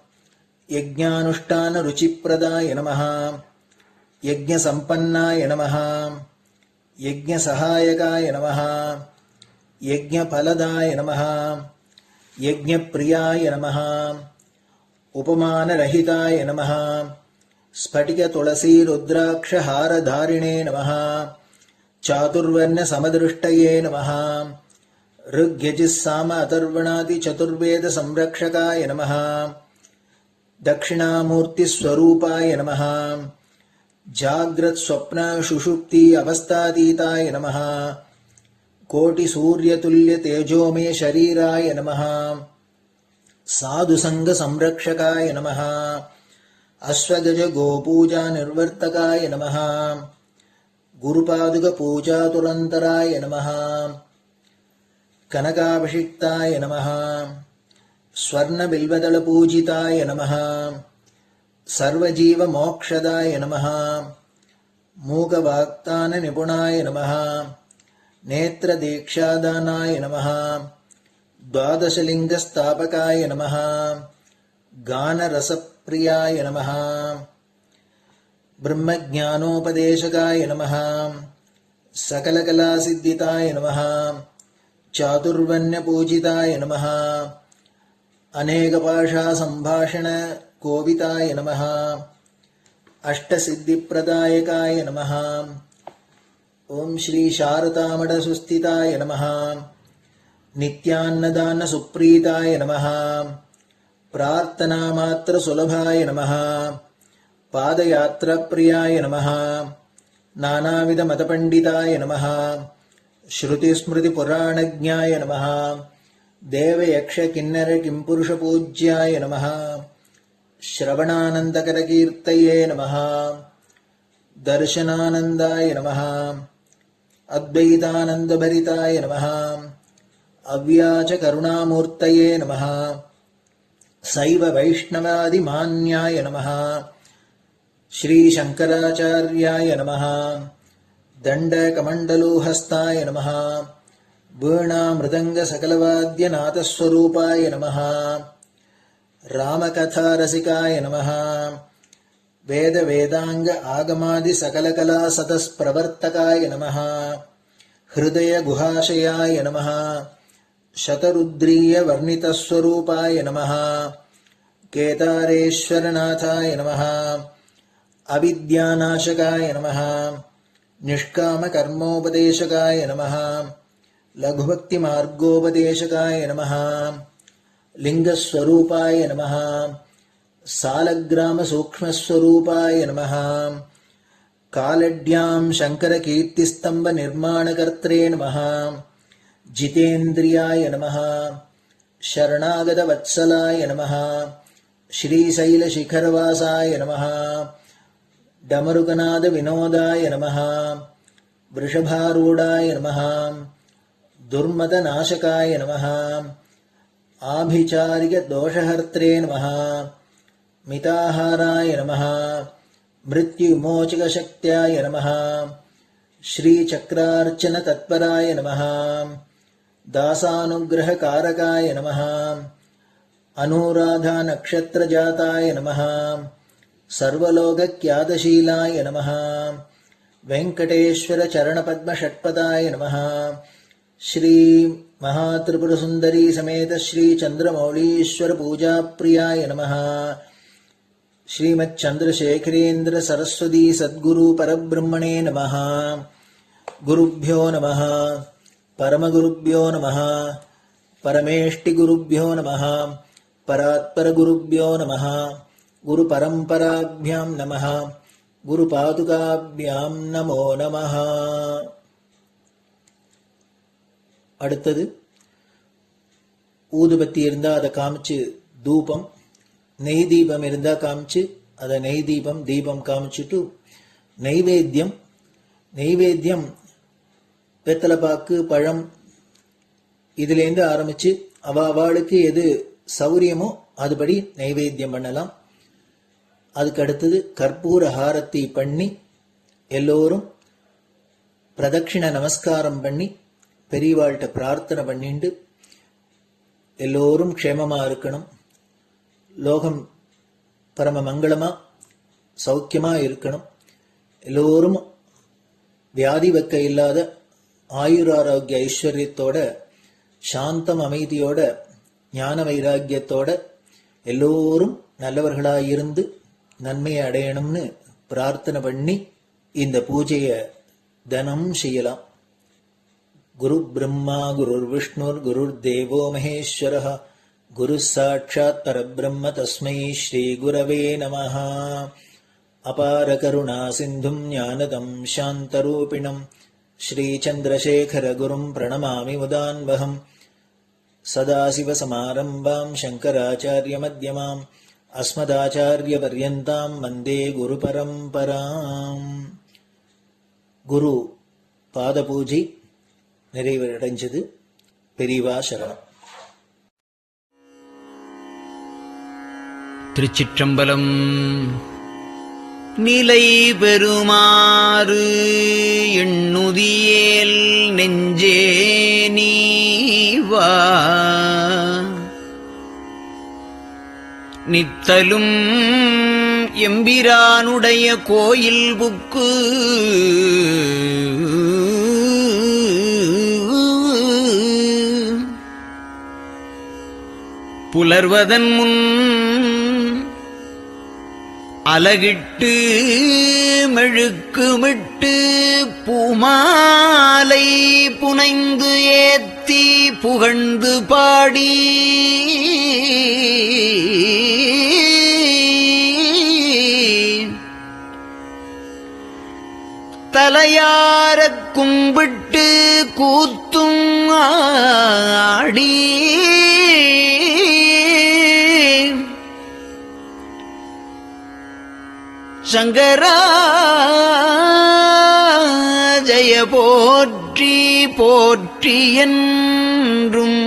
यज्ञानुष्ठान रुचिप्रदाय नमः. यज्ञसम्पन्नाय नमः. यज्ञसहायकाय नमः. यज्ञफलदाय नमः. यज्ञप्रियाय नमः. उपमानरहिताय नमः. स्फटिक तुलसी रुद्राक्ष हारधारिणे नमः. चातुर्वर्ण समदृष्टये नमः. ऋग्यजुस्साम अथर्वणादि चतुर्वेद संरक्षकाय नमः. दक्षिणामूर्तिस्वरूपाय नमः जाग्रत् स्वप्न सुषुप्ति अवस्थातीताय नमः कोटिसूर्यतुल्य तेजोमय शरीराय नमः साधुसंग संरक्षकाय नमः अश्वगज गोपूजा निर्वर्तकाय नमः गुरुपादुक पूजातुरन्तराय नमः कनकाभिषिक्ताय नमः स्वर्णबिल्वदल पूजिताय नमः सर्वजीव मोक्षदाय नमः मूकवाक्तान निपुणाय नमः नेत्रदीक्षादानाय नमः द्वादशलिङ्गस्थापकाय नमः गानरसप्रियाय नमः ब्रह्मज्ञानोपदेशकाय नमः सकलकलासिद्धिताय नमः चातुर्वण्यपूजिताय नमः अनेकभाषासम्भाषण कोविताय नमः अष्टसिद्धिप्रदायकाय नमः ओम श्री शारदामठसुस्थिताय नमः नित्यान्नदान सुप्रीताय नमः प्रार्थनामात्र सुलभाय नमः पादयात्राप्रियाय नमः नानाविध मतपंडिताय नमः श्रुतिस्मृतिपुराणज्ञाय नमः देवयक्ष किन्नर किंपुरुष पूज्याय नमः श्रवणानन्दकरकीर्तये नमः दर्शनानन्दाय नमः अद्वैतानन्दभरिताय नमः अव्याच करुणामूर्तये नमः शैव वैष्णवादिमान्याय नमः श्रीशङ्कराचार्याय नमः दण्डकमण्डलोहस्ताय नमः वीणामृदङ्गसकलवाद्यनाथस्वरूपाय नमः रामकथारसिकाय नमः वेद वेदांग आगमादि सकलकला सतस्प्रवर्तकाय नमः हृदय गुहाशयाय नमः शतरुद्रीय वर्णितस्वरूपाय नमः केदारेश्वरनाथाय नमः अविद्यानाशकाय नमः निष्कामकर्मोपदेशकाय नमः लघुभक्तिमार्गोपदेशकाय नमः लिंगस्वरूपाय नमः सालग्रामसूक्ष्मस्वरूपाय नमः कालड्यां शङ्करकीर्तिस्तम्भनिर्माणकर्त्रे नमः जितेन्द्रियाय नमः शरणागतवत्सलाय नमः श्रीशैलशिखरवासाय नमः डमरुकनादविनोदाय नमः वृषभारूढाय नमः दुर्मदनाशकाय नमः आभिचारिकदोषहर्त्रे नमः मिताहाराय नमः मृत्युमोचकशक्त्याय नमः श्रीचक्रार्चनतत्पराय नमः दासानुग्रहकारकाय नमः अनुराधानक्षत्रजाताय नमः सर्वलोकख्यातशीलाय नमः वेङ्कटेश्वरचरणपद्मषट्पदाय नमः श्री महात्रिपुरसुन्दरी समेत श्री चन्द्रमौलीश्वर पूजाप्रियाय नमः श्रीमच्चन्द्रशेखरेन्द्र सरस्वती सद्गुरु परब्रह्मणे नमः गुरुभ्यो नमः परमगुरुभ्यो नमः परमेष्टिगुरुभ्यो नमः परात्परगुरुभ्यो नमः गुरुपरम्पराभ्यां नमः गुरुपादुकाभ्यां नमो नमः அடுத்தது ஊதுபத்தி இருந்தா அதை காமிச்சு தூபம், நெய் தீபம் இருந்தா காமிச்சு அதை நெய் தீபம் தீபம் காமிச்சுட்டு நெய்வேத்தியம் வெத்தலைப்பாக்கு பழம் இதுலேருந்து ஆரம்பிச்சு அவளுக்கு எது சௌரியமோ அதுபடி நைவேத்தியம் பண்ணலாம். அதுக்கு அடுத்தது கற்பூர ஹாரத்தி பண்ணி எல்லோரும் பிரதட்சிண நமஸ்காரம் பண்ணி பெரியவாள்கிட்ட பிரார்த்தனை பண்ணிண்டு எல்லோரும் க்ஷேமமா இருக்கணும், லோகம் பரம மங்களமா சௌக்கியமா இருக்கணும், எல்லோரும் வியாதி வெக்க இல்லாத ஆயுராரோக்கிய ஐஸ்வர்யத்தோட சாந்தம் அமைதியோட ஞான வைராக்கியத்தோட எல்லோரும் நல்லவர்களாயிருந்து நன்மையை அடையணும்னு பிரார்த்தனை பண்ணி இந்த பூஜையை தினம் செய்யலாம். குரு பிரம்மா குருர் விஷ்ணுர் குருர் தேவோ மகேஸ்வரः குரு சாட்சாத் பரபிரம்ம தஸ்மை ஸ்ரீ குரவே நமஹ. அபார கருணா சிந்தும் ஞானதம் சாந்தரூபிணம் ஸ்ரீ சந்திரசேகர குரும் பிரணமாமி முதான்வகம். சதாசிவசமாரம்பாம் சங்கராச்சாரிய மத்யமாம் அஸ்மதாச்சாரிய பர்யந்தாம் வந்தே குரு பரம்பராம். குரு பாத பூஜை நிறைவடைஞ்சது. பெரியவா சரணம். திருச்சிற்றம்பலம். நிலை பெறுமாறு எண்ணுதியேல் நெஞ்சே நீவா, நித்தலும் எம்பிரானுடைய கோயில் புக்கு புலர்வதன் முன் அலகிட்டு மெழுக்குமிட்டு பூமாலை புனைந்து ஏத்தி புகழ்ந்து பாடி தலையாரக் கும்பிட்டு கூத்தும் ஆடி சங்கரா ஜய போற்றி போற்றி என்றும்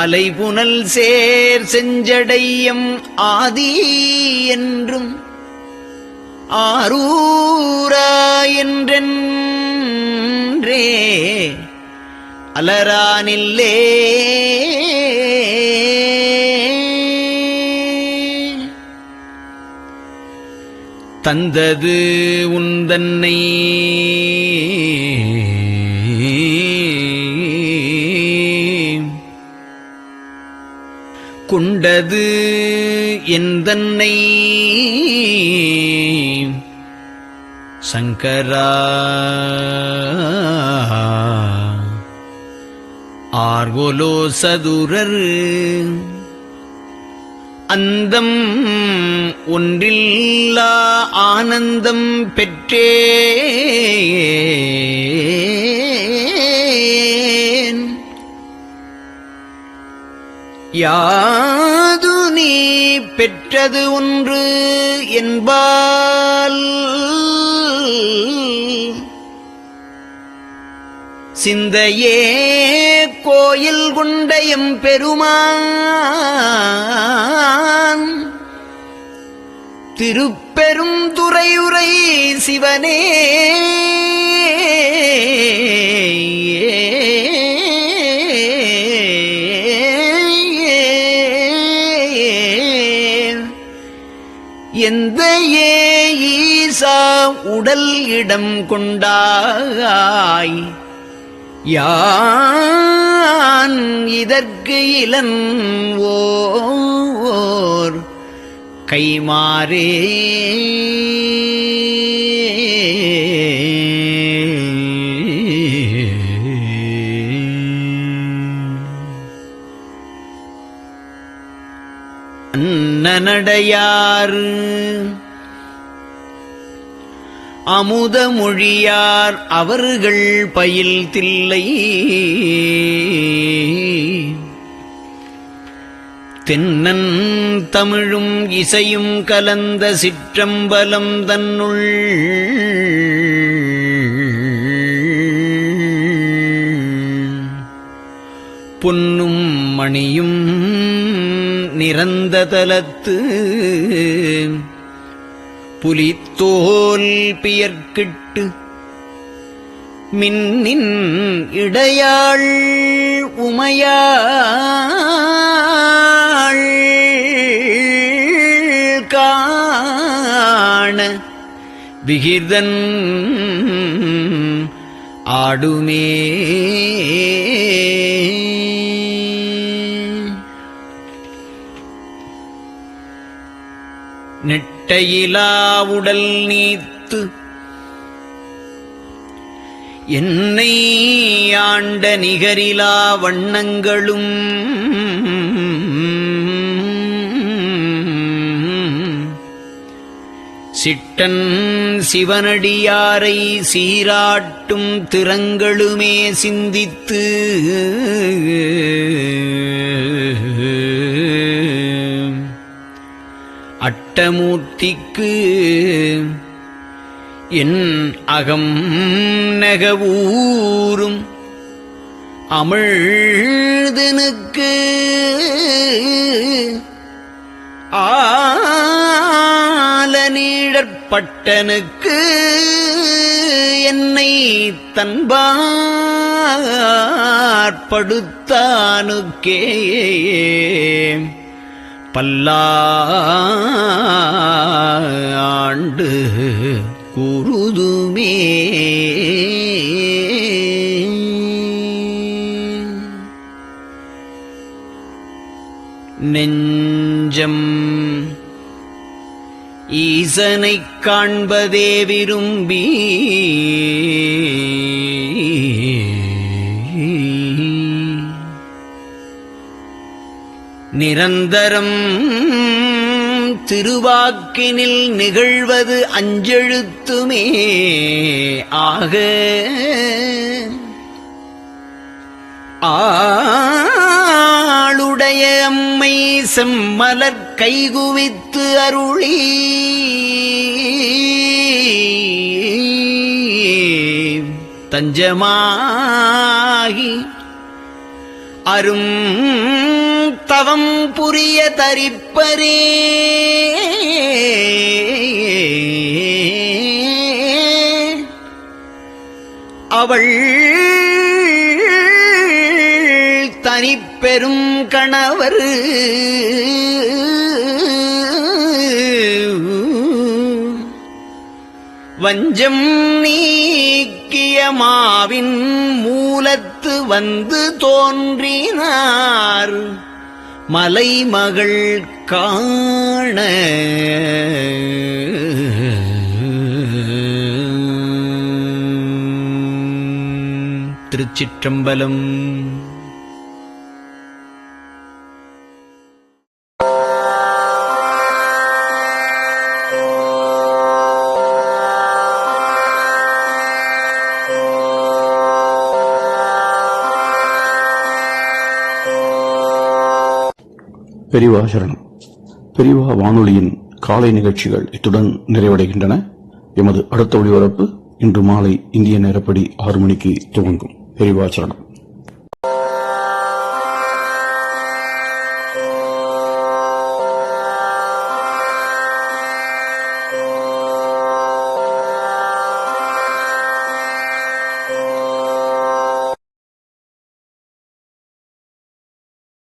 அலைபுனல் சேர் செஞ்சடையம் ஆதி என்றும் ஆரூரா என்றென்றே அலரானில்லே தந்தது உந்தன்னை கொண்டது எந்தன்னை சங்கரா ஆர்கோலோ சதுரர் அந்தம் ஒன்றில்லா ஆனந்தம் பெற்றேன். யாது நீ பெற்றது ஒன்று என்பால் சிந்தையே கோயில் கொண்டயம் பெருமான் திருப்பெரும் துறையுரை சிவனே எந்த ஈசா உடல் இடம் கொண்டாய் யான் இதற்கு இலன் ஓர் கைமாறே. அன்னநடையார் அமுத மொழியார் அவர்கள் பயில் தில்லை தென்னன் தமிழும் இசையும் கலந்த சிற்றம்பலம் தன்னுள் பொன்னும் மணியும் நிறந்த தலத்து புலித்தோல் பியர்க்கிட்டு மின்னின் இடையாள் உமையாள் காண விகிர்தன் ஆடுமே. நெட்டையிலா உடல் நீத்து என்னை ஆண்ட நிகரிலா வண்ணங்களும் சிட்டன் சிவனடியாரை சீராட்டும் திறங்களுமே சிந்தித்து அட்டமூர்த்திக்கு என் அகம் நெகவூரும் அமிழ்தனுக்கு ஆலநீழற்பட்டனுக்கு என்னை தன்பாற்படுத்தானுக்கே பல்லாண்டு குருதுமே. நெஞ்சம் ஈசனைக் காண்பதே விரும்பி நிரந்தரம் திருவாக்கினில் நிகழ்வது அஞ்செழுத்துமே ஆக ஆளுடைய அம்மை செம்மலர் கைகுவித்து அருளி தஞ்சமாகி அரும் தவம் புரிய தரிப்பரே அவள் தனிப்பெரும் கணவர் வஞ்சம் நீக்கிய மாவின் மூலத்து வந்து தோன்றினார் மலைமகள் காண. திருச்சிற்றம்பலம். பெரியவா சரணம். பெரியவா வானொலியின் காலை நிகழ்ச்சிகள் இத்துடன் நிறைவடைகின்றன. எமது அடுத்த ஒளிபரப்பு இன்று மாலை இந்திய நேரப்படி 6 மணிக்கு துவங்கும். பெரியவா சரணம்.